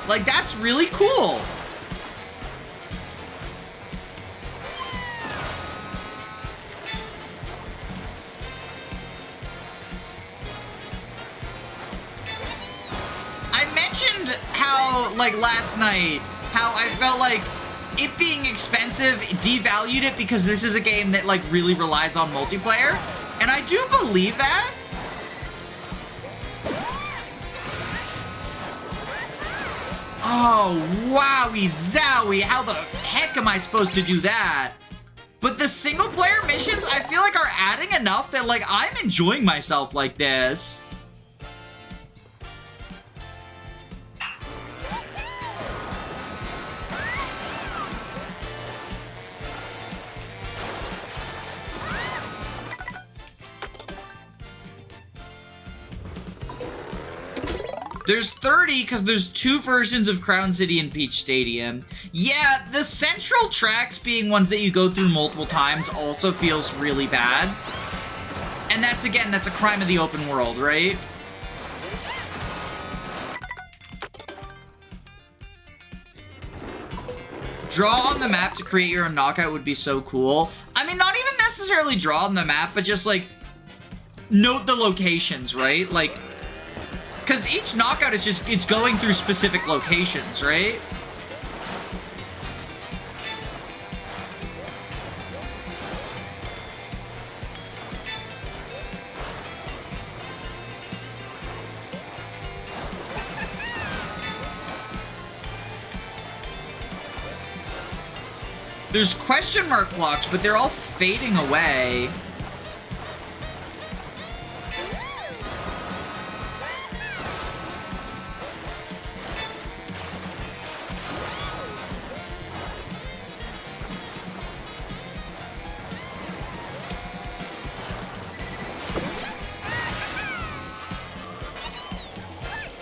A: Like, that's really cool. I mentioned how, like, last night, how I felt like it being expensive devalued it because this is a game that, like, really relies on multiplayer. And I do believe that. Oh, wowie zowie. How the heck am I supposed to do that? But the single player missions, I feel like are adding enough that, like, I'm enjoying myself like this. There's 30 because there's 2 versions of Crown City and Peach Stadium. Yeah, the central tracks being ones that you go through multiple times also feels really bad. And that's, again, that's a crime of the open world, right? Draw on the map to create your own knockout would be so cool. I mean, not even necessarily draw on the map, but just, like, note the locations, right? Like, because each knockout is just, it's going through specific locations, right? There's question mark blocks, but they're all fading away.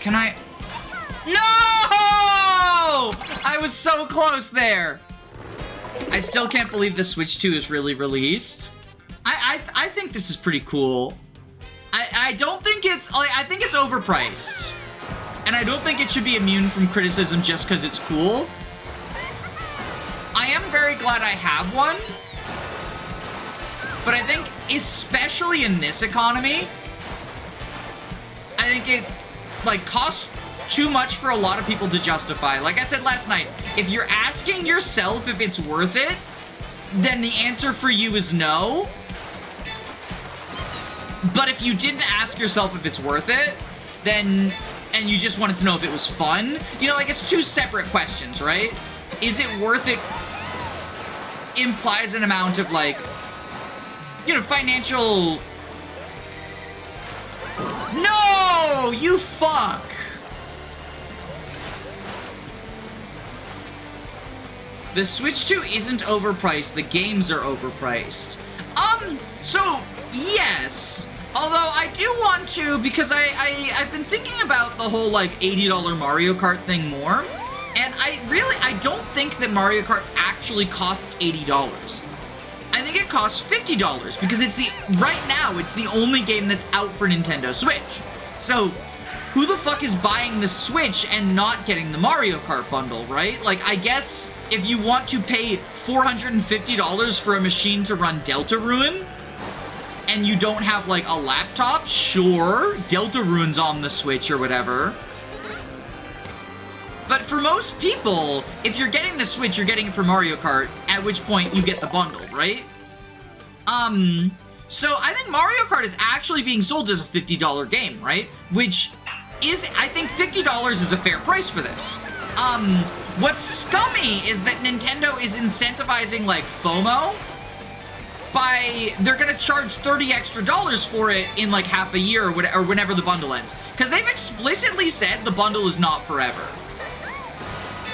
A: Can I? No! I was so close there. I still can't believe the Switch 2 is really released. I think this is pretty cool. I don't think it's, like, I think it's overpriced. And I don't think it should be immune from criticism just because it's cool. I am very glad I have one. But I think, especially in this economy, I think it, like, costs too much for a lot of people to justify. Like I said last night, if you're asking yourself if it's worth it, then the answer for you is no. But if you didn't ask yourself if it's worth it, then, and you just wanted to know if it was fun, you know, like, it's two separate questions, right? Is it worth it implies an amount of, like, you know, financial... No! You fuck! The Switch 2 isn't overpriced, the games are overpriced. So, yes. Although, I do want to, because I've been thinking about the whole, like, $80 Mario Kart thing more. And I don't think that Mario Kart actually costs $80. I think it costs $50, because it's right now, it's the only game that's out for Nintendo Switch. So, who the fuck is buying the Switch and not getting the Mario Kart bundle, right? Like, I guess if you want to pay $450 for a machine to run Deltarune, and you don't have, like, a laptop, sure, Deltarune's on the Switch or whatever. But for most people, if you're getting the Switch, you're getting it for Mario Kart, at which point you get the bundle, right? So I think Mario Kart is actually being sold as a $50 game, right? Which is, I think $50 is a fair price for this. What's scummy is that Nintendo is incentivizing, like, FOMO by, they're gonna charge $30 extra for it in, like, half a year or whenever the bundle ends. Because they've explicitly said the bundle is not forever.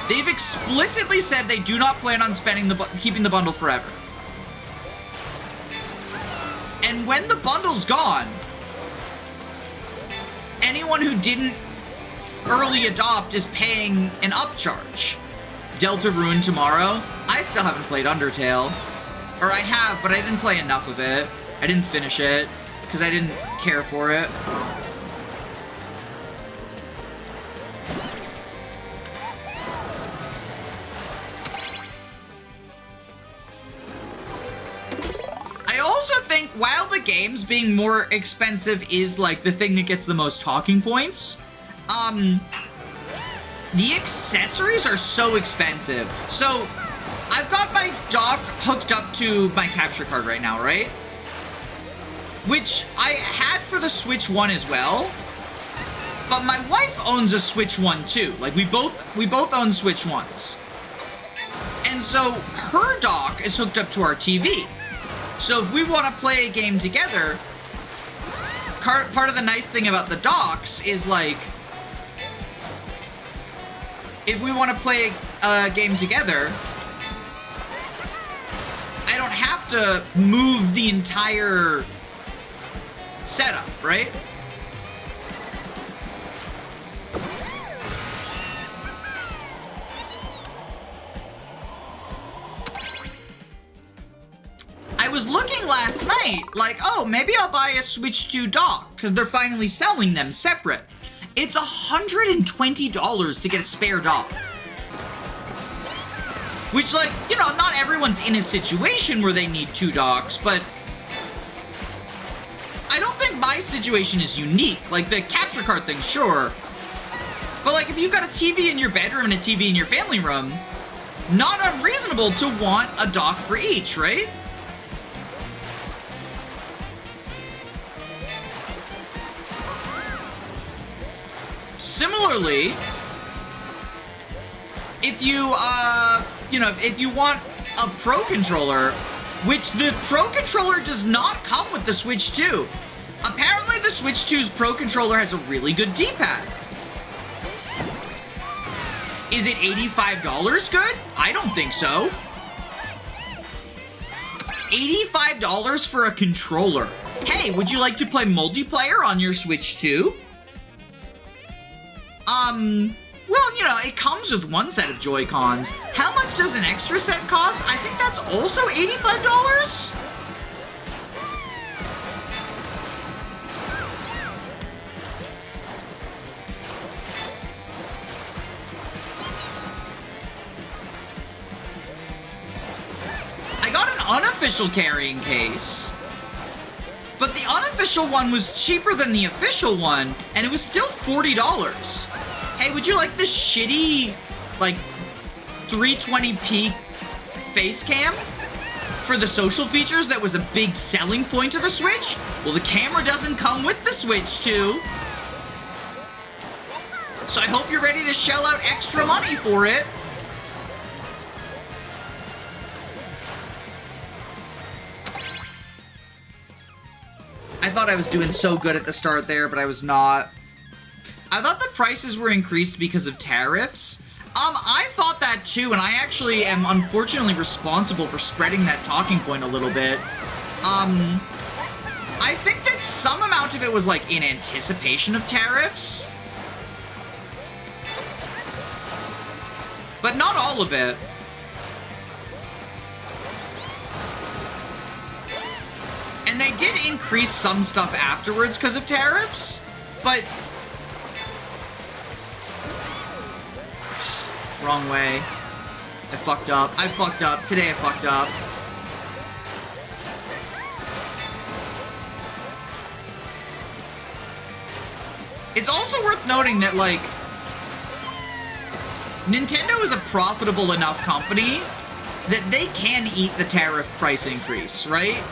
A: They've explicitly said they do not plan on keeping the bundle forever. And when the bundle's gone, anyone who didn't early adopt is paying an upcharge. Deltarune tomorrow. I still haven't played Undertale. Or I have, but I didn't play enough of it. I didn't finish it, because I didn't care for it. I also think, while the games being more expensive is, like, the thing that gets the most talking points, the accessories are so expensive. So, I've got my dock hooked up to my capture card right now, right? Which I had for the Switch 1 as well. But my wife owns a Switch 1 too. Like, we both own Switch 1s. And so, her dock is hooked up to our TV. So if we want to play a game together, part of the nice thing about the docks is, like, if we want to play a game together, I don't have to move the entire setup, right? I was looking last night, like, oh, maybe I'll buy a Switch 2 dock, because they're finally selling them separate. It's $120 to get a spare dock. Which, like, you know, not everyone's in a situation where they need two docks, but I don't think my situation is unique. Like, the capture card thing, sure. But, like, if you've got a TV in your bedroom and a TV in your family room, not unreasonable to want a dock for each, right? Similarly, if you, you know, if you want a Pro Controller, which the Pro Controller does not come with the Switch 2. Apparently, the Switch 2's Pro Controller has a really good D-pad. Is it $85 good? I don't think so. $85 for a controller. Hey, would you like to play multiplayer on your Switch 2? Well, you know, it comes with one set of Joy-Cons. How much does an extra set cost? I think that's also $85? I got an unofficial carrying case. But the unofficial one was cheaper than the official one, and it was still $40. Hey, would you like this shitty, like, 320p face cam for the social features that was a big selling point of the Switch? Well, the camera doesn't come with the Switch 2. So I hope you're ready to shell out extra money for it. I thought I was doing so good at the start there, but I was not. I thought the prices were increased because of tariffs. I thought that too, and I actually am unfortunately responsible for spreading that talking point a little bit. I think that some amount of it was like in anticipation of tariffs. But not all of it. And they did increase some stuff afterwards because of tariffs, but... Wrong way. I fucked up. I fucked up. Today I fucked up. It's also worth noting that, like, Nintendo is a profitable enough company that they can eat the tariff price increase, right?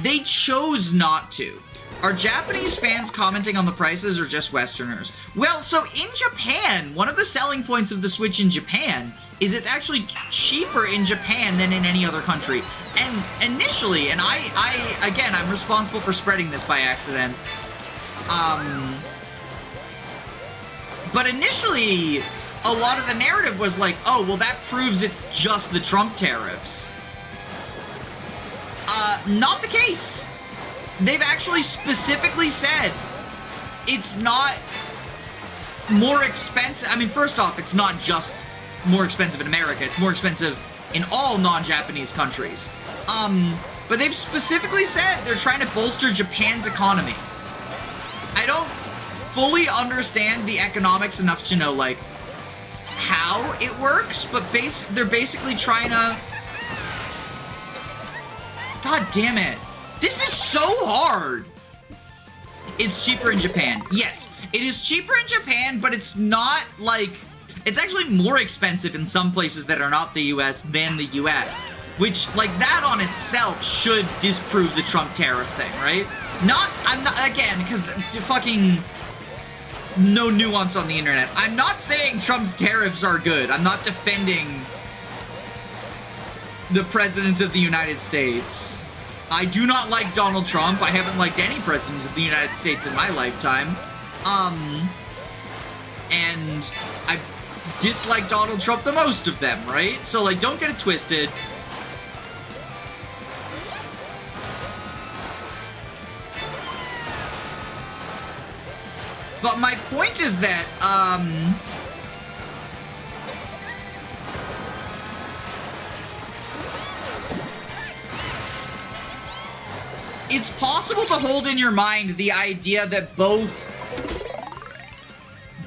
A: They chose not to. Are Japanese fans commenting on the prices or just Westerners? Well, so in Japan, one of the selling points of the Switch in Japan is it's actually cheaper in Japan than in any other country. And initially, and again, I'm responsible for spreading this by accident. But initially, a lot of the narrative was like, oh, well, that proves it's just the Trump tariffs. Not the case. They've actually specifically said it's not more expensive. I mean, first off, it's not just more expensive in America. It's more expensive in all non-Japanese countries. But they've specifically said they're trying to bolster Japan's economy. I don't fully understand the economics enough to know, like, how it works, but they're basically trying to... God damn it. This is so hard. It's cheaper in Japan. Yes, it is cheaper in Japan, but it's not like... It's actually more expensive in some places that are not the US than the US. Which, like, that on itself should disprove the Trump tariff thing, right? I'm not, again, because fucking... No nuance on the internet. I'm not saying Trump's tariffs are good. I'm not defending the President of the United States. I do not like Donald Trump. I haven't liked any President of the United States in my lifetime. And I dislike Donald Trump the most of them, right? So, like, don't get it twisted. But my point is that, it's possible to hold in your mind the idea that both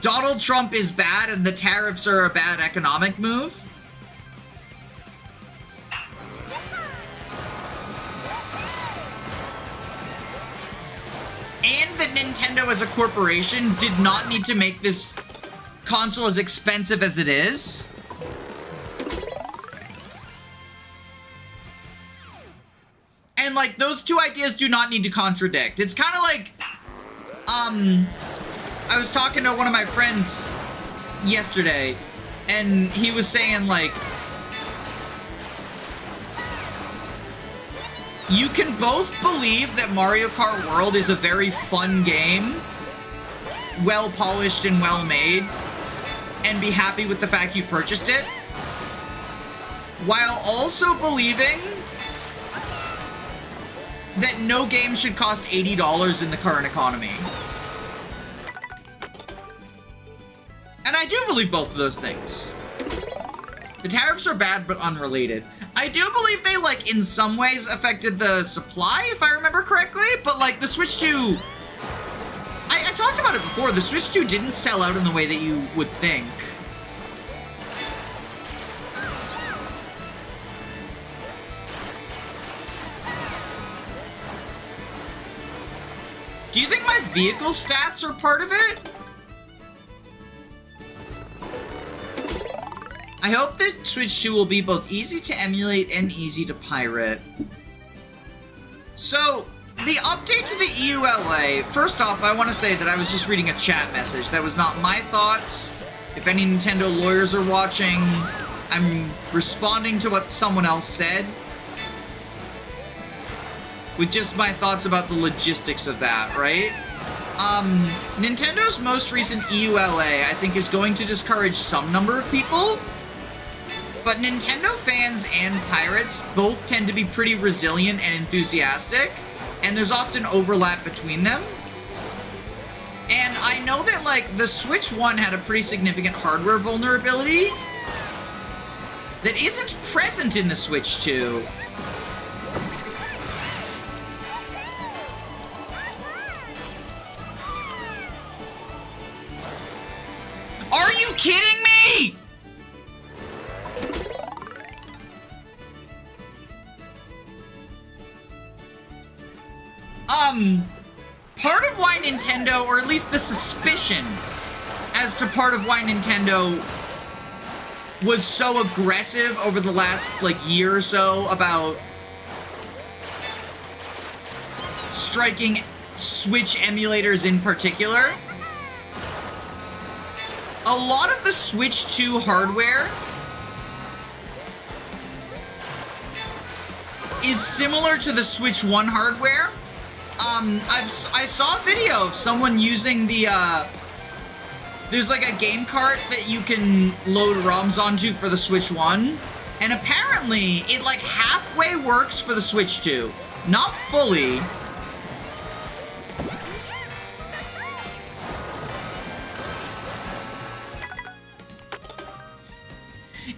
A: Donald Trump is bad and the tariffs are a bad economic move. And that Nintendo as a corporation did not need to make this console as expensive as it is. And, like, those two ideas do not need to contradict. It's kind of like, I was talking to one of my friends yesterday, and he was saying, like, You can both believe that Mario Kart World is a very fun game, well polished and well made, and be happy with the fact you purchased it, while also believing that no game should cost $80 in the current economy. And I do believe both of those things. The tariffs are bad but unrelated. I do believe they, like, in some ways affected the supply, if I remember correctly, but, like, the Switch 2... I talked about it before, the Switch 2 didn't sell out in the way that you would think. Do you think my vehicle stats are part of it? I hope that Switch 2 will be both easy to emulate and easy to pirate. So, the update to the EULA, first off, I want to say that I was just reading a chat message. That was not my thoughts. If any Nintendo lawyers are watching, I'm responding to what someone else said, with just my thoughts about the logistics of that, right? Nintendo's most recent EULA, I think, is going to discourage some number of people, but Nintendo fans and pirates both tend to be pretty resilient and enthusiastic, and there's often overlap between them. And I know that, like, the Switch 1 had a pretty significant hardware vulnerability that isn't present in the Switch 2. Are you kidding me? Part of why Nintendo, or at least the suspicion as to part of why Nintendo was so aggressive over the last, like, year or so about striking Switch emulators in particular. A lot of the Switch 2 hardware is similar to the Switch 1 hardware. I saw a video of someone using the, there's like a game cart that you can load ROMs onto for the Switch 1, and apparently it like halfway works for the Switch 2. Not fully.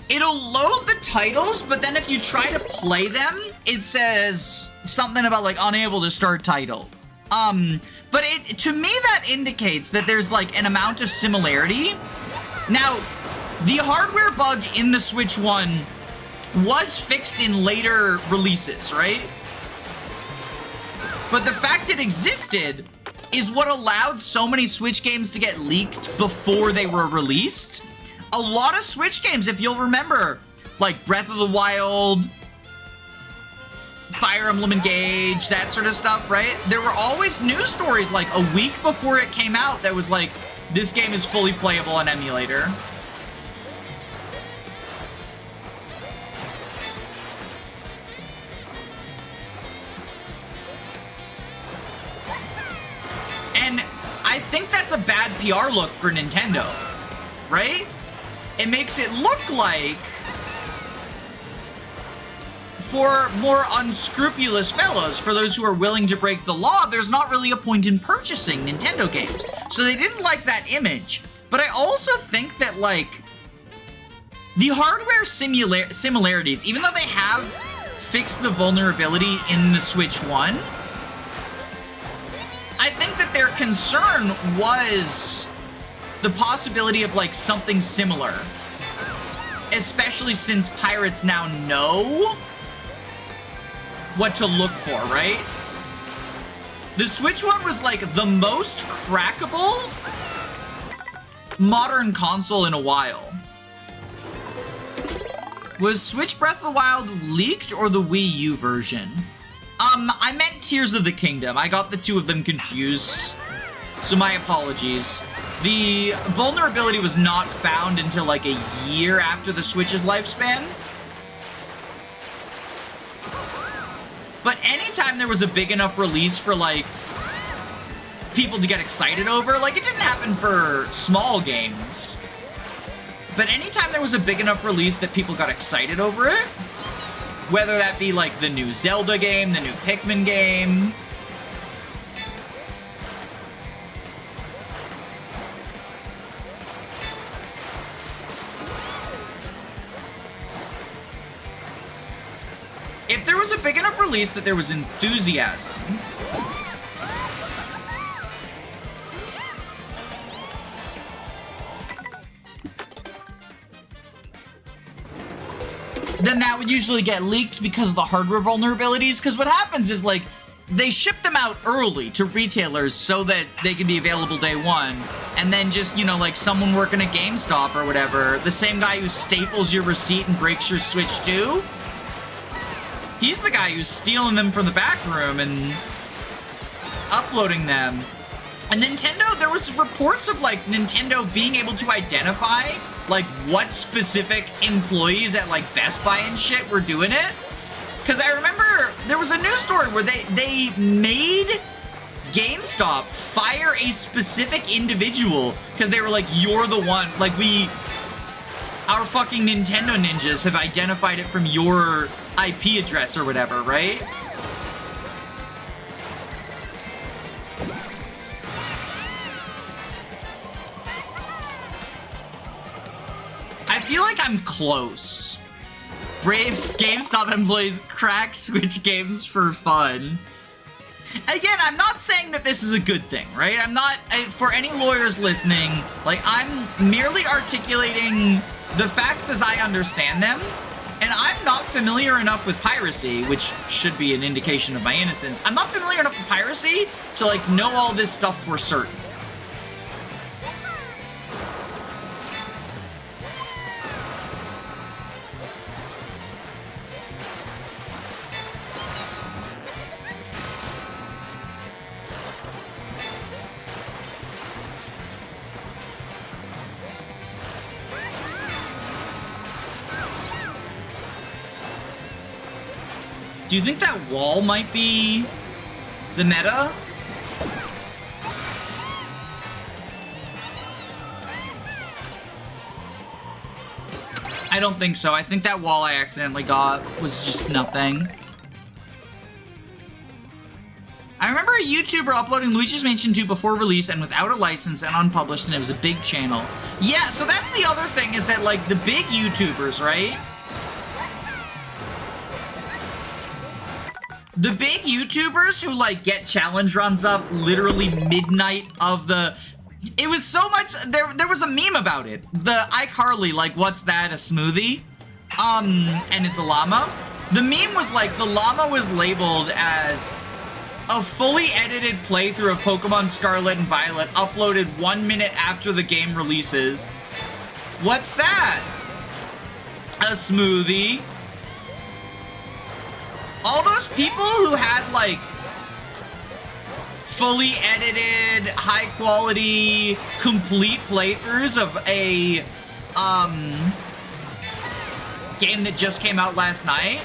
A: It'll load the titles, but then if you try to play them, it says something about, like, unable to start title. But to me, that indicates that there's, like, an amount of similarity. Now, the hardware bug in the Switch 1 was fixed in later releases, right? But the fact it existed is what allowed so many Switch games to get leaked before they were released. A lot of Switch games, if you'll remember, like Breath of the Wild, Fire Emblem Engage, that sort of stuff, right? There were always news stories like a week before it came out that was like, this game is fully playable on emulator. And I think that's a bad PR look for Nintendo, right? It makes it look like, for more unscrupulous fellows, for those who are willing to break the law, there's not really a point in purchasing Nintendo games. So they didn't like that image. But I also think that, like, the hardware similarities, even though they have fixed the vulnerability in the Switch 1, I think that their concern was the possibility of, like, something similar. Especially since pirates now know what to look for, right? The Switch 1 was, like, the most crackable modern console in a while. Was Switch Breath of the Wild leaked or the Wii U version? I meant Tears of the Kingdom. I got the two of them confused, so my apologies. The vulnerability was not found until like a year after the Switch's lifespan. But anytime there was a big enough release for, like, people to get excited over, like, it didn't happen for small games. But anytime there was a big enough release that people got excited over it, whether that be, like, the new Zelda game, the new Pikmin game, if there was a big enough release that there was enthusiasm, then that would usually get leaked because of the hardware vulnerabilities. Because what happens is, like, they ship them out early to retailers so that they can be available day one. And then just, you know, like someone working at GameStop or whatever, the same guy who staples your receipt and breaks your Switch too, he's the guy who's stealing them from the back room and uploading them. And Nintendo, there was reports of, like, Nintendo being able to identify, like, what specific employees at, like, Best Buy and shit were doing it. Because I remember there was a news story where they made GameStop fire a specific individual because they were like, you're the one, like, our fucking Nintendo ninjas have identified it from your IP address or whatever, right? I feel like I'm close. Braves GameStop employees crack Switch games for fun. Again, I'm not saying that this is a good thing, right? I'm not, for any lawyers listening, like, I'm merely articulating the facts as I understand them, and I'm not familiar enough with piracy, which should be an indication of my innocence. I'm not familiar enough with piracy to, like, know all this stuff for certain. Do you think that wall might be the meta? I don't think so. I think that wall I accidentally got was just nothing. I remember a YouTuber uploading Luigi's Mansion 2 before release and without a license and unpublished, and it was a big channel. Yeah, so that's the other thing, is that, like, the big YouTubers, right? The big YouTubers who, like, get challenge runs up literally midnight of the... It was so much... There was a meme about it. The iCarly, like, what's that, a smoothie? And it's a llama. The meme was, like, the llama was labeled as a fully edited playthrough of Pokemon Scarlet and Violet uploaded 1 minute after the game releases. What's that? A smoothie. All those people who had, like, fully edited, high-quality, complete playthroughs of a, game that just came out last night.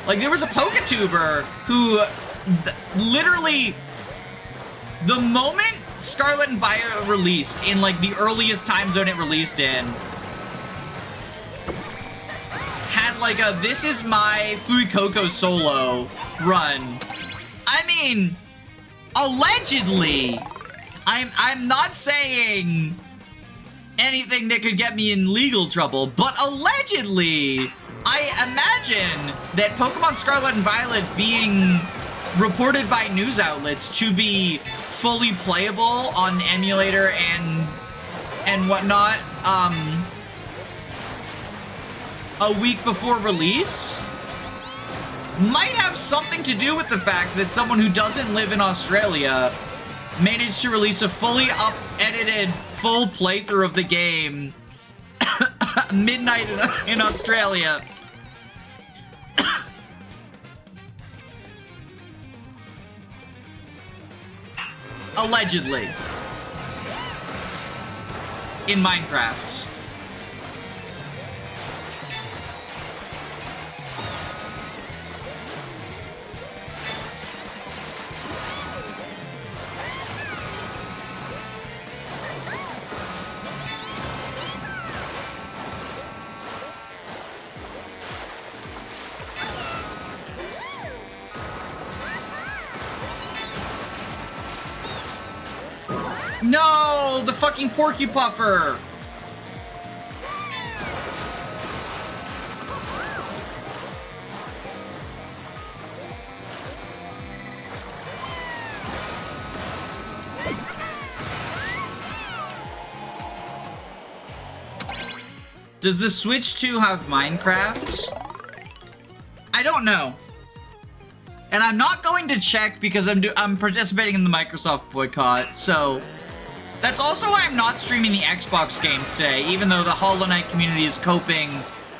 A: Like, there was a Poketuber who, literally, the moment Scarlet and Violet released, in, like, the earliest time zone it released in, had, like, a this is my Fuecoco solo run. I mean, allegedly, I'm not saying anything that could get me in legal trouble, but allegedly, I imagine that Pokemon Scarlet and Violet being reported by news outlets to be fully playable on emulator and whatnot, a week before release might have something to do with the fact that someone who doesn't live in Australia managed to release a fully edited full playthrough of the game midnight in Australia. Allegedly. In Minecraft. No, the fucking Porcupuffer. Does the Switch 2 have Minecraft? I don't know. And I'm not going to check because I'm participating in the Microsoft boycott, so... That's also why I'm not streaming the Xbox games today, even though the Hollow Knight community is coping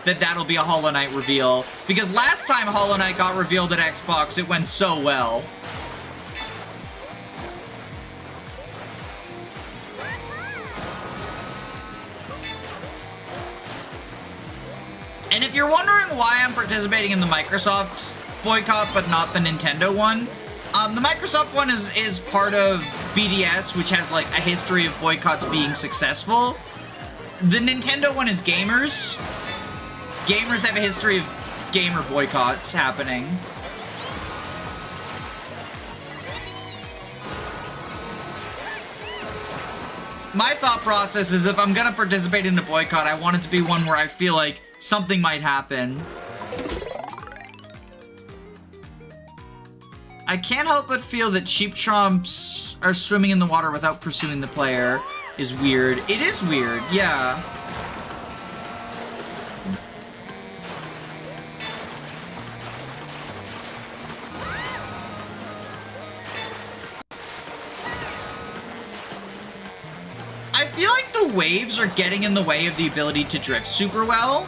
A: that that'll be a Hollow Knight reveal. Because last time Hollow Knight got revealed at Xbox, it went so well. And if you're wondering why I'm participating in the Microsoft boycott but not the Nintendo one, the Microsoft one is part of BDS, which has like a history of boycotts being successful. The Nintendo one is gamers. Gamers have a history of gamer boycotts happening. My thought process is if I'm gonna participate in a boycott, I want it to be one where I feel like something might happen. I can't help but feel that Cheap Chomps are swimming in the water without pursuing the player is weird. It is weird, yeah. I feel like the waves are getting in the way of the ability to drift super well.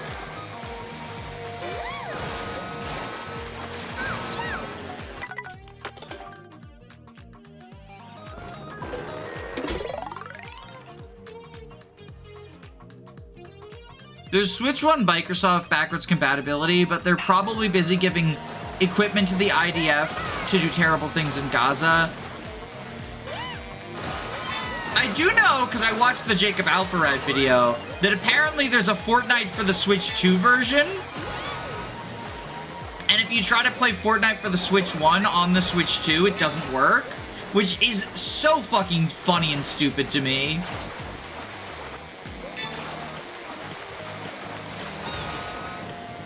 A: There's Switch 1 Microsoft backwards compatibility, but they're probably busy giving equipment to the IDF to do terrible things in Gaza. I do know, because I watched the Jacob Alpharad video, that apparently there's a Fortnite for the Switch 2 version. And if you try to play Fortnite for the Switch 1 on the Switch 2, it doesn't work. Which is so fucking funny and stupid to me.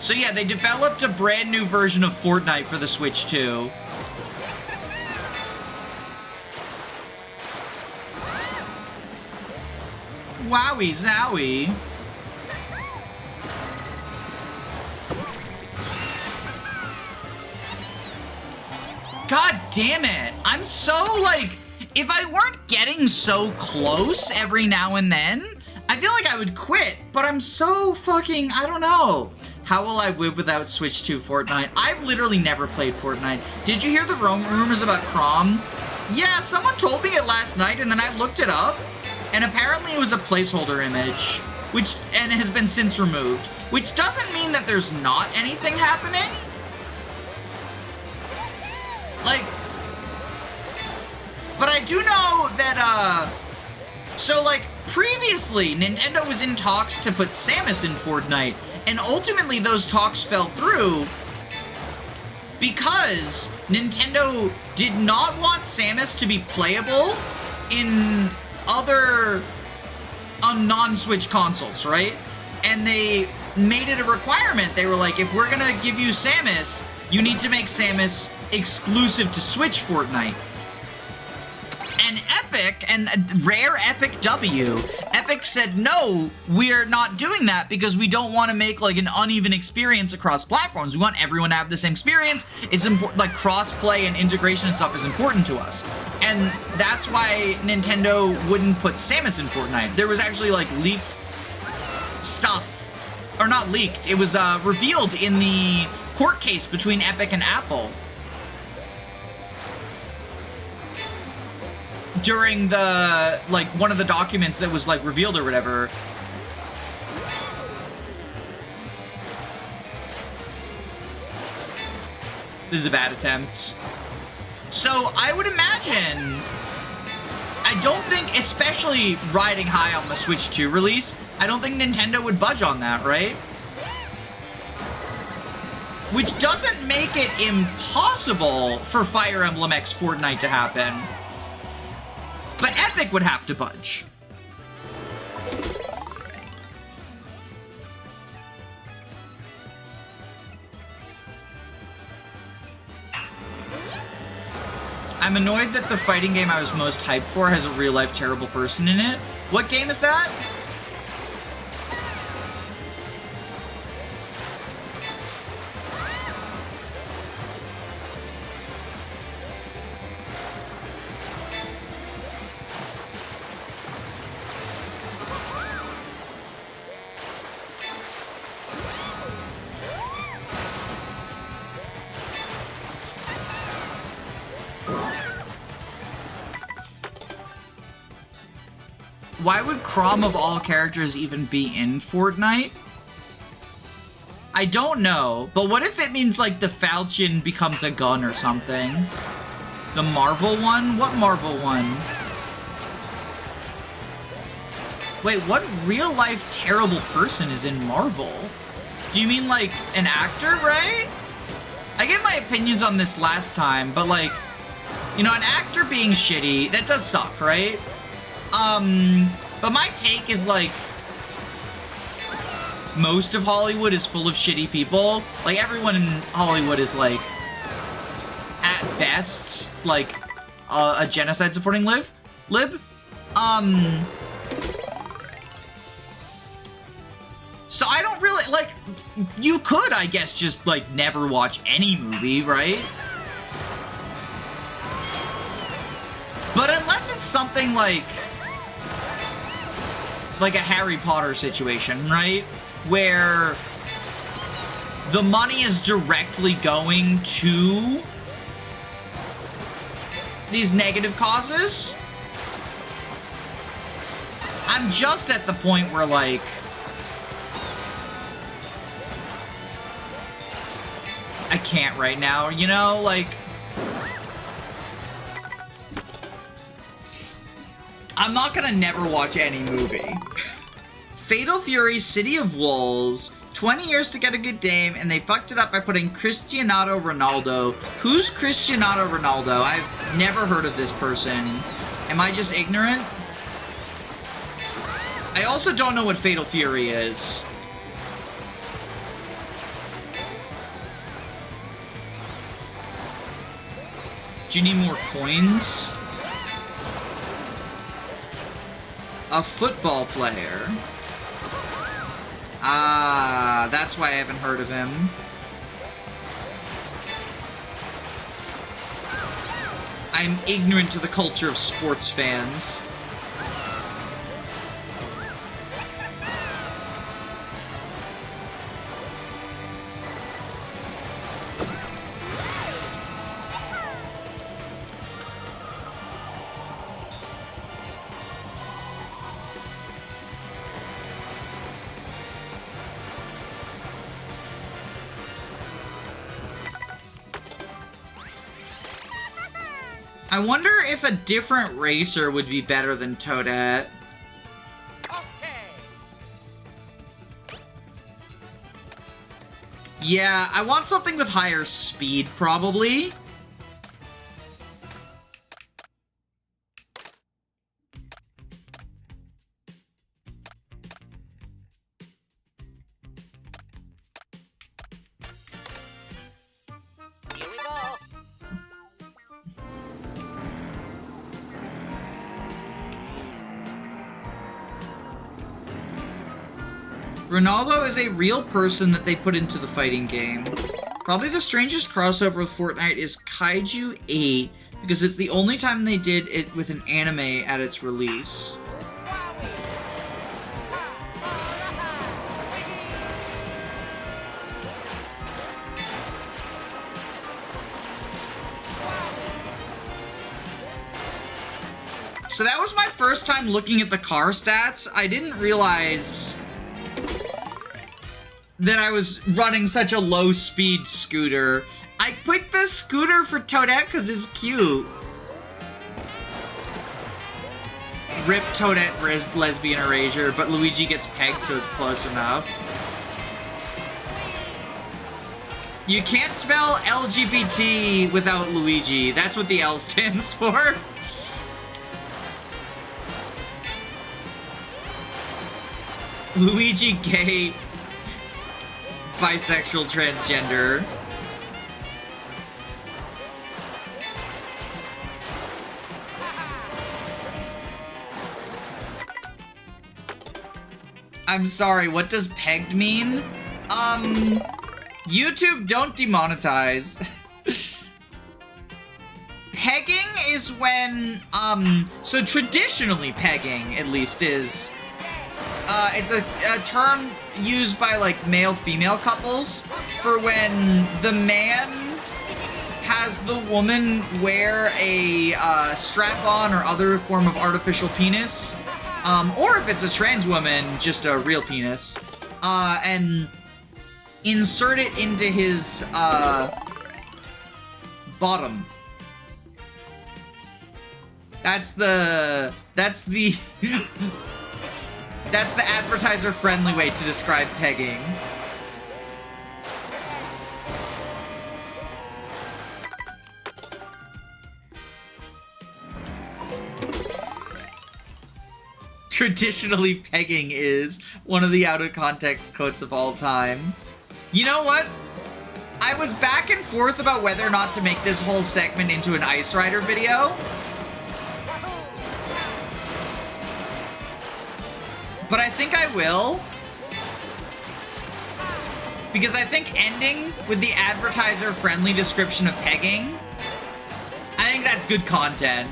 A: So yeah, they developed a brand new version of Fortnite for the Switch 2. Wowie zowie. God damn it. I'm so, like, if I weren't getting so close every now and then, I feel like I would quit, but I'm so fucking, I don't know. How will I live without Switch 2 Fortnite? I've literally never played Fortnite. Did you hear the rumors about Crom? Yeah, someone told me it last night, and then I looked it up, and apparently it was a placeholder image, and it has been since removed, which doesn't mean that there's not anything happening. Like, but I do know that, so like, previously, Nintendo was in talks to put Samus in Fortnite, and ultimately those talks fell through because Nintendo did not want Samus to be playable in other non-Switch consoles, right? And they made it a requirement. They were like, if we're gonna give you Samus, you need to make Samus exclusive to Switch Fortnite. And Epic, and rare Epic W, Epic said, no, we're not doing that because we don't want to make like an uneven experience across platforms. We want everyone to have the same experience. It's important, like cross-play and integration and stuff is important to us. And that's why Nintendo wouldn't put Samus in Fortnite. There was actually like leaked stuff, or not leaked, it was revealed in the court case between Epic and Apple. During the, like, one of the documents that was, like, revealed or whatever. This is a bad attempt. So, I would imagine, I don't think, especially riding high on the Switch 2 release, I don't think Nintendo would budge on that, right? Which doesn't make it impossible for Fire Emblem X Fortnite to happen. But Epic would have to budge. I'm annoyed that the fighting game I was most hyped for has a real-life terrible person in it. What game is that? Why would Chrom of all characters even be in Fortnite? I don't know, but what if it means like the Falchion becomes a gun or something? The Marvel one? What Marvel one? Wait, what real life terrible person is in Marvel? Do you mean like an actor, right? I gave my opinions on this last time, but like, you know, an actor being shitty, that does suck, right? But my take is like, most of Hollywood is full of shitty people. Like, everyone in Hollywood is like, at best, like, a genocide supporting lib. So I don't really, like, you could, I guess, just, like, never watch any movie, right? But unless it's something like a Harry Potter situation, right? Where the money is directly going to these negative causes. I'm just at the point where, like, I can't right now, you know? Like, I'm not gonna never watch any movie. Fatal Fury, City of Wolves, 20 years to get a good game, and they fucked it up by putting Cristiano Ronaldo. Who's Cristiano Ronaldo? I've never heard of this person. Am I just ignorant? I also don't know what Fatal Fury is. Do you need more coins? A football player. Ah, that's why I haven't heard of him. I'm ignorant to the culture of sports fans. I wonder if a different racer would be better than Toadette. Okay. Yeah, I want something with higher speed, probably. Ronaldo is a real person that they put into the fighting game. Probably the strangest crossover with Fortnite is Kaiju 8, because it's the only time they did it with an anime at its release. So that was my first time looking at the car stats. I didn't realize that I was running such a low-speed scooter. I picked this scooter for Toadette because it's cute. Rip Toadette lesbian erasure, but Luigi gets pegged, so it's close enough. You can't spell LGBT without Luigi. That's what the L stands for. Luigi gay, bisexual, transgender. I'm sorry, what does pegged mean? YouTube, don't demonetize. Pegging is when, so traditionally pegging, at least, is, it's a term used by, like, male-female couples for when the man has the woman wear a, strap-on or other form of artificial penis, or if it's a trans woman, just a real penis, and insert it into his, bottom. That's the advertiser-friendly way to describe pegging. Traditionally, pegging is one of the out-of-context quotes of all time. You know what? I was back and forth about whether or not to make this whole segment into an Ice Rider video. But I think I will. Because I think ending with the advertiser-friendly description of pegging, I think that's good content.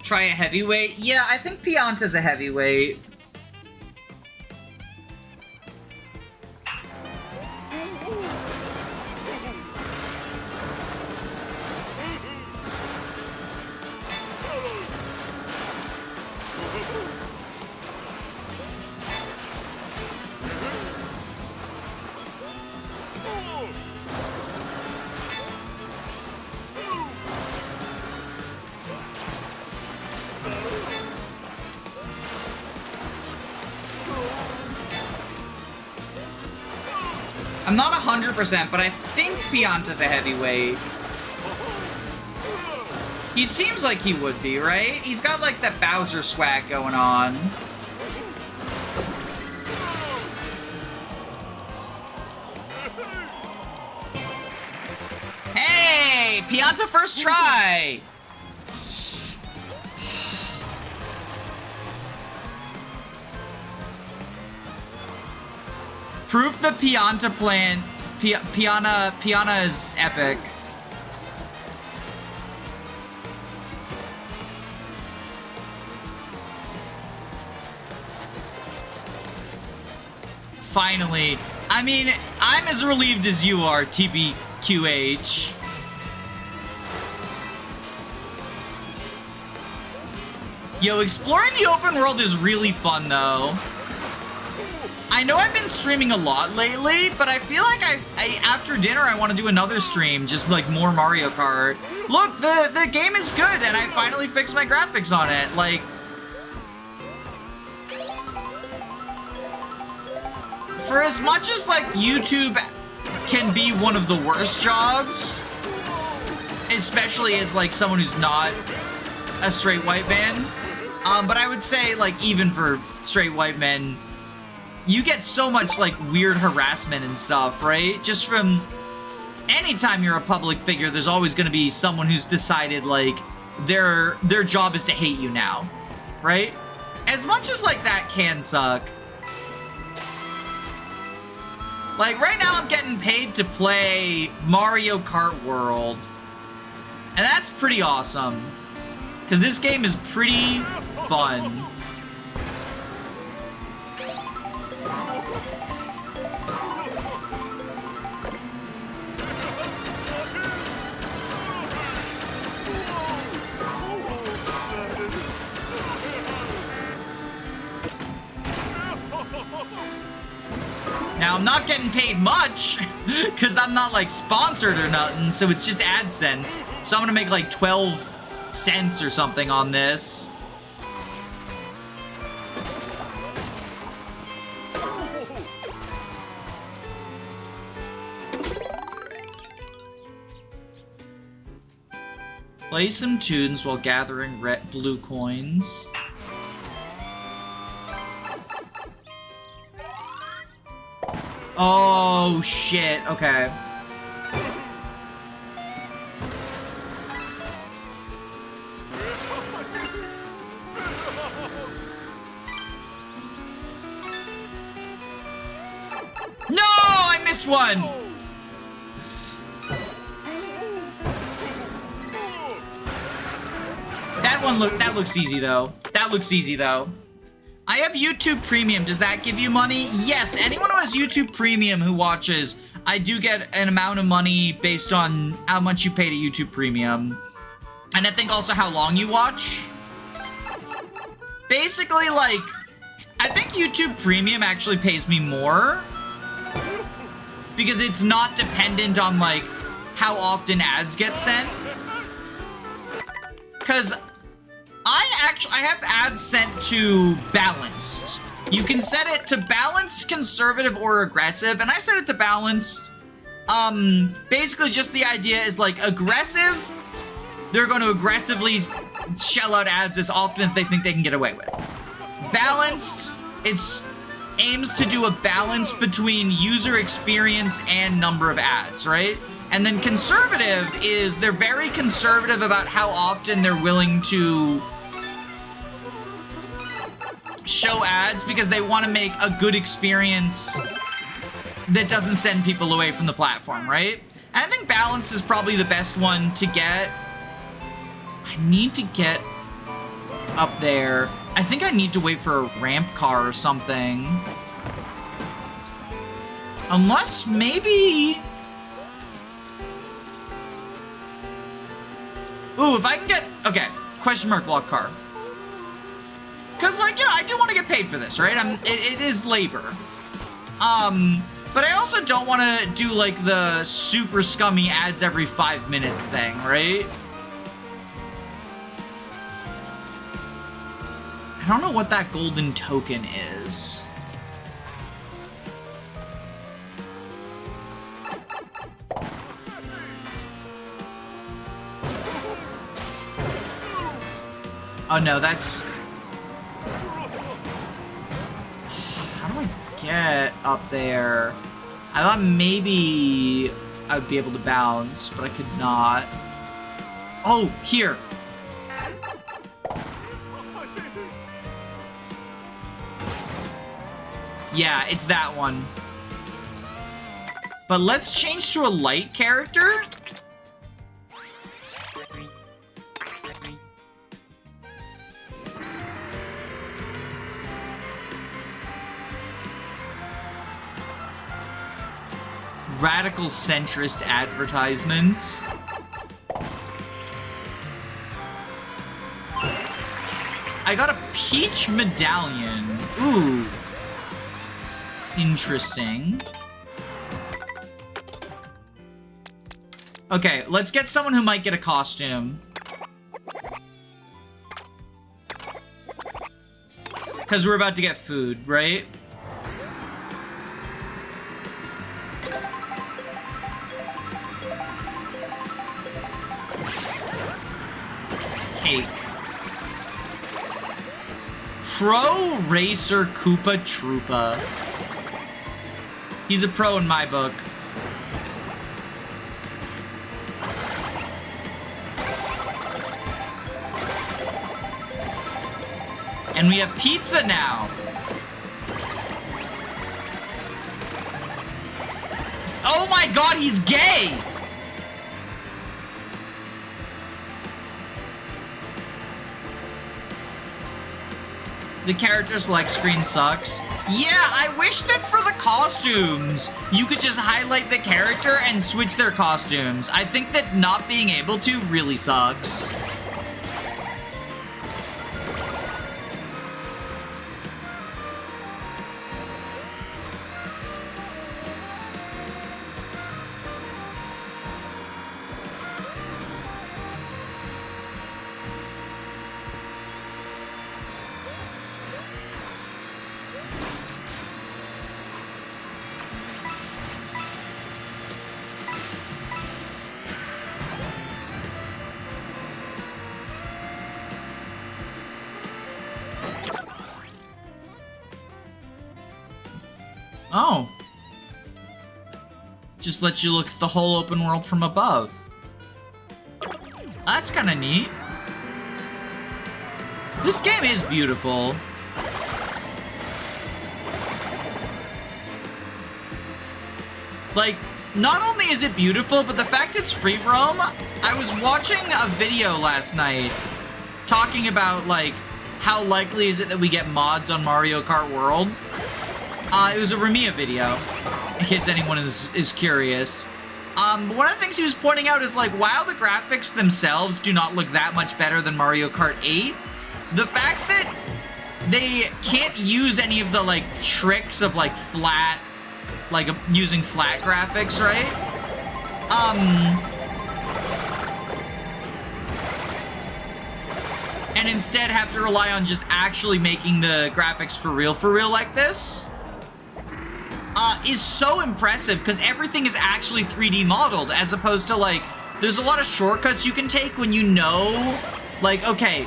A: Try a heavyweight? Yeah, I think Pianta's a heavyweight. I'm not 100%, but I think Pianta's a heavyweight. He seems like he would be, right? He's got, like, that Bowser swag going on. Hey! Pianta first try! Proof the Pianta plan. Piana is epic. Finally. I mean, I'm as relieved as you are, TBQH. Yo, exploring the open world is really fun, though. I know I've been streaming a lot lately, but I feel like after dinner I want to do another stream, just like more Mario Kart. Look, the game is good, and I finally fixed my graphics on it. Like, for as much as like YouTube can be one of the worst jobs, especially as like someone who's not a straight white man, but I would say like even for straight white men, you get so much, like, weird harassment and stuff, right? Just from anytime you're a public figure, there's always going to be someone who's decided, like, their job is to hate you now, right? As much as, like, that can suck, Like, right now I'm getting paid to play Mario Kart World. And that's pretty awesome. Because this game is pretty fun. Now, I'm not getting paid much, because I'm not, like, sponsored or nothing, so it's just AdSense. So I'm gonna make, like, 12 cents or something on this. Play some tunes while gathering blue coins. Oh, shit. Okay. No! I missed one! That looks easy, though. That looks easy, though. I have YouTube Premium. Does that give you money? Yes, anyone who has YouTube Premium who watches, I do get an amount of money based on how much you pay to YouTube Premium. And I think also how long you watch. Basically, like, I think YouTube Premium actually pays me more. Because it's not dependent on, like, how often ads get sent. Because I have ads sent to balanced. You can set it to balanced, conservative, or aggressive, and I set it to balanced. Basically just the idea is, like, aggressive, they're going to aggressively shell out ads as often as they think they can get away with. Balanced, it's aims to do a balance between user experience and number of ads, right? And then conservative is they're very conservative about how often they're willing to show ads because they want to make a good experience that doesn't send people away from the platform, right? And I think balance is probably the best one to get. I need to get up there. I think I need to wait for a ramp car or something. Unless maybe... Ooh, if I can get... Okay, question mark block car. Because, like, you know, I do want to get paid for this, right? It is labor. But I also don't want to do, like, the super scummy ads every 5 minutes thing, right? I don't know what that golden token is. Oh no, that's... How do I get up there? I thought maybe I would be able to bounce, but I could not. Oh, here! Yeah, it's that one. But let's change to a light character. Radical centrist advertisements. I got a peach medallion. Ooh. Interesting. Okay, let's get someone who might get a costume. Because we're about to get food, right? Cake. Pro Racer Koopa Troopa. He's a pro in my book. And we have pizza now. Oh my god, he's gay! The character select screen sucks. Yeah, I wish that for the costumes, you could just highlight the character and switch their costumes. I think that not being able to really sucks. Oh. Just lets you look at the whole open world from above. That's kind of neat. This game is beautiful. Like, not only is it beautiful, but the fact it's free roam, I was watching a video last night talking about, like, how likely is it that we get mods on Mario Kart World. It was a Ramiya video, in case anyone is curious. One of the things he was pointing out is, like, while the graphics themselves do not look that much better than Mario Kart 8, the fact that they can't use any of the, like, tricks of, like, flat, like, using flat graphics, right? And instead have to rely on just actually making the graphics for real like this, is so impressive, because everything is actually 3D modeled, as opposed to, like, there's a lot of shortcuts you can take when you know, like, okay,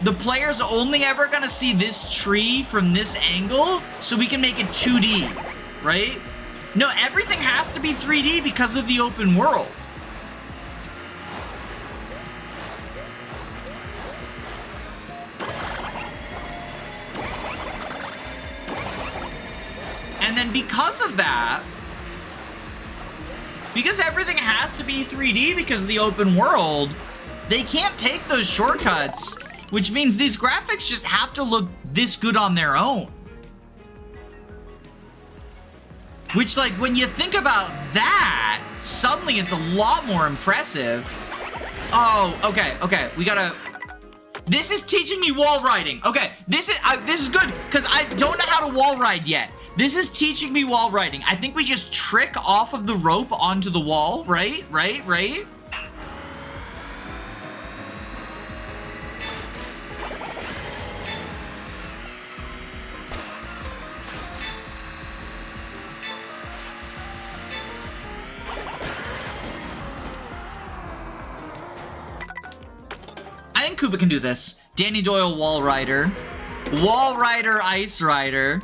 A: the player's only ever gonna see this tree from this angle, so we can make it 2D, right? No, everything has to be 3D because of the open world. And then because of that, because everything has to be 3D because of the open world, they can't take those shortcuts, which means these graphics just have to look this good on their own. Which, like, when you think about that, suddenly it's a lot more impressive. Oh, okay, we gotta... This is teaching me wall riding. Okay, this is good, because I don't know how to wall ride yet. This is teaching me wall riding. I think we just trick off of the rope onto the wall, right? I think Koopa can do this. Danny Doyle Wall Rider. Wall Rider Ice Rider.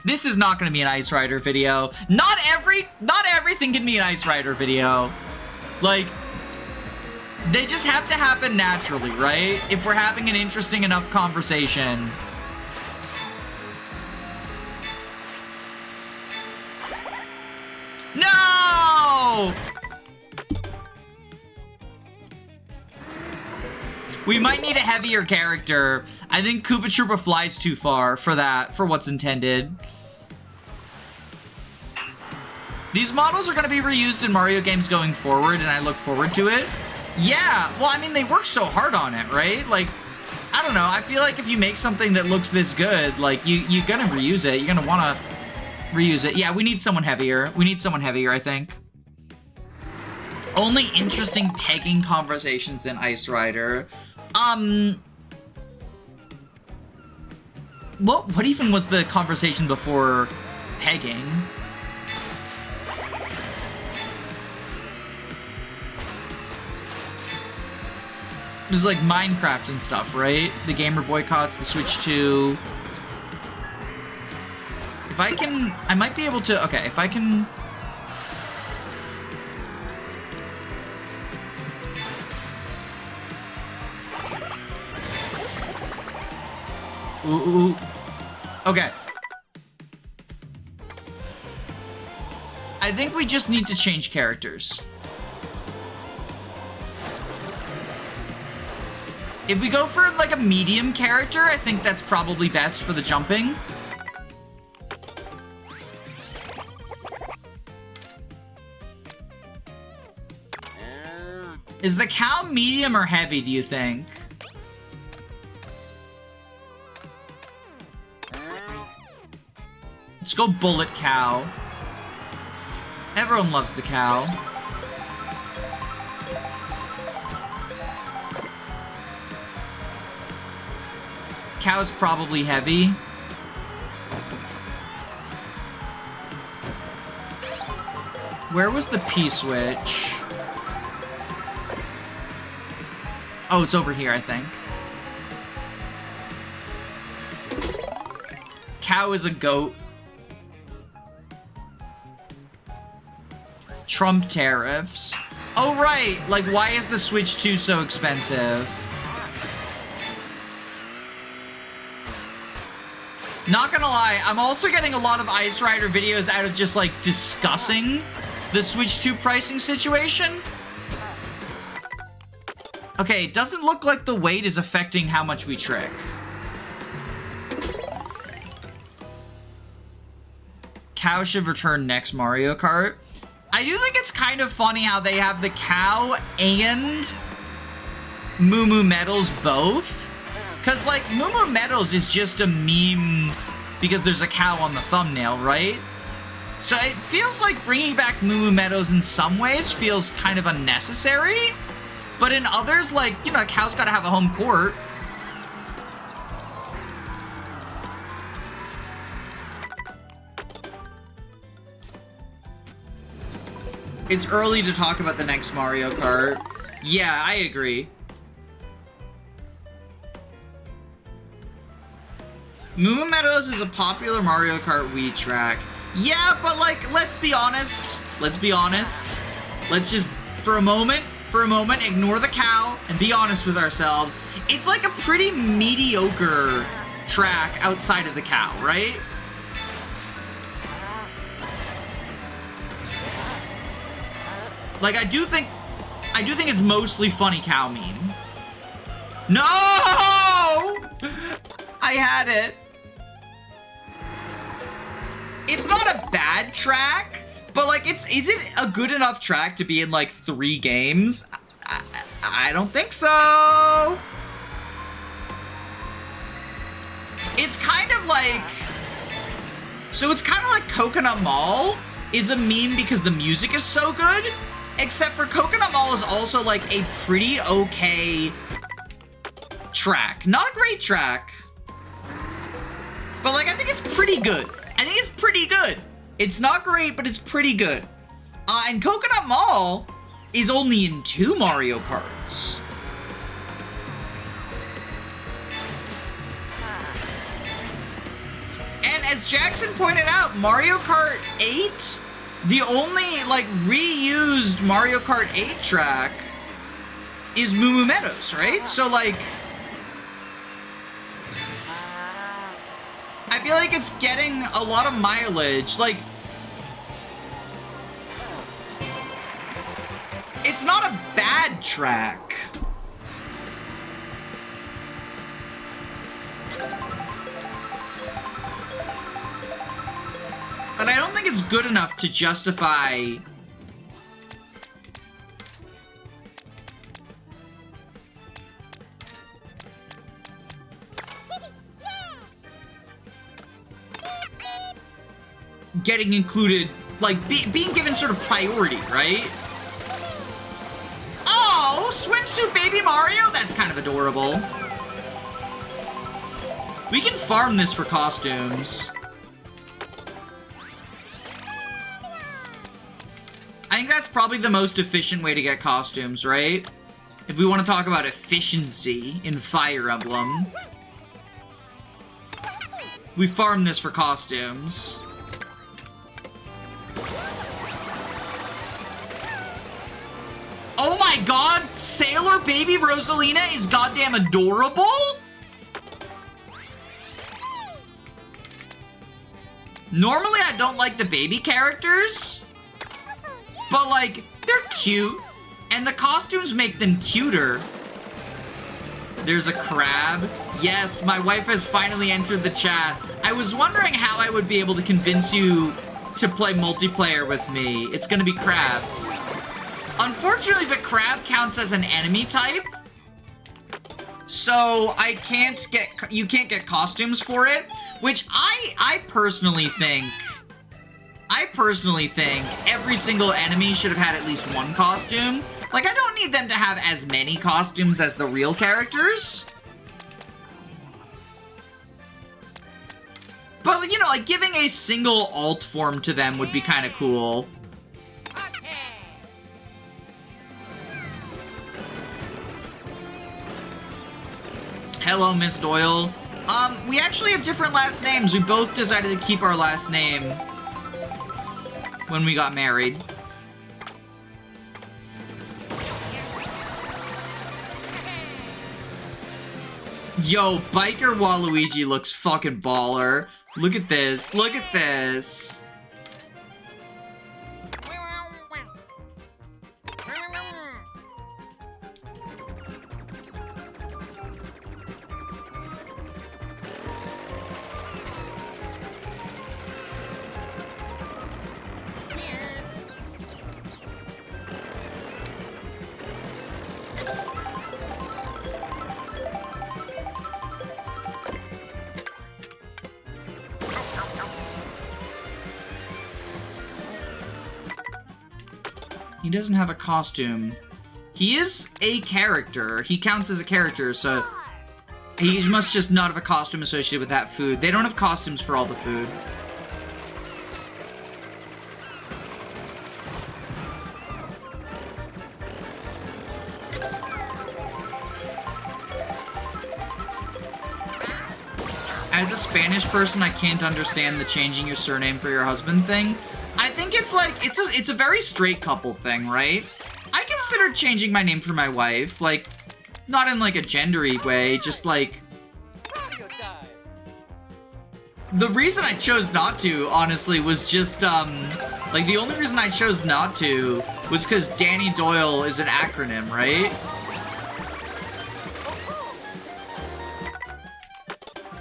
A: This is not gonna be an Ice Rider video. Not everything can be an Ice Rider video. Like, they just have to happen naturally, right? If we're having an interesting enough conversation. No! We might need a heavier character. I think Koopa Troopa flies too far for that, for what's intended. These models are going to be reused in Mario games going forward, and I look forward to it. Yeah, well, I mean, they work so hard on it, right? Like, I don't know. I feel like if you make something that looks this good, like, you're going to reuse it. You're going to want to reuse it. Yeah, we need someone heavier. We need someone heavier, I think. Only interesting pegging conversations in Ice Rider. What even was the conversation before pegging? It was like Minecraft and stuff, right? The gamer boycotts, the Switch 2. If I can, I might be able to, okay, if I can... Ooh. Okay. I think we just need to change characters. If we go for like a medium character, I think that's probably best for the jumping. Is the cow medium or heavy, do you think? Let's go bullet cow. Everyone loves the cow. Cow's probably heavy. Where was the P-switch? Oh, it's over here, I think. Cow is a goat. Trump tariffs. Oh, right. Like, why is the Switch 2 so expensive? Not gonna lie, I'm also getting a lot of Ice Rider videos out of just, like, discussing the Switch 2 pricing situation. Okay, it doesn't look like the weight is affecting how much we trick. Cow should return next Mario Kart. I do think it's kind of funny how they have the cow and Moo Moo Metals both. Because, like, Moo Moo Metals is just a meme because there's a cow on the thumbnail, right? So it feels like bringing back Moo Moo Metals in some ways feels kind of unnecessary. But in others, like, you know, a cow's gotta have a home court. It's early to talk about the next Mario Kart. Yeah, I agree. Moo Moo Meadows is a popular Mario Kart Wii track. Yeah, but like, let's be honest. Let's be honest. Let's just, for a moment, ignore the cow and be honest with ourselves. It's like a pretty mediocre track outside of the cow, right? Like, I do think it's mostly funny cow meme. No! I had it. It's not a bad track, but like, is it a good enough track to be in like 3 games? I don't think so. It's kind of like, so it's kind of like Coconut Mall is a meme because the music is so good. Except for Coconut Mall is also, like, a pretty okay track. Not a great track. But, like, I think it's pretty good. I think it's pretty good. It's not great, but it's pretty good. And Coconut Mall is only in 2 Mario Karts. And as Jackson pointed out, Mario Kart 8... the only, like, reused Mario Kart 8 track is Moo Moo Meadows, right? So, like, I feel like it's getting a lot of mileage. Like, it's not a bad track. But I don't think it's good enough to justify getting included, like, being given sort of priority, right? Oh, swimsuit baby Mario? That's kind of adorable. We can farm this for costumes. I think that's probably the most efficient way to get costumes, right? If we want to talk about efficiency in Fire Emblem. We farm this for costumes. Oh my god! Sailor Baby Rosalina is goddamn adorable? Normally I don't like the baby characters, But, like, they're cute, and the costumes make them cuter. There's a crab. Yes, my wife has finally entered the chat. I was wondering how I would be able to convince you to play multiplayer with me. It's gonna be crab. Unfortunately, the crab counts as an enemy type, so you can't get costumes for it, which I personally think every single enemy should have had at least one costume. Like, I don't need them to have as many costumes as the real characters. But, you know, like, giving a single alt form to them would be kind of cool. Hello, Miss Doyle. We actually have different last names. We both decided to keep our last name when we got married. Yo, Biker Waluigi looks fucking baller. Look at this. Look at this. He doesn't have a costume. He is a character. He counts as a character, so he must just not have a costume associated with that food. They don't have costumes for all the food. As a Spanish person, I can't understand the changing your surname for your husband thing. I think it's like, it's a very straight couple thing, right? I considered changing my name for my wife, like, not in like a gendery way, just like... The reason I chose not to, honestly, was just, like, the only reason I chose not to was because Danny Doyle is an acronym, right?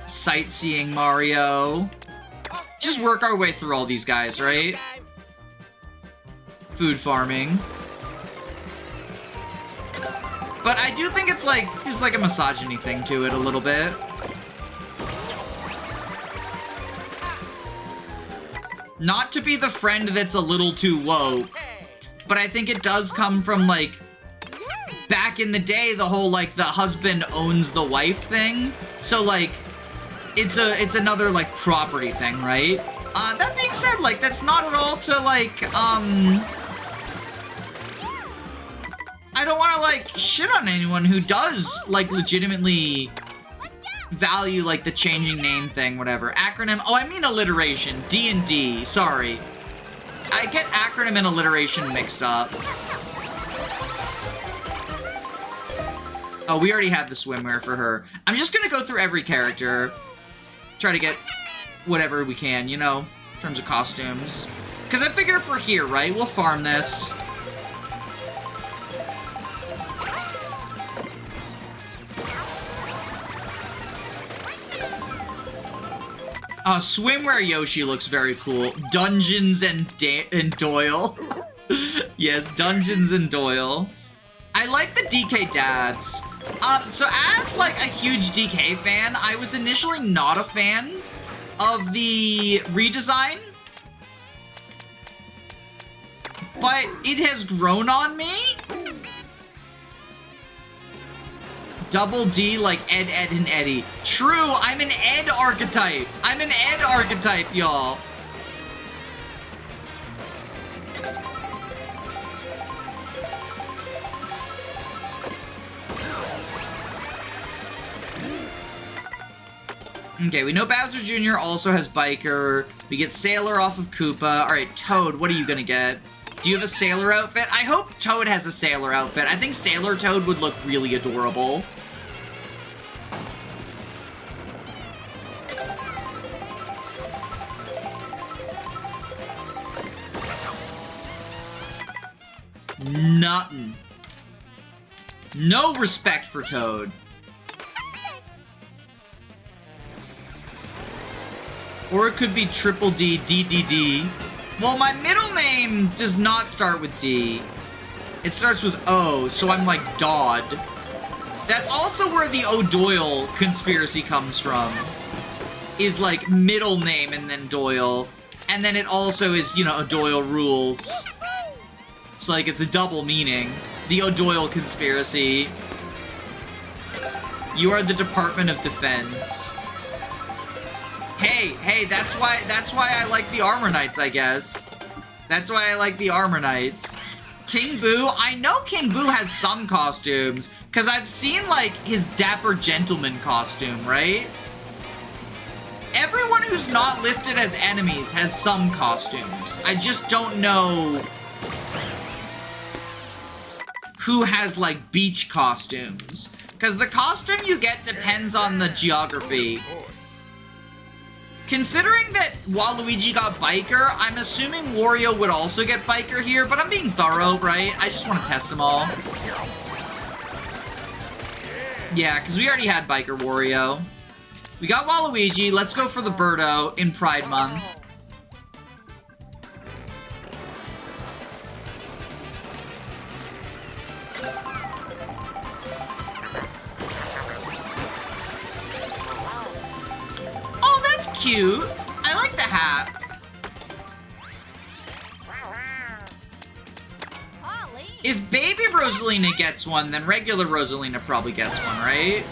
A: Sightseeing Mario. Just work our way through all these guys, right? Food farming. But I do think it's like, there's like a misogyny thing to it a little bit. Not to be the friend that's a little too woke, but I think it does come from like, back in the day, the whole like, the husband owns the wife thing. So like, it's another, like, property thing, right? That being said, like, that's not at all to, like, I don't want to, like, shit on anyone who does, like, legitimately value, like, the changing name thing, whatever. Acronym, oh, I mean alliteration. D&D, sorry. I get acronym and alliteration mixed up. Oh, we already had the swimwear for her. I'm just gonna go through every character. Try to get whatever we can, you know, in terms of costumes. Because I figure if we're here, right, we'll farm this. Swimwear Yoshi looks very cool. Dungeons and Doyle. Yes, Dungeons and Doyle. I like the DK dabs. So as, like, a huge DK fan, I was initially not a fan of the redesign. But it has grown on me. Double D like Ed, Ed, and Eddie. True, I'm an Ed archetype. I'm an Ed archetype, y'all. Okay, we know Bowser Jr. also has Biker. We get Sailor off of Koopa. Alright, Toad, what are you gonna get? Do you have a Sailor outfit? I hope Toad has a Sailor outfit. I think Sailor Toad would look really adorable. Nothing. No respect for Toad. Or it could be Triple D, DDD. Well, my middle name does not start with D. It starts with O, so I'm like Dodd. That's also where the O'Doyle conspiracy comes from. Is like middle name and then Doyle. And then it also is, you know, O'Doyle rules. So like it's a double meaning. The O'Doyle conspiracy. You are the Department of Defense. Hey, that's why I like the Armor Knights, I guess. That's why I like the Armor Knights. King Boo, I know King Boo has some costumes, because I've seen, like, his Dapper Gentleman costume, right? Everyone who's not listed as enemies has some costumes. I just don't know who has, like, beach costumes. Because the costume you get depends on the geography. Considering that Waluigi got Biker, I'm assuming Wario would also get Biker here, but I'm being thorough, right? I just want to test them all. Yeah, because we already had Biker Wario. We got Waluigi. Let's go for the Birdo in Pride Month. Cute. I like the hat. If baby Rosalina gets one, then regular Rosalina probably gets one, right?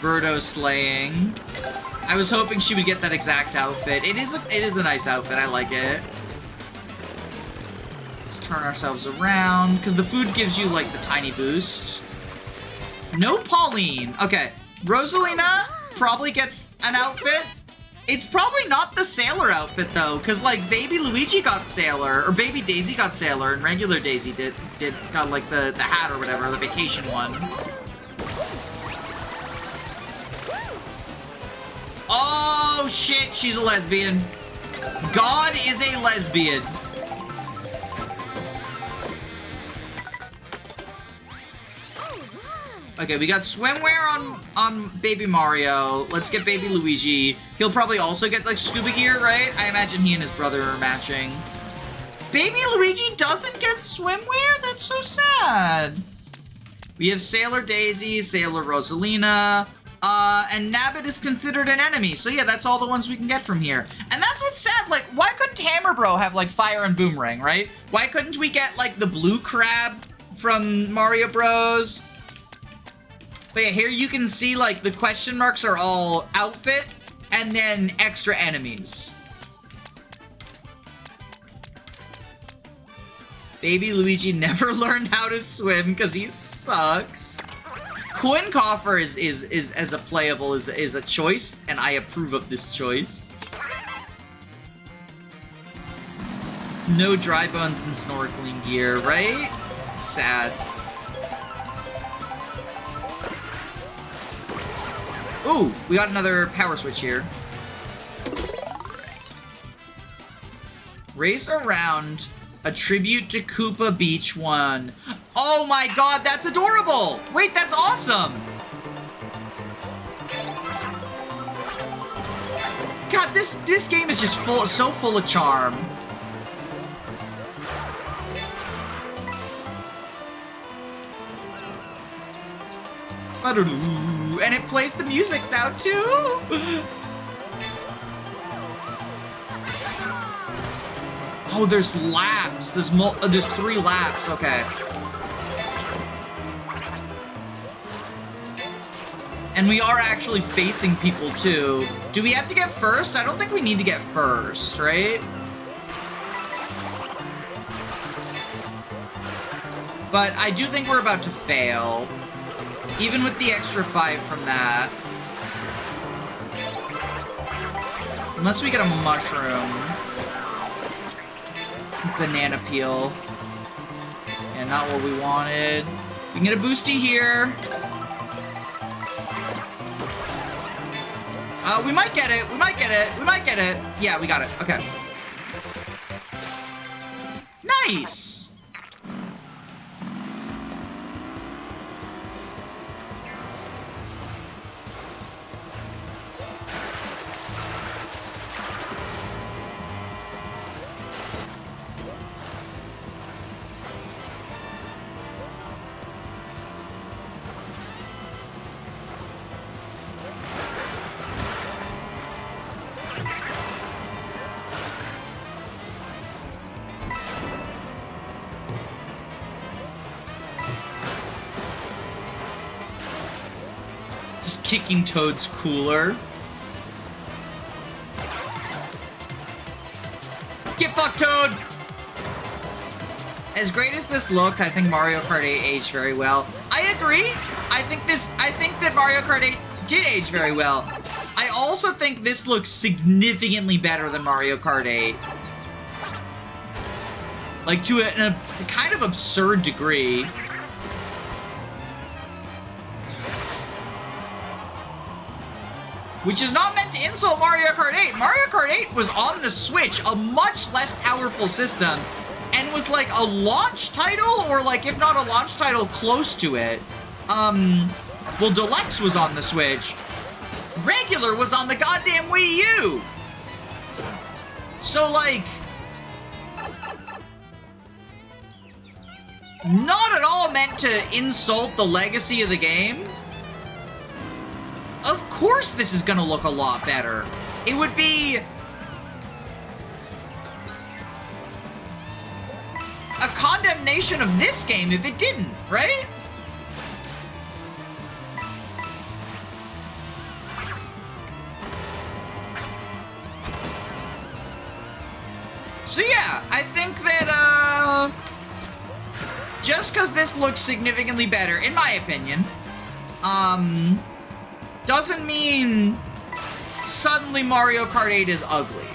A: Birdo slaying. I was hoping she would get that exact outfit. It is a nice outfit. I like it. Let's turn ourselves around because the food gives you like the tiny boost. No Pauline. Okay, Rosalina probably gets an outfit. It's probably not the Sailor outfit though, because like Baby Luigi got Sailor or Baby Daisy got Sailor and regular Daisy got like the hat or whatever, the vacation one. Oh, shit, she's a lesbian. God is a lesbian. Okay, we got swimwear on Baby Mario. Let's get Baby Luigi. He'll probably also get, like, scuba gear, right? I imagine he and his brother are matching. Baby Luigi doesn't get swimwear? That's so sad. We have Sailor Daisy, Sailor Rosalina, and Nabbit is considered an enemy. So yeah, that's all the ones we can get from here. And that's what's sad, like, why couldn't Hammer Bro have, like, Fire and Boomerang, right? Why couldn't we get, like, the blue crab from Mario Bros? But yeah, here you can see, like, the question marks are all outfit, and then extra enemies. Baby Luigi never learned how to swim because he sucks. Coin Coffer is as a playable is a choice, and I approve of this choice. No dry bones and snorkeling gear, right? It's sad. Ooh, we got another power switch here. Race around a tribute to Koopa Beach 1. Oh my god, that's adorable! Wait, that's awesome! God, this game is just so full of charm. And it plays the music now too. Oh, there's laps. There's 3 laps. Okay. And we are actually facing people too. Do we have to get first? I don't think we need to get first, right? But I do think we're about to fail. Even with the extra 5 from that. Unless we get a mushroom. Banana peel. Yeah, not what we wanted. We can get a boosty here. We might get it. We might get it. We might get it. Yeah, we got it. Okay. Nice. Just kicking Toad's cooler. Get fucked, Toad! As great as this looked, I think Mario Kart 8 aged very well. I agree. I think that Mario Kart 8 did age very well. I also think this looks significantly better than Mario Kart 8. Like, to a kind of absurd degree. Which is not meant to insult Mario Kart 8. Mario Kart 8 was on the Switch, a much less powerful system, and was like a launch title, or like, if not a launch title, close to it. Well, Deluxe was on the Switch. Regular was on the goddamn Wii U. So, like, not at all meant to insult the legacy of the game. Of course this is gonna look a lot better. It would be a condemnation of this game if it didn't, right? So yeah, I think that, just because this looks significantly better, in my opinion, doesn't mean suddenly Mario Kart 8 is ugly.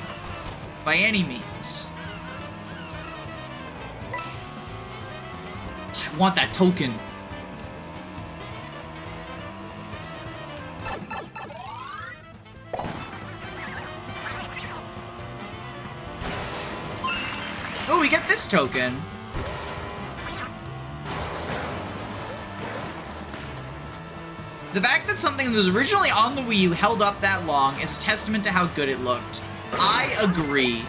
A: By any means. I want that token. Oh, we get this token. The fact that something that was originally on the Wii U held up that long is a testament to how good it looked. I agree.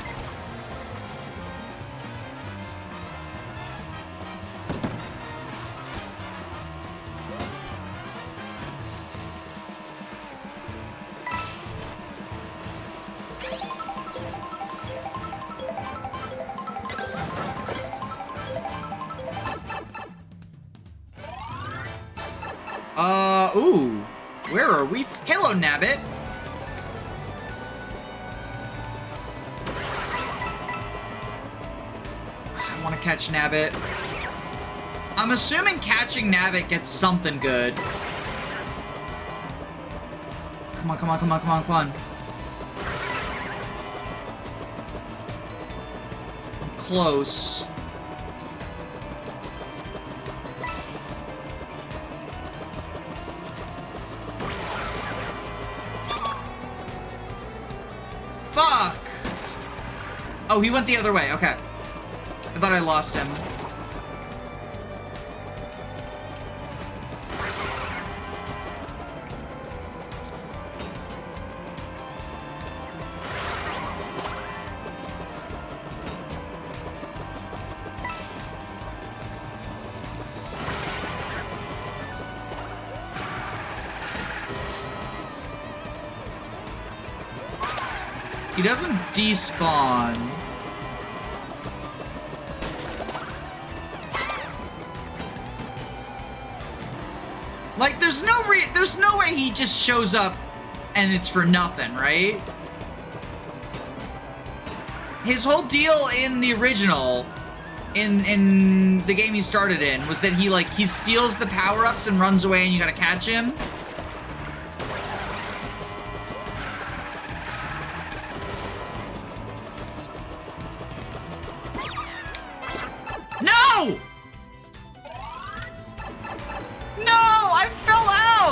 A: Ooh. Where are we? Hello, Nabbit. I want to catch Nabbit. I'm assuming catching Nabbit gets something good. Come on, come on, come on, come on, come on. I'm close. Fuck! Oh, he went the other way. Okay. I thought I lost him. He doesn't despawn. Like, there's no way he just shows up and it's for nothing, right? His whole deal in the original, in the game he started in, was that he steals the power-ups and runs away and you gotta catch him.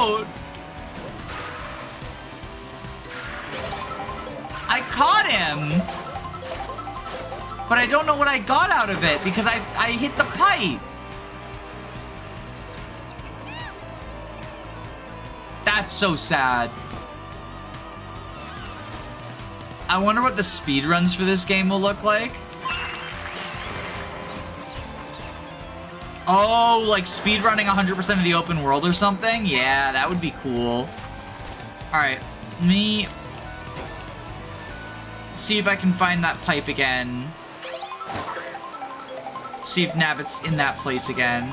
A: out! I caught him! But I don't know what I got out of it because I hit the pipe. That's so sad. I wonder what the speedruns for this game will look like. Oh, like speedrunning 100% of the open world or something? Yeah, that would be cool. Alright, let me see if I can find that pipe again. See if Nabbit's in that place again.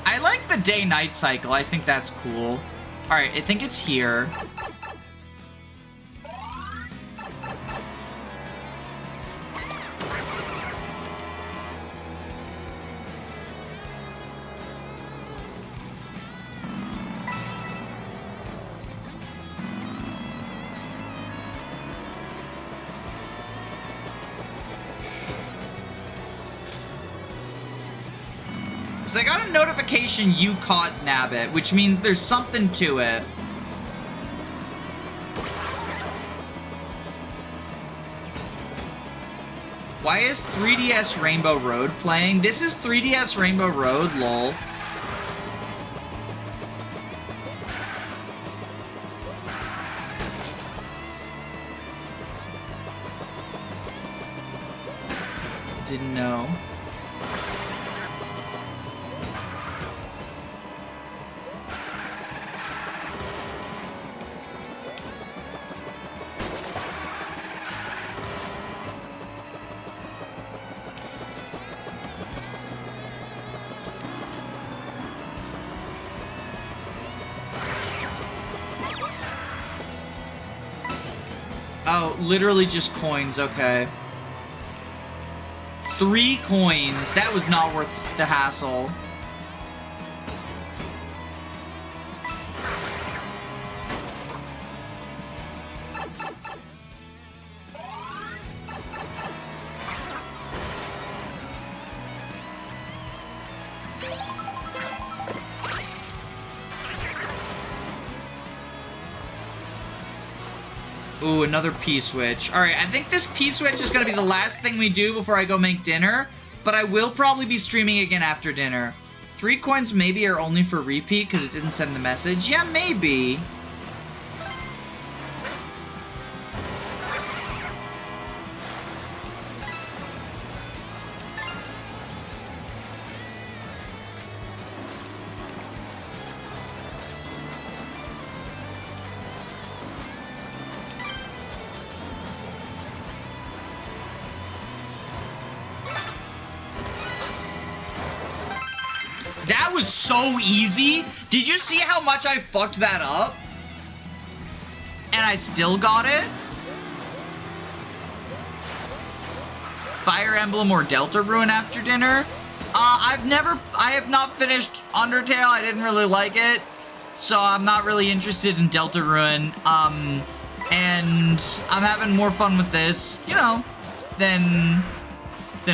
A: I like the day-night cycle. I think that's cool. Alright, I think it's here. So I got a notification you caught Nabbit, which means there's something to it. Why is 3DS Rainbow Road playing? This is 3DS Rainbow Road, lol. Didn't know. Oh, literally just coins, okay. 3 coins. That was not worth the hassle. Ooh, another P-switch. Alright, I think this P-switch is gonna be the last thing we do before I go make dinner, but I will probably be streaming again after dinner. 3 coins maybe are only for repeat because it didn't send the message. Yeah, maybe. That was so easy. Did you see how much I fucked that up? And I still got it? Fire Emblem or Deltarune after dinner? I have not finished Undertale. I didn't really like it. So I'm not really interested in Deltarune. And I'm having more fun with this, you know, than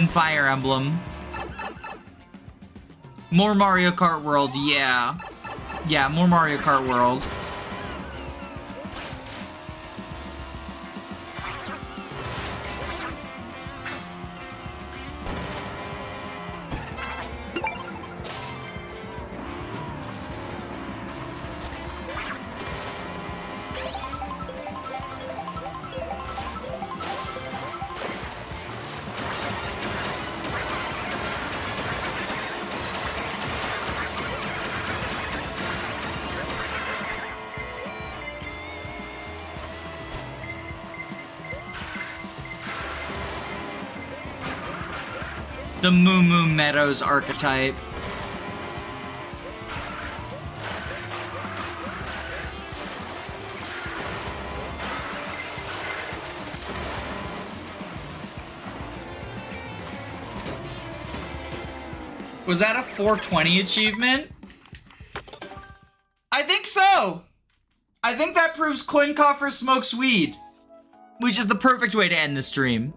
A: Fire Emblem. More Mario Kart World, yeah. Yeah, more Mario Kart World. The Moo Moo Meadows archetype. Was that a 420 achievement? I think so. I think that proves Coin Coffer smokes weed. Which is the perfect way to end the stream.